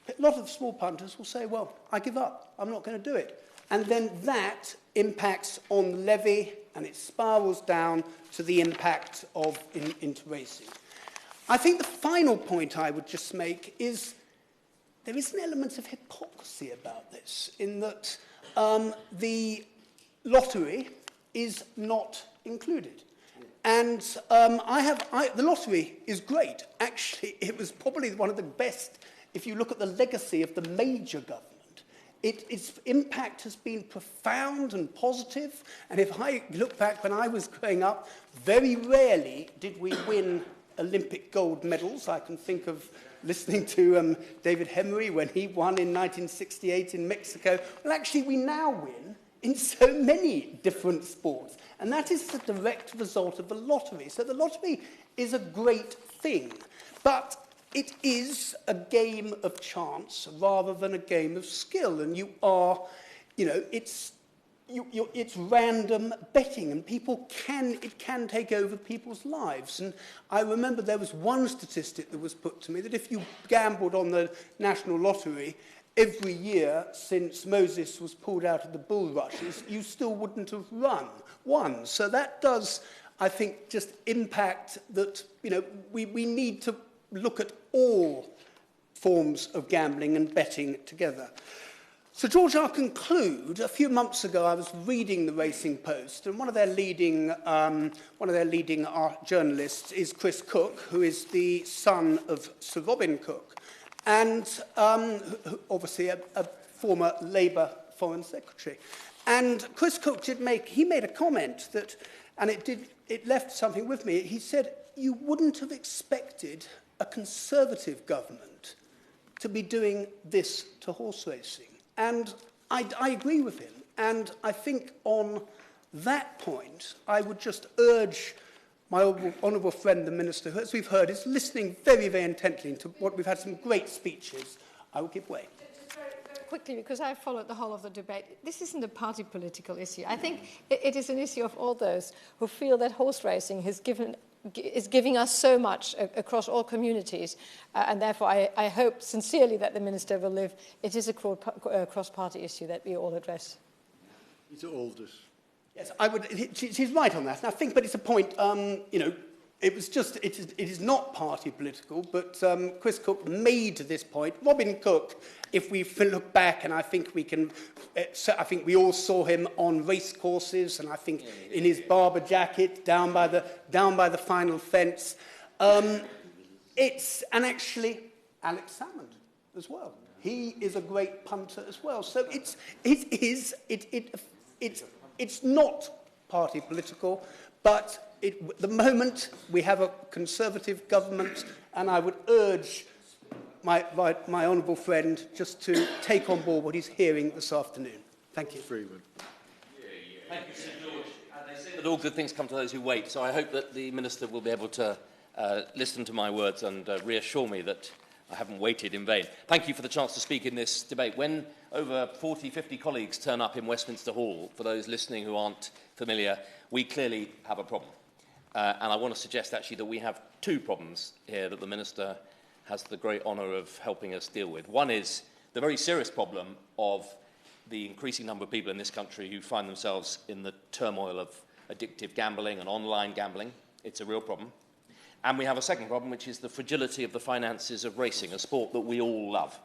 a lot of small punters will say, well, I give up, I'm not going to do it. And then that impacts on the levy, and it spirals down to the impact into racing. I think the final point I would just make is there is an element of hypocrisy about this, in that the lottery is not included. And the lottery is great. Actually, it was probably one of the best, if you look at the legacy of the major government. Its impact has been profound and positive. And if I look back when I was growing up, very rarely did we win Olympic gold medals. I can think of listening to David Hemery when he won in 1968 in Mexico. Well, actually, we now win in so many different sports. And that is the direct result of the lottery. So the lottery is a great thing, but it is a game of chance rather than a game of skill. And it's random betting, and it can take over people's lives. And I remember there was one statistic that was put to me that if you gambled on the National Lottery every year since Moses was pulled out of the bulrushes, you still wouldn't have won. So that does, I think, just impact that, we need to look at all forms of gambling and betting together. So, George, I'll conclude. A few months ago, I was reading the Racing Post, and one of their leading journalists is Chris Cook, who is the son of Sir Robin Cook, and obviously a former Labour Foreign Secretary. And Chris Cook made a comment that, and it left something with me. He said, "You wouldn't have expected a Conservative government to be doing this to horse racing." And I agree with him. And I think on that point, I would just urge my honourable friend, the Minister, who, as we've heard, is listening very, very intently to what we've had some great speeches. I will give way. Very quickly, because I followed the whole of the debate, this isn't a party political issue. I think it is an issue of all those who feel that horse racing is giving us so much across all communities, and therefore I hope sincerely that the Minister will live. It is a cross-party issue that we all address. Peter Aldous. Yes, I would. She's right on that. And I think, but it's a point. It is not party political. But Chris Cook made this point. Robin Cook, if we look back, and I think we can. I think we all saw him on race courses, and I think in his barber jacket down by the final fence. And actually Alex Salmond as well. He is a great punter as well. So it's not party political, but at the moment we have a Conservative government, and I would urge my honourable friend just to take on board what he's hearing this afternoon. Thank you. Freeman. Thank you, Sir George. They say that all good things come to those who wait, so I hope that the Minister will be able to listen to my words and reassure me that I haven't waited in vain. Thank you for the chance to speak in this debate. When over 40, 50 colleagues turn up in Westminster Hall, for those listening who aren't familiar, we clearly have a problem. And I want to suggest actually that we have two problems here that the Minister has the great honour of helping us deal with. One is the very serious problem of the increasing number of people in this country who find themselves in the turmoil of addictive gambling and online gambling. It's a real problem. And we have a second problem, which is the fragility of the finances of racing, a sport that we all love.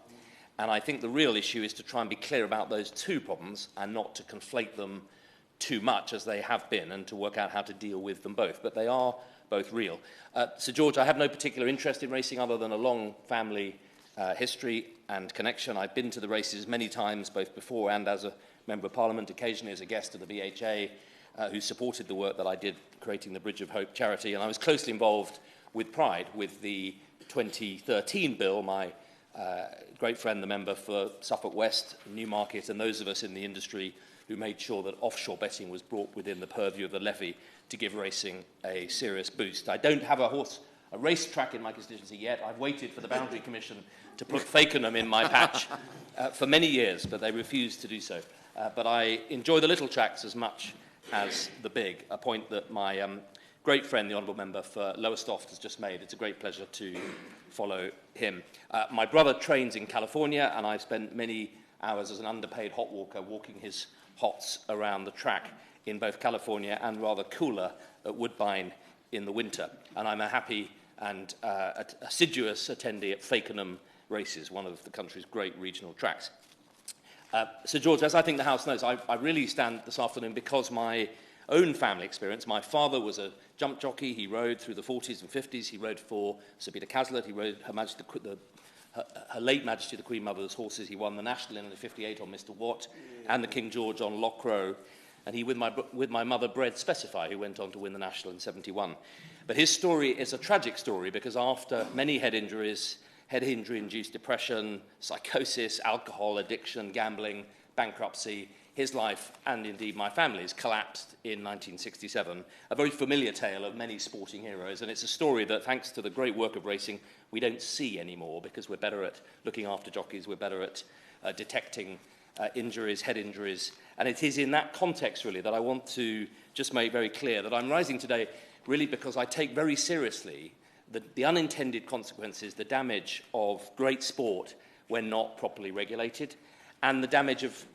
And I think the real issue is to try and be clear about those two problems and not to conflate them too much, as they have been, and to work out how to deal with them both. But they are both real. Sir George, I have no particular interest in racing other than a long family history and connection. I've been to the races many times, both before and as a Member of Parliament, occasionally as a guest of the BHA, who supported the work that I did creating the Bridge of Hope charity. And I was closely involved with pride with the 2013 bill. My great friend, the member for Suffolk West, Newmarket, and those of us in the industry who made sure that offshore betting was brought within the purview of the levy to give racing a serious boost. I don't have a race track in my constituency yet. I've waited for the Boundary Commission to put Fakenham in my patch for many years, but they refused to do so. But I enjoy the little tracks as much as the big, a point that my great friend, the Honourable Member for Lowestoft, has just made. It's a great pleasure to follow him. My brother trains in California, and I've spent many hours as an underpaid hot walker walking his hots around the track in both California and rather cooler at Woodbine in the winter. And I'm a happy and assiduous attendee at Fakenham races, one of the country's great regional tracks. Sir George, as I think the House knows, I really stand this afternoon because my own family experience. My father was a jump jockey. He rode through the 40s and 50s. He rode for Sir Peter Cazalet. He rode Her late Majesty the Queen Mother's horses. He won the National in 58 on Mr. Watt and the King George on Lockrow. And he, with my mother, bred Specify, who went on to win the National in 71. But his story is a tragic story because after many head injuries, head injury-induced depression, psychosis, alcohol addiction, gambling, bankruptcy, his life, and indeed my family's, collapsed in 1967. A very familiar tale of many sporting heroes, and it's a story that, thanks to the great work of racing, we don't see anymore because we're better at looking after jockeys, we're better at detecting injuries, head injuries. And it is in that context, really, that I want to just make very clear that I'm rising today really because I take very seriously the unintended consequences, the damage of great sport when not properly regulated, and the damage of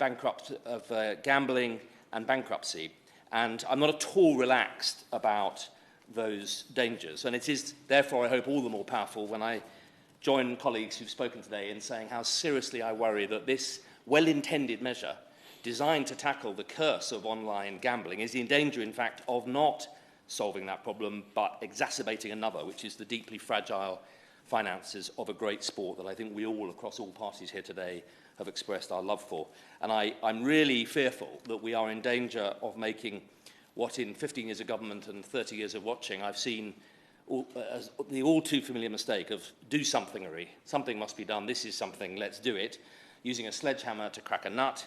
gambling and bankruptcy. And I'm not at all relaxed about those dangers. And it is, therefore, I hope, all the more powerful when I join colleagues who've spoken today in saying how seriously I worry that this well-intended measure designed to tackle the curse of online gambling is in danger, in fact, of not solving that problem, but exacerbating another, which is the deeply fragile finances of a great sport that I think we all, across all parties here today, have expressed our love for. And I'm really fearful that we are in danger of making what in 15 years of government and 30 years of watching I've seen as the all too familiar mistake of do something-ery. Something must be done, this is something, let's do it, using a sledgehammer to crack a nut,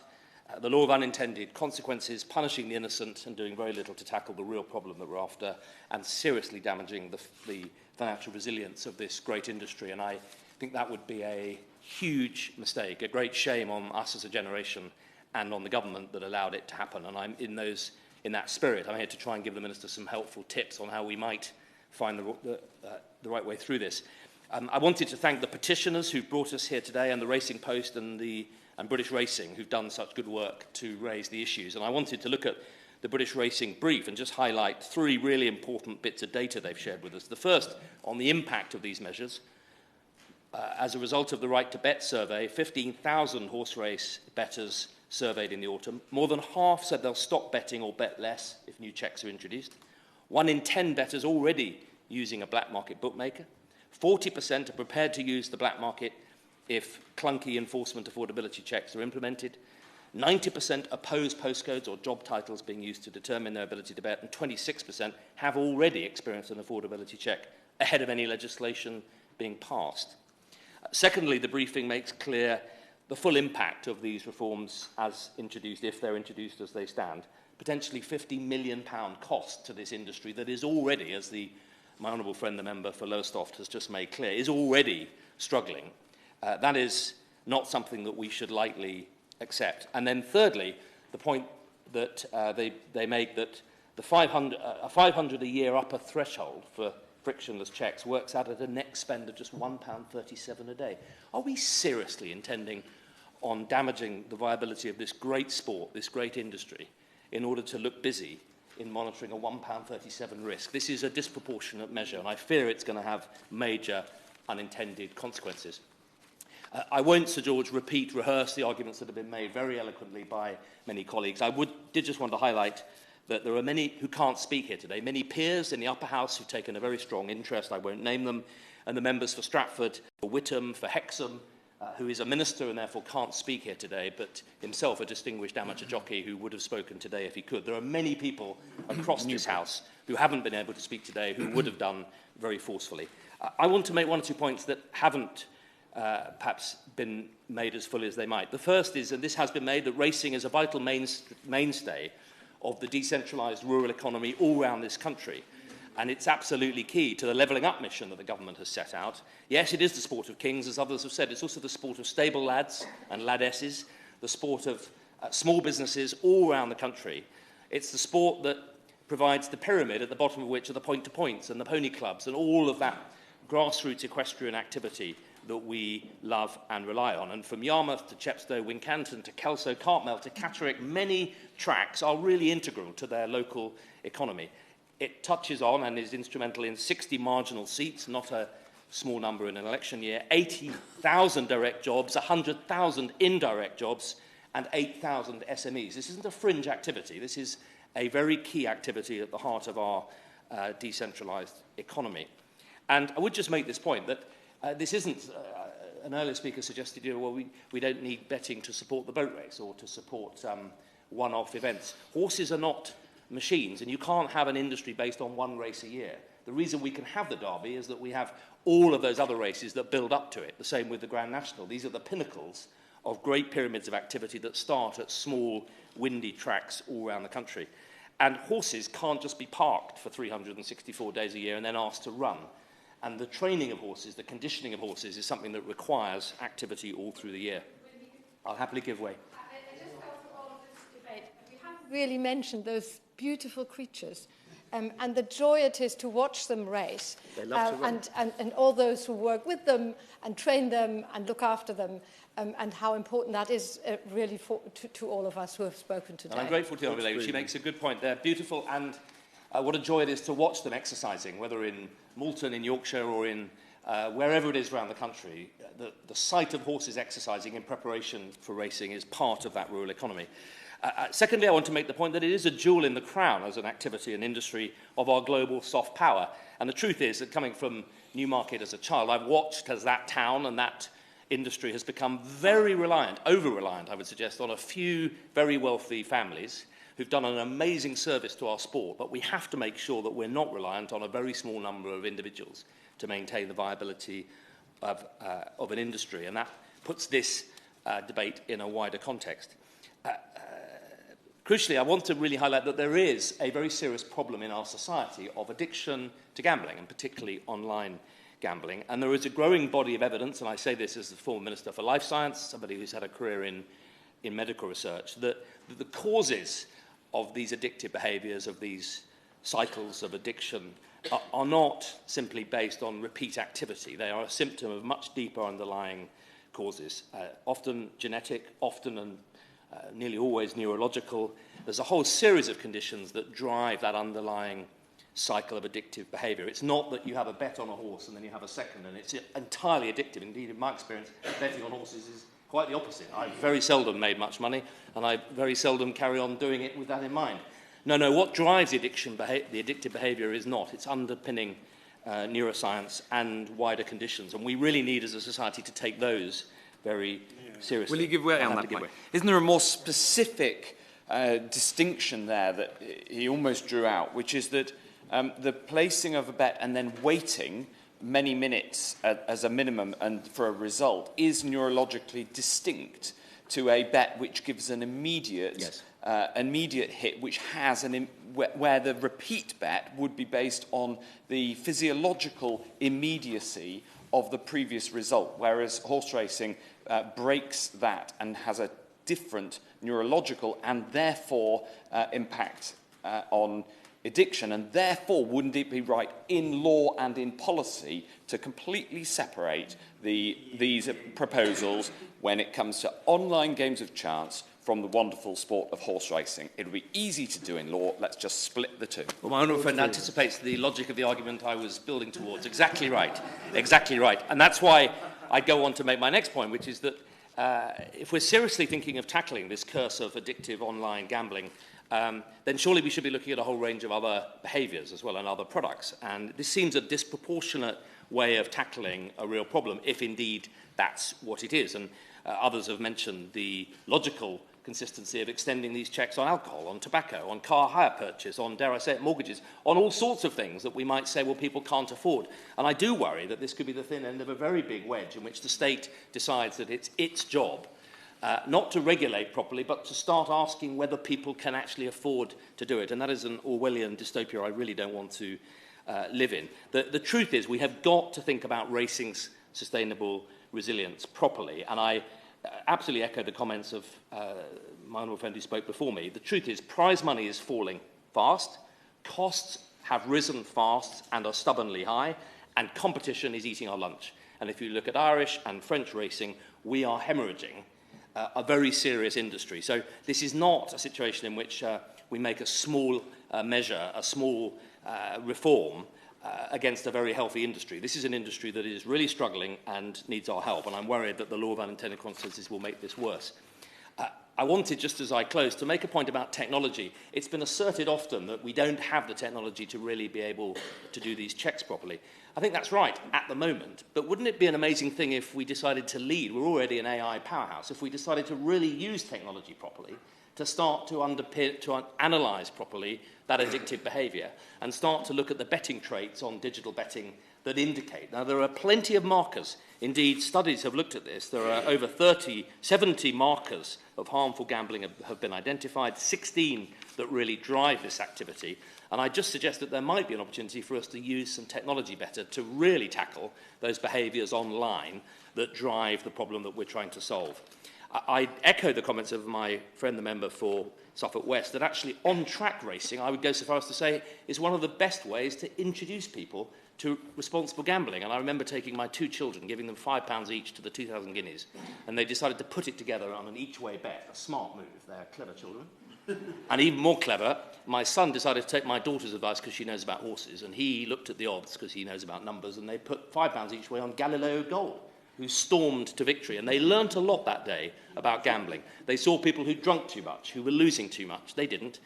the law of unintended consequences, punishing the innocent and doing very little to tackle the real problem that we're after, and seriously damaging the financial resilience of this great industry. And I think that would be a huge mistake, a great shame on us as a generation and on the government that allowed it to happen. And I'm in that spirit, I'm here to try and give the Minister some helpful tips on how we might find the right way through this. I wanted to thank the petitioners who brought us here today, and the Racing Post and British Racing, who've done such good work to raise the issues. And I wanted to look at the British Racing brief and just highlight 3 really important bits of data they've shared with us. The first, on the impact of these measures. As a result of the Right to Bet survey, 15,000 horse race bettors surveyed in the autumn. More than half said they'll stop betting or bet less if new checks are introduced. 1 in 10 bettors already using a black market bookmaker. 40% are prepared to use the black market if clunky enforcement affordability checks are implemented. 90% oppose postcodes or job titles being used to determine their ability to bet, and 26% have already experienced an affordability check ahead of any legislation being passed. Secondly, the briefing makes clear the full impact of these reforms as introduced, if they're introduced as they stand. Potentially £50 million cost to this industry that is already, as my honourable friend, the member for Lowestoft, has just made clear, is already struggling. That is not something that we should lightly accept. And then thirdly, the point that they make that the 500 a year upper threshold for frictionless checks works out at a net spend of just £1.37 a day. Are we seriously intending on damaging the viability of this great sport, this great industry, in order to look busy in monitoring a £1.37 risk? This is a disproportionate measure, and I fear it's going to have major unintended consequences. I won't, Sir George, rehearse the arguments that have been made very eloquently by many colleagues. I did just want to highlight that there are many who can't speak here today, many peers in the upper house who've taken a very strong interest, I won't name them, and the members for Stratford, for Whittam, for Hexham, who is a minister and therefore can't speak here today, but himself a distinguished amateur jockey who would have spoken today if he could. There are many people across this House who haven't been able to speak today who would have done very forcefully. I want to make 1 or 2 points that haven't perhaps been made as fully as they might. The first is, and this has been made, that racing is a vital mainstay of the decentralised rural economy all around this country. And it's absolutely key to the levelling up mission that the government has set out. Yes, it is the sport of kings, as others have said. It's also the sport of stable lads and ladesses, the sport of small businesses all around the country. It's the sport that provides the pyramid at the bottom of which are the point-to-points and the pony clubs and all of that grassroots equestrian activity that we love and rely on. And from Yarmouth to Chepstow, Wincanton to Kelso, Cartmel to Catterick, many tracks are really integral to their local economy. It touches on and is instrumental in 60 marginal seats, not a small number in an election year, 80,000 direct jobs, 100,000 indirect jobs, and 8,000 SMEs. This isn't a fringe activity. This is a very key activity at the heart of our decentralised economy. And I would just make this point that this isn't, an earlier speaker suggested, well, we don't need betting to support the boat race or to support one-off events. Horses are not machines, and you can't have an industry based on 1 race a year. The reason we can have the Derby is that we have all of those other races that build up to it, the same with the Grand National. These are the pinnacles of great pyramids of activity that start at small, windy tracks all around the country. And horses can't just be parked for 364 days a year and then asked to run. And the training of horses, the conditioning of horses, is something that requires activity all through the year. I'll happily give way. We haven't really mentioned those beautiful creatures and the joy it is to watch them race. They love to run. And all those who work with them and train them and look after them, and how important that is really to all of us who have spoken today. And I'm grateful to Honourable Lady. She makes a good point. They're beautiful, and what a joy it is to watch them exercising, whether in Moulton in Yorkshire or in wherever it is around the country, the sight of horses exercising in preparation for racing is part of that rural economy. Secondly, I want to make the point that it is a jewel in the crown as an activity and industry of our global soft power. And the truth is that coming from Newmarket as a child, I've watched as that town and that industry has become very reliant, over-reliant, I would suggest, on a few very wealthy families who've done an amazing service to our sport. But we have to make sure that we're not reliant on a very small number of individuals to maintain the viability of an industry. And that puts this debate in a wider context. Crucially, I want to really highlight that there is a very serious problem in our society of addiction to gambling, and particularly online gambling. And there is a growing body of evidence, and I say this as the former Minister for Life Science, somebody who's had a career in medical research, that the causes of these addictive behaviours, of these cycles of addiction, are not simply based on repeat activity. They are a symptom of much deeper underlying causes, often genetic, often and nearly always neurological. There's a whole series of conditions that drive that underlying cycle of addictive behaviour. It's not that you have a bet on a horse and then you have a second and it's entirely addictive. Indeed, in my experience, betting on horses is quite the opposite. I've very seldom made much money and I very seldom carry on doing it with that in mind. No, what drives the addictive behaviour is not. It's underpinning neuroscience and wider conditions. And we really need as a society to take those very seriously. Will you give way on that point? Isn't there a more specific distinction there that he almost drew out, which is that the placing of a bet and then waiting many minutes as a minimum and for a result is neurologically distinct to a bet which gives an immediate immediate hit, which has where the repeat bet would be based on the physiological immediacy of the previous result, whereas horse racing breaks that and has a different neurological and therefore impact on addiction. And therefore, wouldn't it be right in law and in policy to completely separate these proposals when it comes to online games of chance from the wonderful sport of horse racing? It would be easy to do in law. Let's just split the two. Well, my honourable friend anticipates the logic of the argument I was building towards. Exactly right. Exactly right. And that's why I go on to make my next point, which is that if we're seriously thinking of tackling this curse of addictive online gambling, then surely we should be looking at a whole range of other behaviours as well and other products. And this seems a disproportionate way of tackling a real problem, if indeed that's what it is. And others have mentioned the logical consistency of extending these checks on alcohol, on tobacco, on car hire purchase, on, dare I say it, mortgages, on all sorts of things that we might say, well, people can't afford. And I do worry that this could be the thin end of a very big wedge in which the state decides that it's its job not to regulate properly, but to start asking whether people can actually afford to do it. And that is an Orwellian dystopia I really don't want to live in. The truth is we have got to think about racing's sustainable resilience properly. And I absolutely echo the comments of my honourable friend who spoke before me. The truth is prize money is falling fast, costs have risen fast and are stubbornly high, and competition is eating our lunch. And if you look at Irish and French racing, we are hemorrhaging a very serious industry. So this is not a situation in which we make a small measure, a small reform against a very healthy industry. This is an industry that is really struggling and needs our help, and I'm worried that the law of unintended consequences will make this worse. I wanted, just as I close, to make a point about technology. It's been asserted often that we don't have the technology to really be able to do these checks properly. I think that's right at the moment, but wouldn't it be an amazing thing if we decided to lead? We're already an AI powerhouse. If we decided to really use technology properly, to start to analyse properly that addictive behaviour and start to look at the betting traits on digital betting that indicate. Now, there are plenty of markers. Indeed, studies have looked at this. There are over 70 markers of harmful gambling have been identified, 16 that really drive this activity. And I just suggest that there might be an opportunity for us to use some technology better to really tackle those behaviours online that drive the problem that we're trying to solve. I echo the comments of my friend, the member for Suffolk West, that actually on-track racing, I would go so far as to say, is one of the best ways to introduce people to responsible gambling. And I remember taking my two children, giving them £5 each to the 2,000 guineas, and they decided to put it together on an each-way bet, a smart move. They're clever children. And even more clever, my son decided to take my daughter's advice because she knows about horses, and he looked at the odds because he knows about numbers, and they put £5 each way on Galileo Gold, who stormed to victory. And they learnt a lot that day about gambling. They saw people who drunk too much, who were losing too much. They didn't.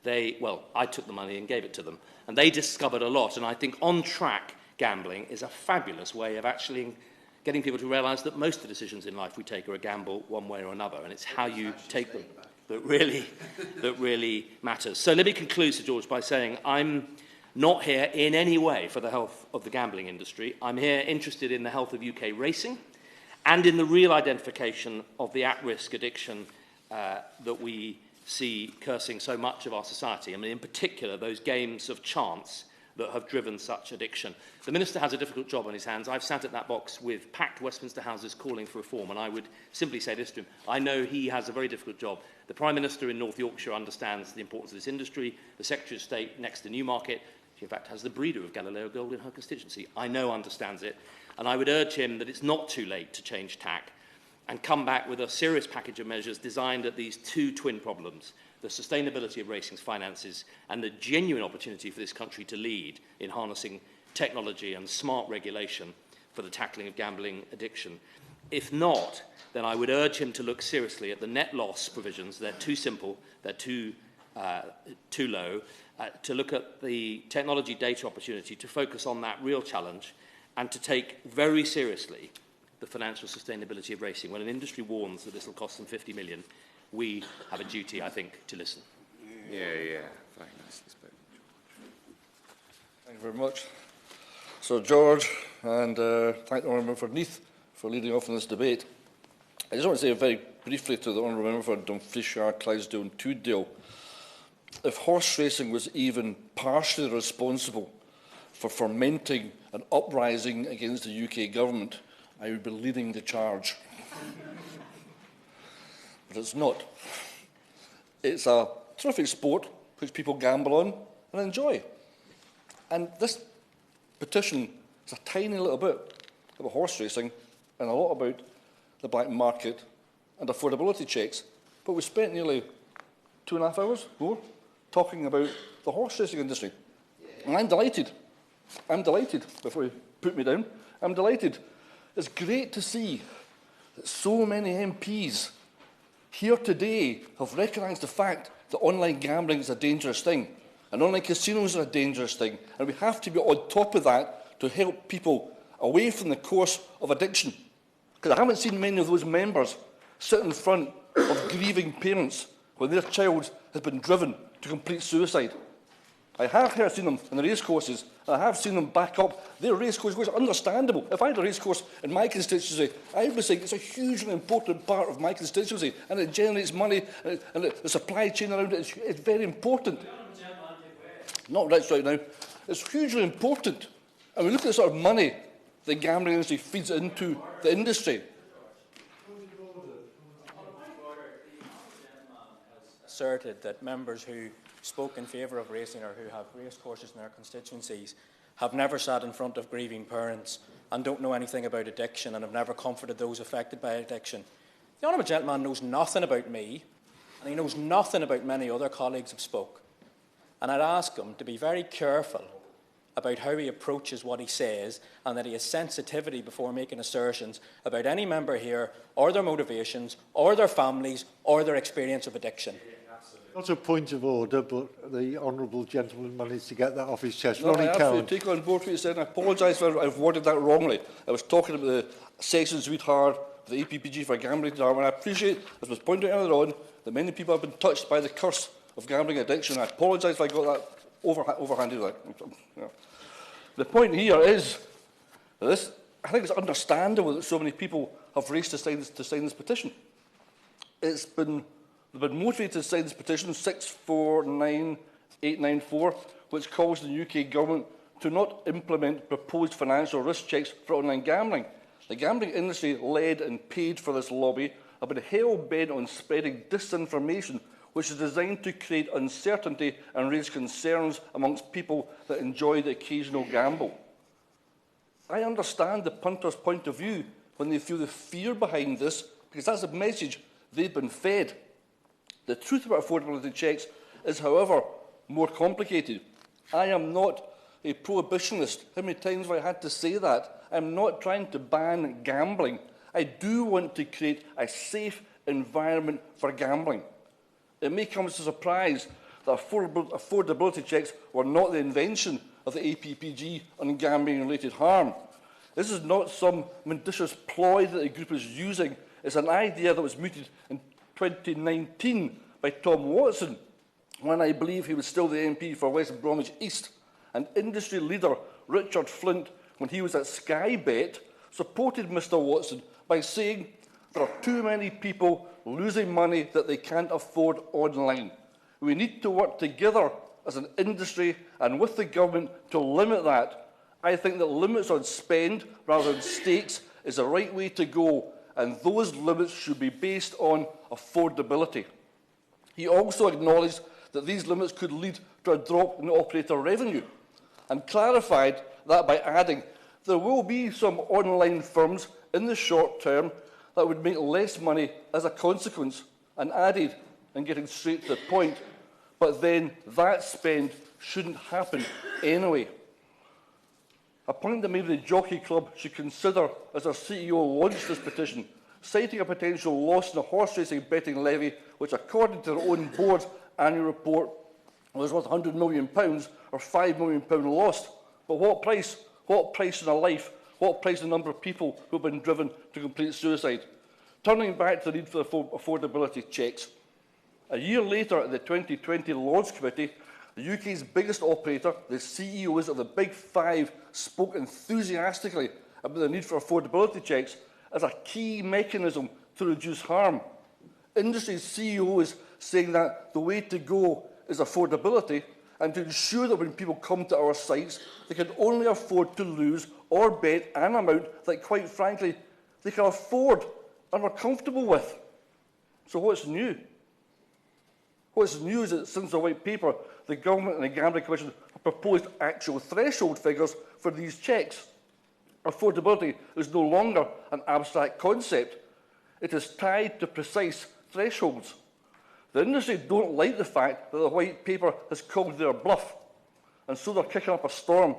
Well, I took the money and gave it to them. And they discovered a lot. And I think on-track gambling is a fabulous way of actually getting people to realise that most of the decisions in life we take are a gamble one way or another. And it's how you take them that really matters. So let me conclude, Sir George, by saying I'm not here in any way for the health of the gambling industry. I'm here interested in the health of UK racing and in the real identification of the at-risk addiction that we see cursing so much of our society. I mean, in particular, those games of chance that have driven such addiction. The Minister has a difficult job on his hands. I've sat at that box with packed Westminster houses calling for reform, and I would simply say this to him. I know he has a very difficult job. The Prime Minister in North Yorkshire understands the importance of this industry. The Secretary of State next to Newmarket, she in fact has the breeder of Galileo Gold in her constituency, I know understands it. And I would urge him that it's not too late to change tack and come back with a serious package of measures designed at these two twin problems: the sustainability of racing's finances and the genuine opportunity for this country to lead in harnessing technology and smart regulation for the tackling of gambling addiction. If not, then I would urge him to look seriously at the net loss provisions. They're too simple, they're too low, to look at the technology data opportunity, to focus on that real challenge, and to take very seriously the financial sustainability of racing. When an industry warns that this will cost them 50 million, we have a duty, I think, to listen. Yeah. Very nicely spoken, George. Thank you very much, Sir George, and thank the Honourable Member for Neath for leading off in this debate. I just want to say very briefly to the Honourable Member for Dumfriesshire, Clydesdale and Tweeddale, if horse racing was even partially responsible for fomenting an uprising against the UK government, I would be leading the charge. But it's not. It's a terrific sport which people gamble on and enjoy. And this petition is a tiny little bit about horse racing and a lot about the black market and affordability checks. But we spent nearly 2.5 hours more talking about the horse racing industry. And I'm delighted. Before you put me down, I'm delighted. It's great to see that so many MPs here today have recognised the fact that online gambling is a dangerous thing, and online casinos are a dangerous thing, and we have to be on top of that to help people away from the course of addiction. Because I haven't seen many of those members sit in front of grieving parents when their child has been driven to complete suicide. I have seen them in the racecourses, and I have seen them back up their racecourse, which is understandable. If I had a racecourse in my constituency, I would be saying it's a hugely important part of my constituency, and it generates money, and the supply chain around it is very important. Not right now. It's hugely important. And we look at the sort of money the gambling industry feeds into the industry. Asserted that members who spoke in favour of racing or who have racecourses in their constituencies have never sat in front of grieving parents and don't know anything about addiction and have never comforted those affected by addiction. The honourable gentleman knows nothing about me, and he knows nothing about many other colleagues who spoke. And I'd ask him to be very careful about how he approaches what he says, and that he has sensitivity before making assertions about any member here, or their motivations, or their families, or their experience of addiction. Not a point of order, but the honourable gentleman managed to get that off his chest. No, I absolutely take on board what you said, and I apologise if I've worded that wrongly. I was talking about the sessions we'd had, the APPG for gambling department. I appreciate, as was pointed out earlier on, that many people have been touched by the curse of gambling addiction. I apologise if I got that overhanded. Yeah. The point here is that this, I think it's understandable that so many people have raced to sign this petition. They've been motivated to sign this petition, 649894, which calls on the UK government to not implement proposed financial risk checks for online gambling. The gambling industry led and paid for this lobby have been hell-bent on spreading disinformation, which is designed to create uncertainty and raise concerns amongst people that enjoy the occasional gamble. I understand the punters' point of view when they feel the fear behind this, because that's the message they've been fed. The truth about affordability checks is, however, more complicated. I am not a prohibitionist. How many times have I had to say that? I'm not trying to ban gambling. I do want to create a safe environment for gambling. It may come as a surprise that affordability checks were not the invention of the APPG on gambling-related harm. This is not some mendicious ploy that the group is using. It's an idea that was mooted in 2019 by Tom Watson, when I believe he was still the MP for West Bromwich East. And industry leader Richard Flint, when he was at Sky Bet, supported Mr Watson by saying there are too many people losing money that they can't afford online. We need to work together as an industry and with the government to limit that. I think that limits on spend rather than stakes is the right way to go, and those limits should be based on affordability. He also acknowledged that these limits could lead to a drop in operator revenue, and clarified that by adding, there will be some online firms in the short term that would make less money as a consequence, and added, and getting straight to the point, but then that spend shouldn't happen anyway. A point that maybe the Jockey Club should consider as our CEO launched this petition, citing a potential loss in the horse racing betting levy, which according to their own board's annual report was worth £100 million or £5 million lost. But what price? What price in a life? What price in the number of people who have been driven to complete suicide? Turning back to the need for affordability checks. A year later, at the 2020 Lords Committee, the UK's biggest operator, the CEOs of the Big Five, spoke enthusiastically about the need for affordability checks as a key mechanism to reduce harm. Industry CEOs saying that the way to go is affordability, and to ensure that when people come to our sites, they can only afford to lose or bet an amount that, quite frankly, they can afford and are comfortable with. So what's new? What's new is that since the White Paper, the Government and the Gambling Commission have proposed actual threshold figures for these checks. Affordability is no longer an abstract concept. It is tied to precise thresholds. The industry don't like the fact that the White Paper has called their bluff, and so they're kicking up a storm.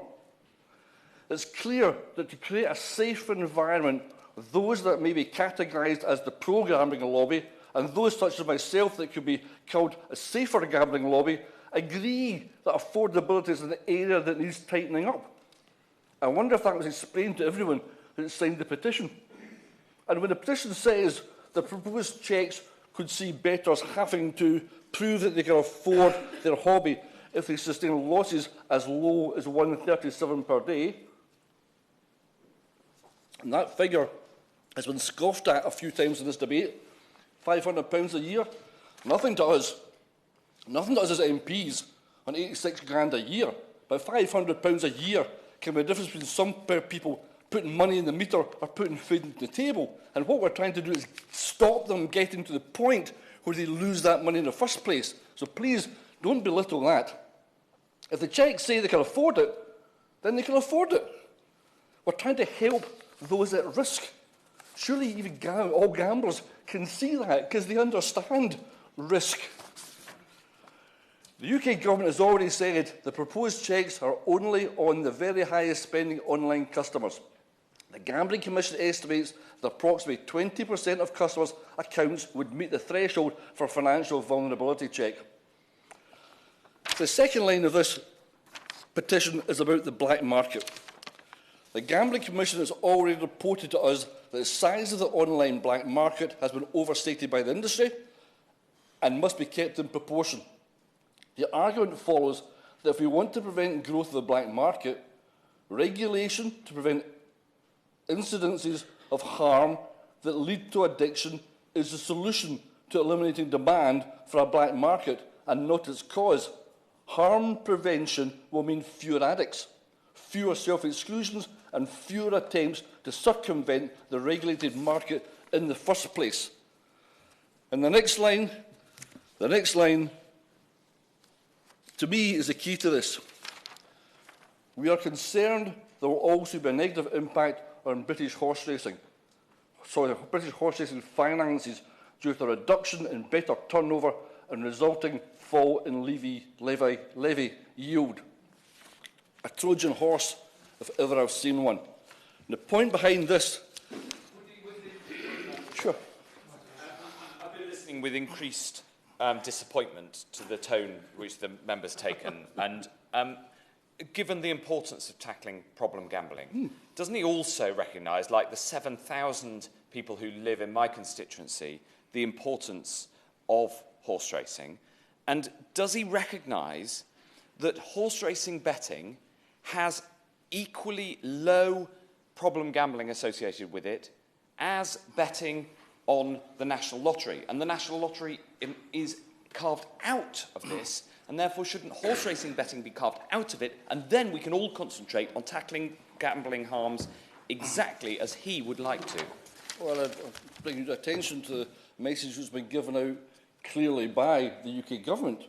It's clear that to create a safe environment, those that may be categorised as the pro-gambling lobby and those such as myself that could be called a safer gambling lobby agree that affordability is an area that needs tightening up. I wonder if that was explained to everyone who signed the petition. And when the petition says the proposed checks could see bettors having to prove that they can afford their hobby if they sustain losses as low as £137 per day, and that figure has been scoffed at a few times in this debate, £500 a year, nothing to us. Nothing to us as MPs on 86 grand a year, but £500 a year can be the difference between some people putting money in the meter or putting food on the table. And what we're trying to do is stop them getting to the point where they lose that money in the first place. So please don't belittle that. If the checks say they can afford it, then they can afford it. We're trying to help those at risk. Surely even all gamblers can see that because they understand risk. The UK government has already said the proposed checks are only on the very highest spending online customers. The Gambling Commission estimates that approximately 20% of customers' accounts would meet the threshold for a financial vulnerability check. The second line of this petition is about the black market. The Gambling Commission has already reported to us that the size of the online black market has been overstated by the industry and must be kept in proportion. The argument follows that if we want to prevent growth of the black market, regulation to prevent incidences of harm that lead to addiction is the solution to eliminating demand for a black market and not its cause. Harm prevention will mean fewer addicts, fewer self-exclusions and fewer attempts to circumvent the regulated market in the first place. And the next line, to me, is the key to this. We are concerned there will also be a negative impact on British horse racing finances due to a reduction in bettor turnover and resulting fall in levy yield. A Trojan horse, if ever I've seen one. And the point behind this... Sure. I've been listening with increased disappointment to the tone which the member's taken. And given the importance of tackling problem gambling, doesn't he also recognise, like the 7,000 people who live in my constituency, the importance of horse racing? And does he recognise that horse racing betting has equally low problem gambling associated with it as betting on the National Lottery? And the National Lottery is carved out of this, and therefore shouldn't horse racing betting be carved out of it, and then we can all concentrate on tackling gambling harms exactly as he would like to? Well, I bring your attention to the message that's been given out clearly by the UK Government.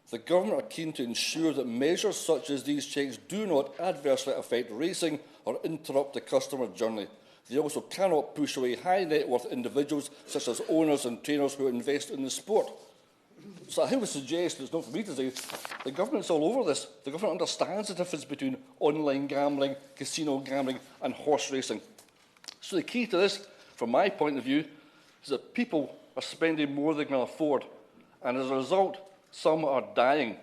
The Government are keen to ensure that measures such as these checks do not adversely affect racing or interrupt the customer journey. They also cannot push away high net worth individuals such as owners and trainers who invest in the sport. So I would suggest, it's not for me to say, the Government's all over this. The Government understands the difference between online gambling, casino gambling and horse racing. So the key to this, from my point of view, is that people are spending more than they can afford, and as a result, some are dying.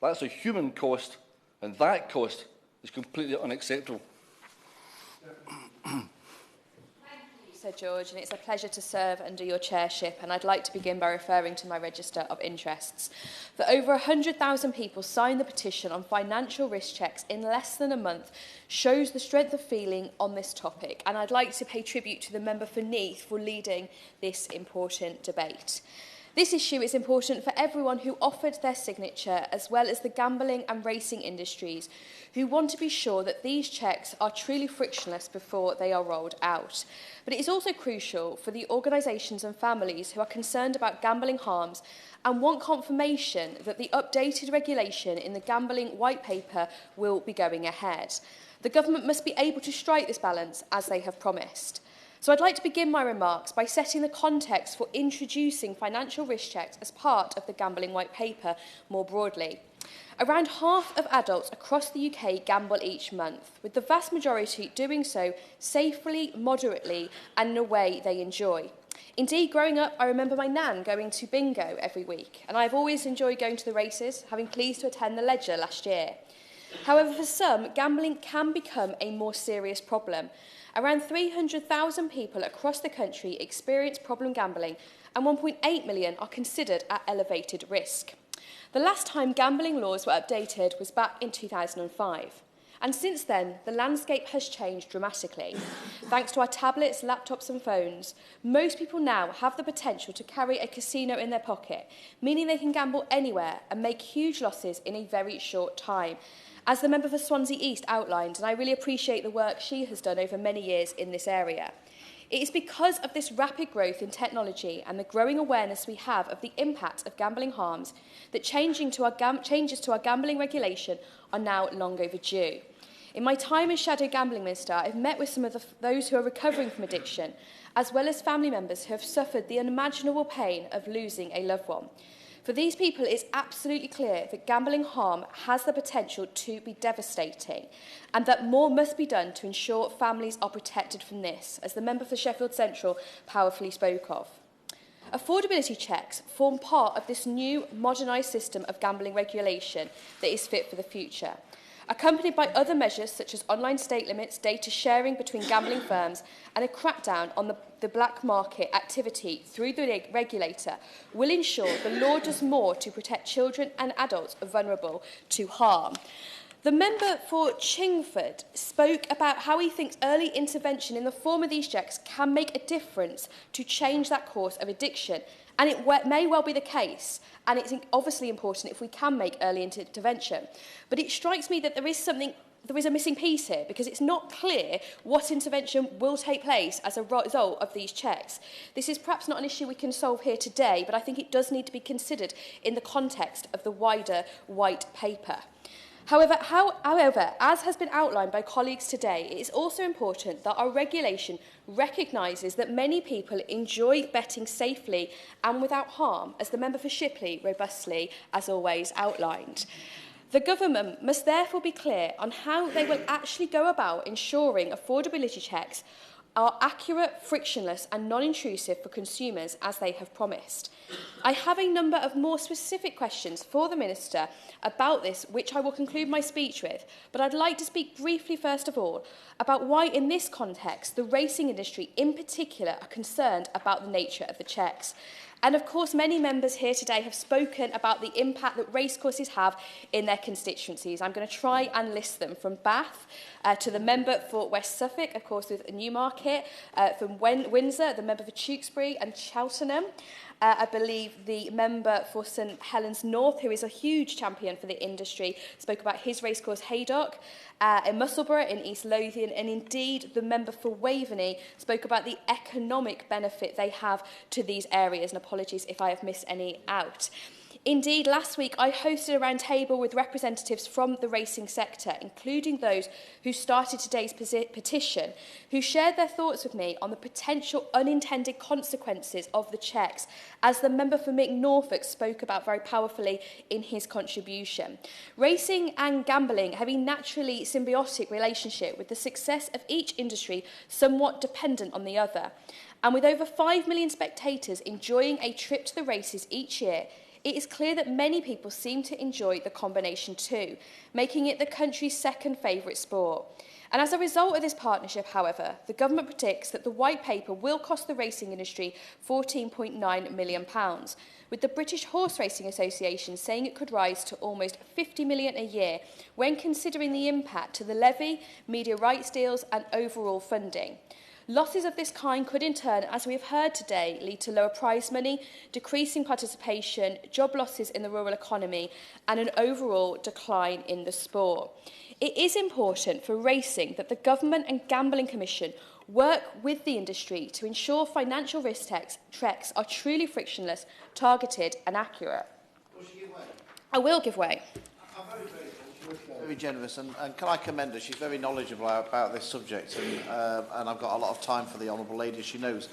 That's a human cost, and that cost is completely unacceptable. Sir George, and it's a pleasure to serve under your chairship, and I'd like to begin by referring to my register of interests. For over 100,000 people signed the petition on financial risk checks in less than a month shows the strength of feeling on this topic, and I'd like to pay tribute to the member for Neath for leading this important debate. This issue is important for everyone who offered their signature, as well as the gambling and racing industries, who want to be sure that these checks are truly frictionless before they are rolled out. But it is also crucial for the organisations and families who are concerned about gambling harms and want confirmation that the updated regulation in the gambling white paper will be going ahead. The government must be able to strike this balance as they have promised. So I'd like to begin my remarks by setting the context for introducing financial risk checks as part of the gambling white paper more broadly. Around half of adults across the UK gamble each month, with the vast majority doing so safely, moderately and in a way they enjoy. Indeed, growing up, I remember my nan going to bingo every week, and I've always enjoyed going to the races, having pleased to attend the Ledger last year. However, for some, gambling can become a more serious problem. Around 300,000 people across the country experience problem gambling, and 1.8 million are considered at elevated risk. The last time gambling laws were updated was back in 2005. And since then, the landscape has changed dramatically. Thanks to our tablets, laptops and phones, most people now have the potential to carry a casino in their pocket, meaning they can gamble anywhere and make huge losses in a very short time, as the member for Swansea East outlined, and I really appreciate the work she has done over many years in this area. It is because of this rapid growth in technology and the growing awareness we have of the impact of gambling harms that changes to our gambling regulation are now long overdue. In my time as Shadow Gambling Minister, I've met with some of those who are recovering from addiction, as well as family members who have suffered the unimaginable pain of losing a loved one. For these people, it's absolutely clear that gambling harm has the potential to be devastating, and that more must be done to ensure families are protected from this, as the member for Sheffield Central powerfully spoke of. Affordability checks form part of this new modernised system of gambling regulation that is fit for the future, accompanied by other measures such as online stake limits, data sharing between gambling firms, and a crackdown on the black market activity through the regulator will ensure the law does more to protect children and adults vulnerable to harm. The member for Chingford spoke about how he thinks early intervention in the form of these checks can make a difference to change that course of addiction. And it may well be the case, and it's obviously important if we can make early intervention. But it strikes me that there is a missing piece here, because it's not clear what intervention will take place as a result of these checks. This is perhaps not an issue we can solve here today, but I think it does need to be considered in the context of the wider white paper. However, as has been outlined by colleagues today, it is also important that our regulation recognises that many people enjoy betting safely and without harm, as the member for Shipley robustly, as always, outlined. The government must therefore be clear on how they will actually go about ensuring affordability checks are accurate, frictionless and non-intrusive for consumers as they have promised. I have a number of more specific questions for the Minister about this, which I will conclude my speech with, but I'd like to speak briefly first of all about why in this context the racing industry in particular are concerned about the nature of the checks. And of course, many members here today have spoken about the impact that racecourses have in their constituencies. I'm going to try and list them from Bath to the member for West Suffolk, of course, with Newmarket, from Windsor, the member for Tewkesbury and Cheltenham. I believe the member for St Helens North, who is a huge champion for the industry, spoke about his racecourse Haydock. In Musselburgh, in East Lothian, and indeed the member for Waveney spoke about the economic benefit they have to these areas, and apologies if I have missed any out. Indeed, last week I hosted a roundtable with representatives from the racing sector, including those who started today's petition, who shared their thoughts with me on the potential unintended consequences of the checks, as the member for Norfolk spoke about very powerfully in his contribution. Racing and gambling have a naturally symbiotic relationship, with the success of each industry somewhat dependent on the other. And with over 5 million spectators enjoying a trip to the races each year, it is clear that many people seem to enjoy the combination too, making it the country's second favourite sport. And as a result of this partnership, however, the government predicts that the white paper will cost the racing industry £14.9 million, with the British Horse Racing Association saying it could rise to almost £50 million a year when considering the impact to the levy, media rights deals and overall funding. Losses of this kind could in turn, as we have heard today, lead to lower prize money, decreasing participation, job losses in the rural economy and an overall decline in the sport. It is important for racing that the Government and Gambling Commission work with the industry to ensure financial risk checks are truly frictionless, targeted and accurate. Will she give way? I will give way. I'm very grateful. Very generous, and can I commend her? She's very knowledgeable about this subject, and I've got a lot of time for the Honourable Lady, as she knows.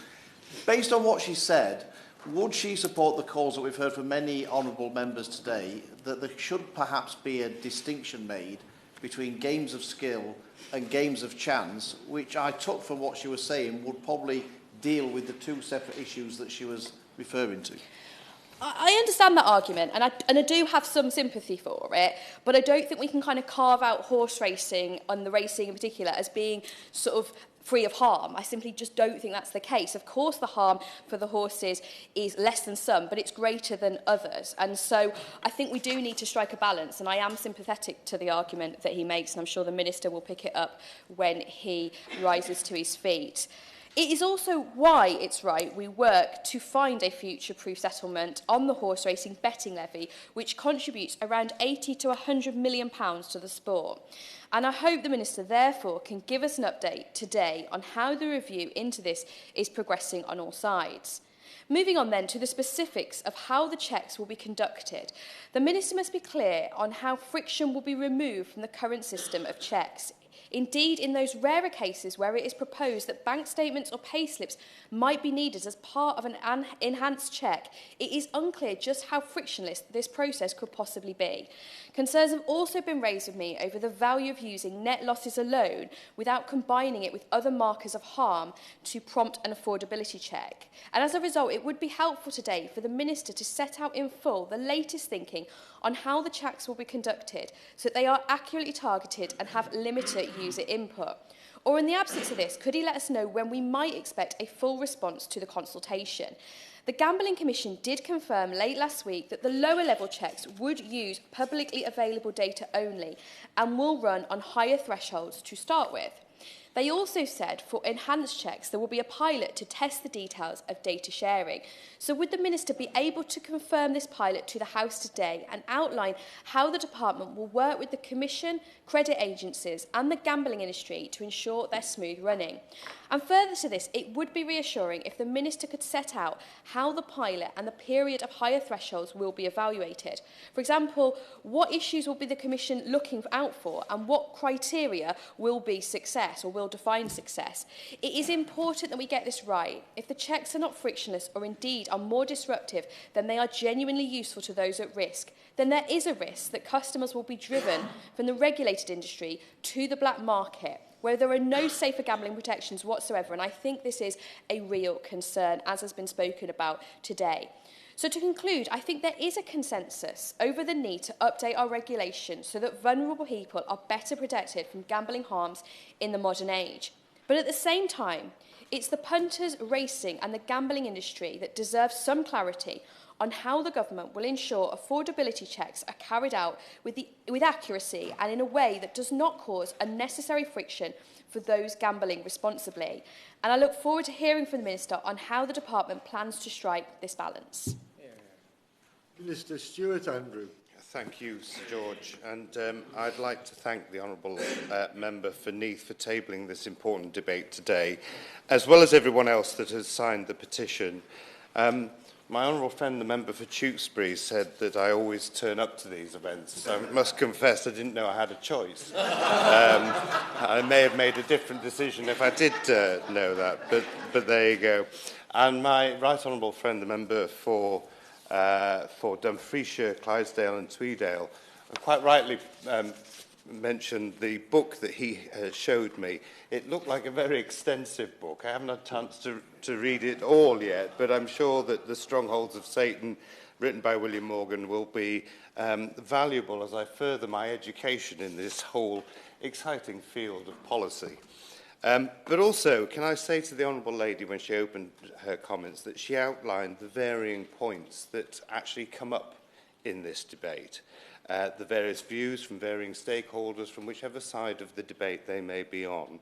Based on what she said, would she support the calls that we've heard from many honourable members today, that there should perhaps be a distinction made between games of skill and games of chance, which I took from what she was saying would probably deal with the two separate issues that she was referring to? I understand that argument, and I do have some sympathy for it, but I don't think we can kind of carve out horse racing, and the racing in particular, as being sort of free of harm. I simply just don't think that's the case. Of course, the harm for the horses is less than some, but it's greater than others. And so I think we do need to strike a balance, and I am sympathetic to the argument that he makes, and I'm sure the Minister will pick it up when he rises to his feet. It is also why it's right we work to find a future-proof settlement on the horse racing betting levy, which contributes around £80 to £100 million to the sport. And I hope the Minister, therefore, can give us an update today on how the review into this is progressing on all sides. Moving on then to the specifics of how the checks will be conducted, the Minister must be clear on how friction will be removed from the current system of checks. Indeed, in those rarer cases where it is proposed that bank statements or payslips might be needed as part of an enhanced check, it is unclear just how frictionless this process could possibly be. Concerns have also been raised with me over the value of using net losses alone without combining it with other markers of harm to prompt an affordability check. And as a result, it would be helpful today for the Minister to set out in full the latest thinking on how the checks will be conducted so that they are accurately targeted and have limited user input. Or in the absence of this, could he let us know when we might expect a full response to the consultation? The Gambling Commission did confirm late last week that the lower level checks would use publicly available data only and will run on higher thresholds to start with. They also said for enhanced checks, there will be a pilot to test the details of data sharing. So would the Minister be able to confirm this pilot to the House today and outline how the Department will work with the Commission, credit agencies and the gambling industry to ensure their smooth running? And further to this, it would be reassuring if the Minister could set out how the pilot and the period of higher thresholds will be evaluated. For example, what issues will be the Commission looking out for and what criteria will be success or will define success? It is important that we get this right. If the checks are not frictionless or indeed are more disruptive than they are genuinely useful to those at risk, then there is a risk that customers will be driven from the regulated industry to the black market, where there are no safer gambling protections whatsoever. And I think this is a real concern, as has been spoken about today. So to conclude, I think there is a consensus over the need to update our regulation so that vulnerable people are better protected from gambling harms in the modern age. But at the same time, it's the punters, racing and the gambling industry that deserve some clarity on how the government will ensure affordability checks are carried out with accuracy and in a way that does not cause unnecessary friction for those gambling responsibly. And I look forward to hearing from the Minister on how the Department plans to strike this balance. Minister Stuart Andrew. Thank you, Sir George. And I'd like to thank the Honourable Member for Neath for tabling this important debate today, as well as everyone else that has signed the petition. My honourable friend, the member for Tewkesbury, said that I always turn up to these events. I must confess I didn't know I had a choice. I may have made a different decision if I did know that, but there you go. And my right honourable friend, the member for Dumfriesshire, Clydesdale and Tweedale, quite rightly mentioned the book that he showed me. It looked like a very extensive book. I haven't had a chance to read it all yet, but I'm sure that The Strongholds of Satan, written by William Morgan, will be valuable as I further my education in this whole exciting field of policy. But also, can I say to the Honourable Lady, when she opened her comments, that she outlined the varying points that actually come up in this debate. The various views from varying stakeholders from whichever side of the debate they may be on.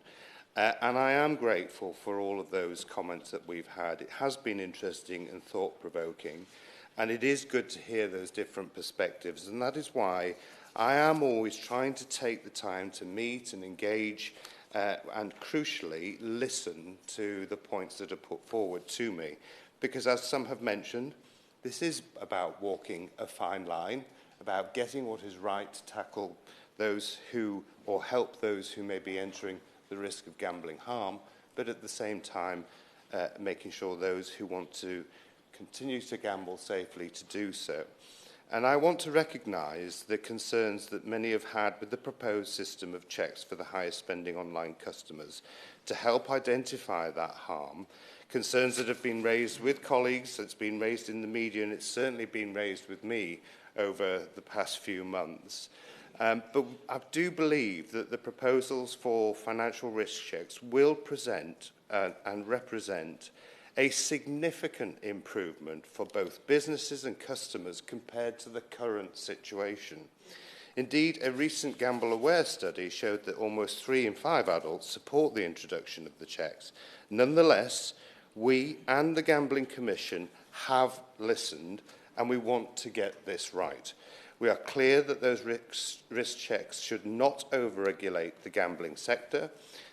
And I am grateful for all of those comments that we've had. It has been interesting and thought-provoking, and it is good to hear those different perspectives, and that is why I am always trying to take the time to meet and engage and, crucially, listen to the points that are put forward to me. Because, as some have mentioned, this is about walking a fine line, about getting what is right to tackle those who, or help those who may be entering the risk of gambling harm, but at the same time making sure those who want to continue to gamble safely to do so. And I want to recognise the concerns that many have had with the proposed system of checks for the highest spending online customers to help identify that harm. Concerns that have been raised with colleagues, it's been raised in the media, and it's certainly been raised with me over the past few months. But I do believe that the proposals for financial risk checks will present and represent a significant improvement for both businesses and customers compared to the current situation. Indeed, a recent Gamble Aware study showed that almost 3 in 5 adults support the introduction of the checks. Nonetheless, we and the Gambling Commission have listened, and we want to get this right. We are clear that those risk checks should not over-regulate the gambling sector.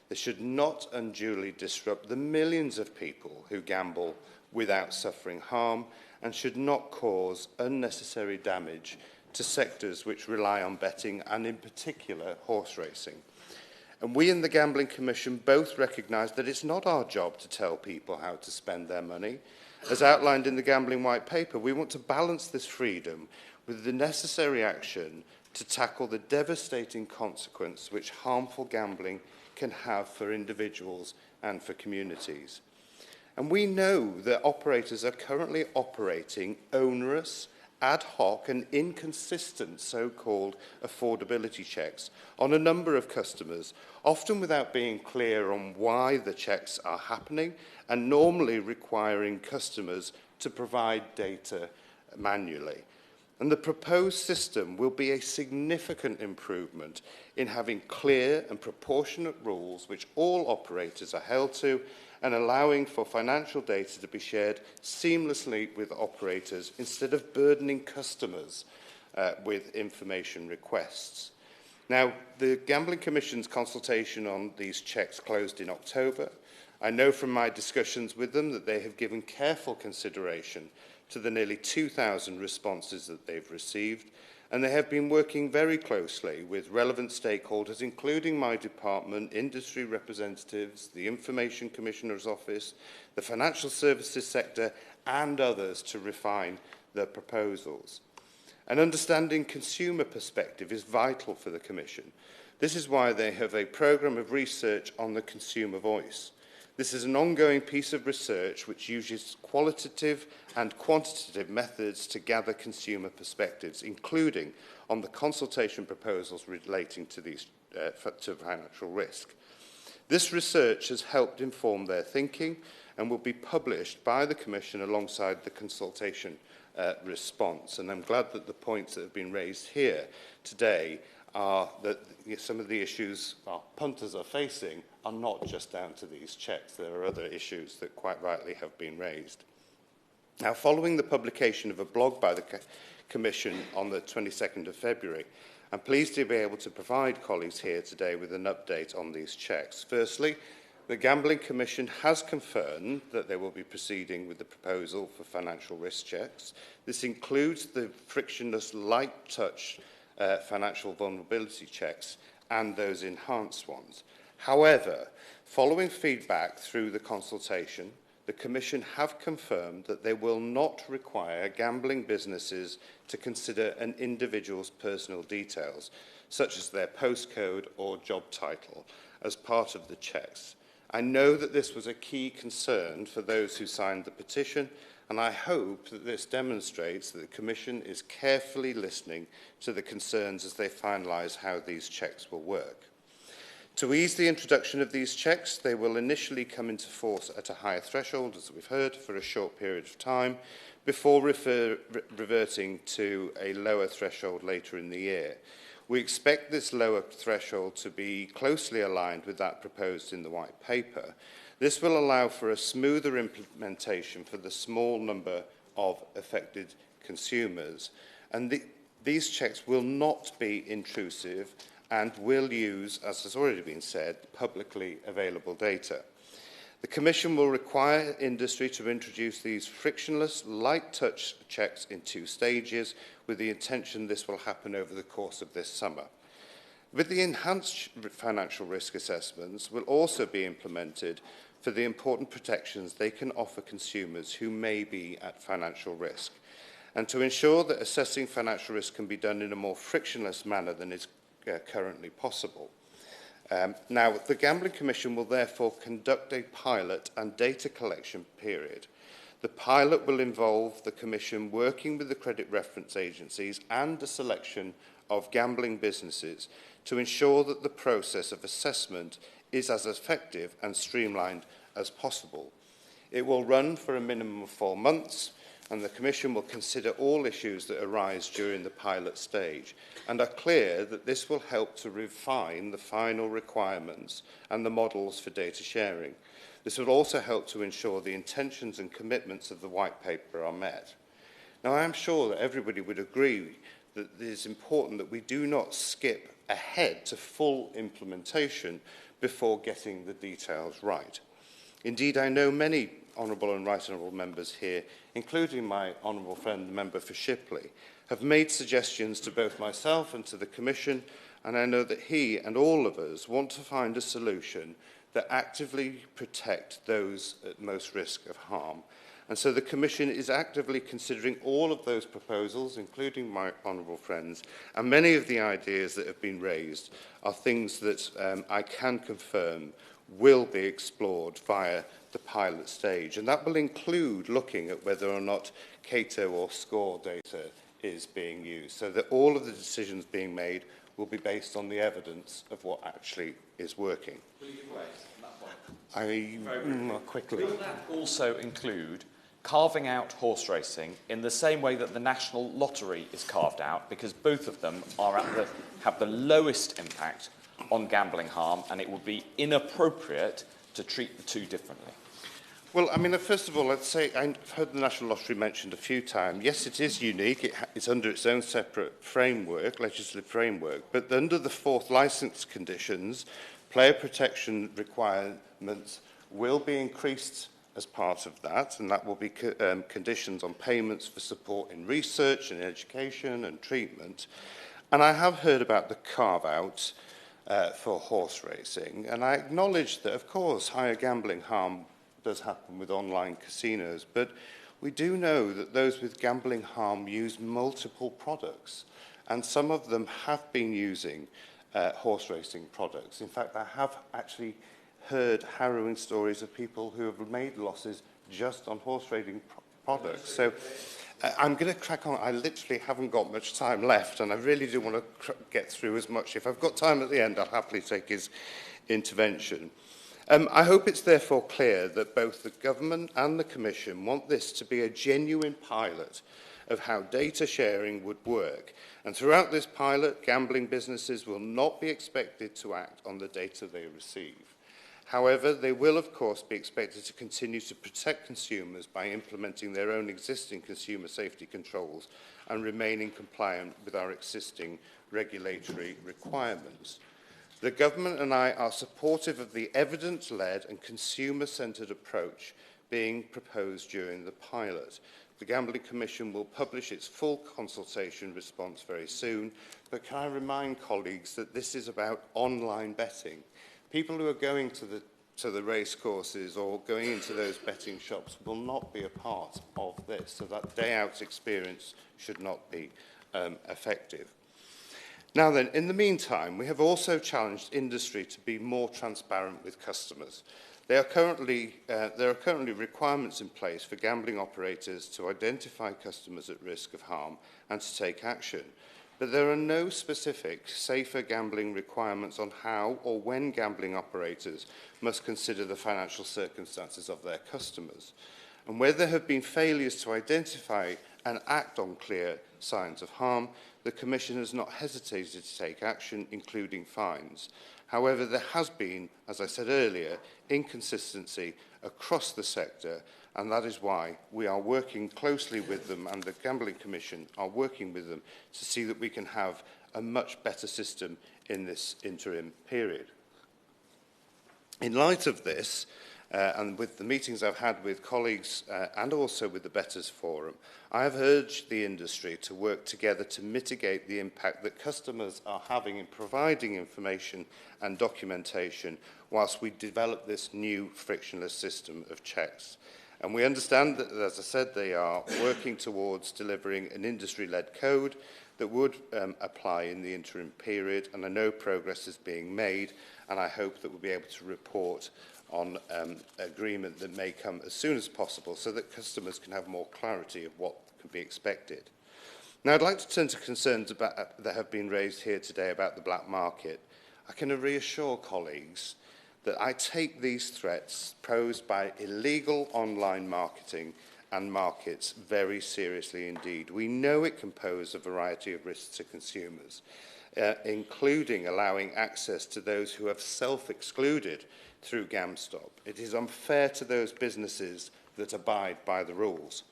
They should not unduly disrupt the millions of people who gamble without suffering harm, and should not cause unnecessary damage to sectors which rely on betting, and in particular horse racing. And we in the Gambling Commission both recognise that it's not our job to tell people how to spend their money. As outlined in the Gambling White Paper, we want to balance this freedom with the necessary action to tackle the devastating consequence which harmful gambling can have for individuals and for communities. And we know that operators are currently operating onerous, ad hoc and inconsistent so-called affordability checks on a number of customers, often without being clear on why the checks are happening, and normally requiring customers to provide data manually. And the proposed system will be a significant improvement in having clear and proportionate rules which all operators are held to, and allowing for financial data to be shared seamlessly with operators instead of burdening customers with information requests. Now, the Gambling Commission's consultation on these checks closed in October. I know from my discussions with them that they have given careful consideration to the nearly 2,000 responses that they've received, and they have been working very closely with relevant stakeholders, including my department, industry representatives, the Information Commissioner's Office, the financial services sector, and others to refine their proposals. And understanding consumer perspective is vital for the Commission. This is why they have a programme of research on the consumer voice. This is an ongoing piece of research which uses qualitative and quantitative methods to gather consumer perspectives, including on the consultation proposals relating to these to financial risk. This research has helped inform their thinking and will be published by the Commission alongside the consultation response. And I'm glad that the points that have been raised here today are that some of the issues our punters are facing are not just down to these checks. There are other issues that quite rightly have been raised. Now, following the publication of a blog by the Commission on the 22nd of February, I'm pleased to be able to provide colleagues here today with an update on these checks. Firstly, the Gambling Commission has confirmed that they will be proceeding with the proposal for financial risk checks. This includes the frictionless light touch financial vulnerability checks and those enhanced ones. However, following feedback through the consultation, the Commission have confirmed that they will not require gambling businesses to consider an individual's personal details, such as their postcode or job title, as part of the checks. I know that this was a key concern for those who signed the petition, and I hope that this demonstrates that the Commission is carefully listening to the concerns as they finalise how these checks will work. To ease the introduction of these checks, they will initially come into force at a higher threshold, as we've heard, for a short period of time, before reverting to a lower threshold later in the year. We expect this lower threshold to be closely aligned with that proposed in the White Paper. This will allow for a smoother implementation for the small number of affected consumers. And these checks will not be intrusive and will use, as has already been said, publicly available data. The Commission will require industry to introduce these frictionless, light-touch checks in 2 stages, with the intention this will happen over the course of this summer. With the enhanced financial risk assessments will also be implemented for the important protections they can offer consumers who may be at financial risk, and to ensure that assessing financial risk can be done in a more frictionless manner than is currently possible. Now, the Gambling Commission will therefore conduct a pilot and data collection period. The pilot will involve the Commission working with the credit reference agencies and a selection of gambling businesses to ensure that the process of assessment is as effective and streamlined as possible. It will run for a minimum of 4 months, and the Commission will consider all issues that arise during the pilot stage, and are clear that this will help to refine the final requirements and the models for data sharing. This will also help to ensure the intentions and commitments of the White Paper are met. Now, I am sure that everybody would agree that it is important that we do not skip ahead to full implementation before getting the details right. Indeed, I know many honourable and right honourable members here, including my honourable friend, the member for Shipley, have made suggestions to both myself and to the Commission, and I know that he and all of us want to find a solution that actively protect those at most risk of harm. And so the Commission is actively considering all of those proposals, including my honourable friends, and many of the ideas that have been raised are things that I can confirm will be explored via the pilot stage. And that will include looking at whether or not Cato or SCORE data is being used, so that all of the decisions being made will be based on the evidence of what actually is working. Quickly. Will that also include carving out horse racing in the same way that the National Lottery is carved out, because both of them are have the lowest impact on gambling harm, and it would be inappropriate to treat the two differently? Well, I mean, first of all, let's say I've heard the National Lottery mentioned a few times. Yes, it is unique. It's under its own separate framework, legislative framework. But under the fourth licence conditions, player protection requirements will be increased as part of that, and that will be conditions on payments for support in research and education and treatment. And I have heard about the carve-out for horse racing, and I acknowledge that, of course, higher gambling harm does happen with online casinos, but we do know that those with gambling harm use multiple products, and some of them have been using horse racing products. In fact, I have actually heard harrowing stories of people who have made losses just on horse racing products. So I'm going to crack on. I literally haven't got much time left, and I really do want to get through as much. If I've got time at the end, I'll happily take his intervention. I hope it's therefore clear that both the Government and the Commission want this to be a genuine pilot of how data sharing would work. And throughout this pilot, gambling businesses will not be expected to act on the data they receive. However, they will, of course, be expected to continue to protect consumers by implementing their own existing consumer safety controls and remaining compliant with our existing regulatory requirements. The Government and I are supportive of the evidence-led and consumer-centred approach being proposed during the pilot. The Gambling Commission will publish its full consultation response very soon, but can I remind colleagues that this is about online betting. People who are going to the race courses or going into those betting shops will not be a part of this, so that day-out experience should not be effective. Now then, in the meantime, we have also challenged industry to be more transparent with customers. There are currently requirements in place for gambling operators to identify customers at risk of harm and to take action. But there are no specific safer gambling requirements on how or when gambling operators must consider the financial circumstances of their customers. And where there have been failures to identify and act on clear signs of harm, the Commission has not hesitated to take action, including fines. However, there has been, as I said earlier, inconsistency across the sector, and that is why we are working closely with them, and the Gambling Commission are working with them to see that we can have a much better system in this interim period. In light of this, and with the meetings I've had with colleagues and also with the Betters Forum, I have urged the industry to work together to mitigate the impact that customers are having in providing information and documentation whilst we develop this new frictionless system of checks. And we understand that, as I said, they are working towards delivering an industry-led code that would apply in the interim period, and I know progress is being made, and I hope that we'll be able to report on agreement that may come as soon as possible so that customers can have more clarity of what can be expected. Now, I'd like to turn to concerns that have been raised here today about the black market. I can reassure colleagues that I take these threats posed by illegal online marketing and markets very seriously indeed. We know it can pose a variety of risks to consumers, including allowing access to those who have self-excluded through GamStop. It is unfair to those businesses that abide by the rules.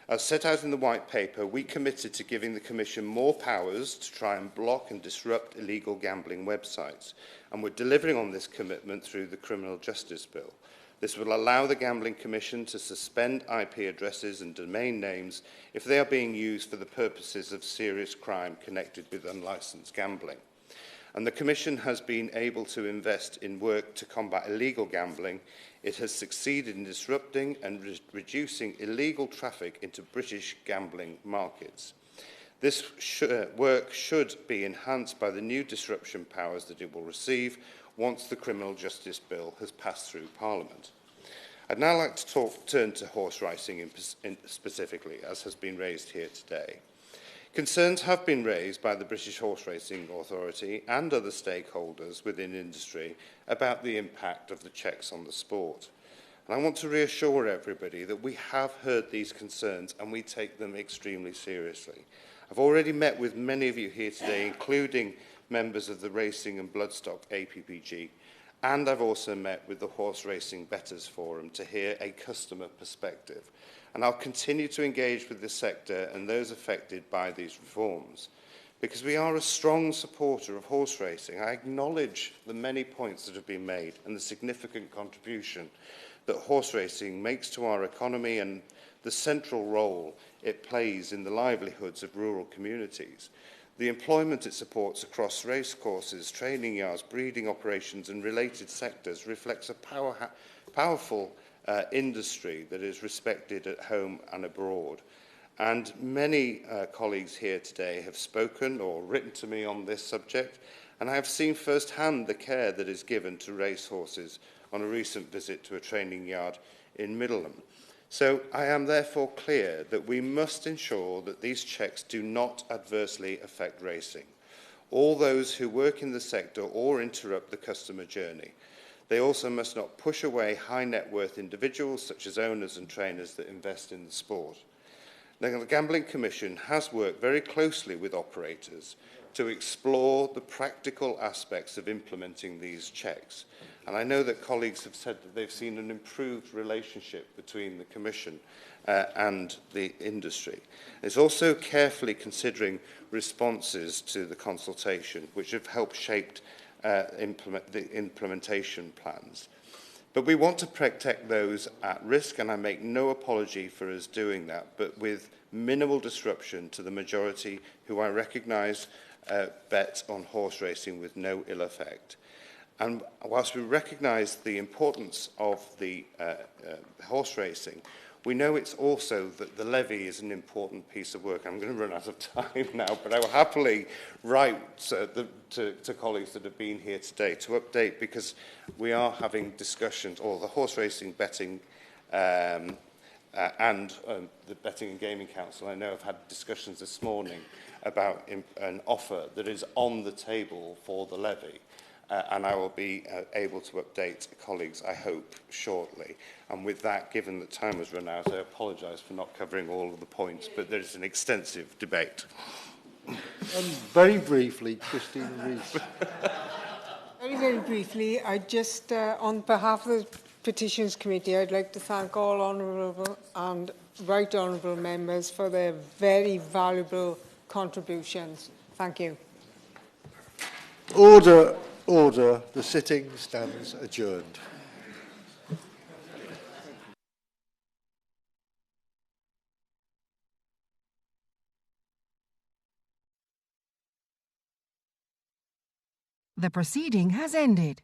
As set out in the White Paper, we committed to giving the Commission more powers to try and block and disrupt illegal gambling websites, and we're delivering on this commitment through the Criminal Justice Bill. This will allow the Gambling Commission to suspend IP addresses and domain names if they are being used for the purposes of serious crime connected with unlicensed gambling. And the Commission has been able to invest in work to combat illegal gambling. It has succeeded in disrupting and reducing illegal traffic into British gambling markets. This work should be enhanced by the new disruption powers that it will receive once the Criminal Justice Bill has passed through Parliament. I'd now like to turn to horse racing specifically, as has been raised here today. Concerns have been raised by the British Horse Racing Authority and other stakeholders within industry about the impact of the checks on the sport. And I want to reassure everybody that we have heard these concerns and we take them extremely seriously. I've already met with many of you here today, including members of the Racing and Bloodstock APPG, and I've also met with the Horse Racing Betters Forum to hear a customer perspective. And I'll continue to engage with the sector and those affected by these reforms, because we are a strong supporter of horse racing. I acknowledge the many points that have been made and the significant contribution that horse racing makes to our economy and the central role it plays in the livelihoods of rural communities. The employment it supports across racecourses, training yards, breeding operations and related sectors reflects a powerful industry that is respected at home and abroad. And many colleagues here today have spoken or written to me on this subject, and I have seen firsthand the care that is given to racehorses on a recent visit to a training yard in Middleham. So I am therefore clear that we must ensure that these checks do not adversely affect racing, all those who work in the sector or interrupt the customer journey. They also must not push away high net worth individuals such as owners and trainers that invest in the sport. Now, the Gambling Commission has worked very closely with operators to explore the practical aspects of implementing these checks. And I know that colleagues have said that they've seen an improved relationship between the Commission and the industry. It's also carefully considering responses to the consultation, which have helped shape the implementation plans. But we want to protect those at risk, and I make no apology for us doing that, but with minimal disruption to the majority who I recognise bet on horse racing with no ill effect. And whilst we recognise the importance of the horse racing, we know it's also that the levy is an important piece of work. I'm going to run out of time now, but I will happily write to colleagues that have been here today to update, because we are having discussions, or the Horse Racing Betting and the Betting and Gaming Council, I know, have had discussions this morning about an offer that is on the table for the levy. And I will be able to update colleagues, I hope, shortly. And with that, given that time has run out, I apologise for not covering all of the points, but there is an extensive debate. Very briefly, Christine Rees. Very briefly, I just, on behalf of the Petitions Committee, I'd like to thank all honourable and right honourable members for their very valuable contributions. Thank you. Order. Order. The sitting stands adjourned. The proceeding has ended.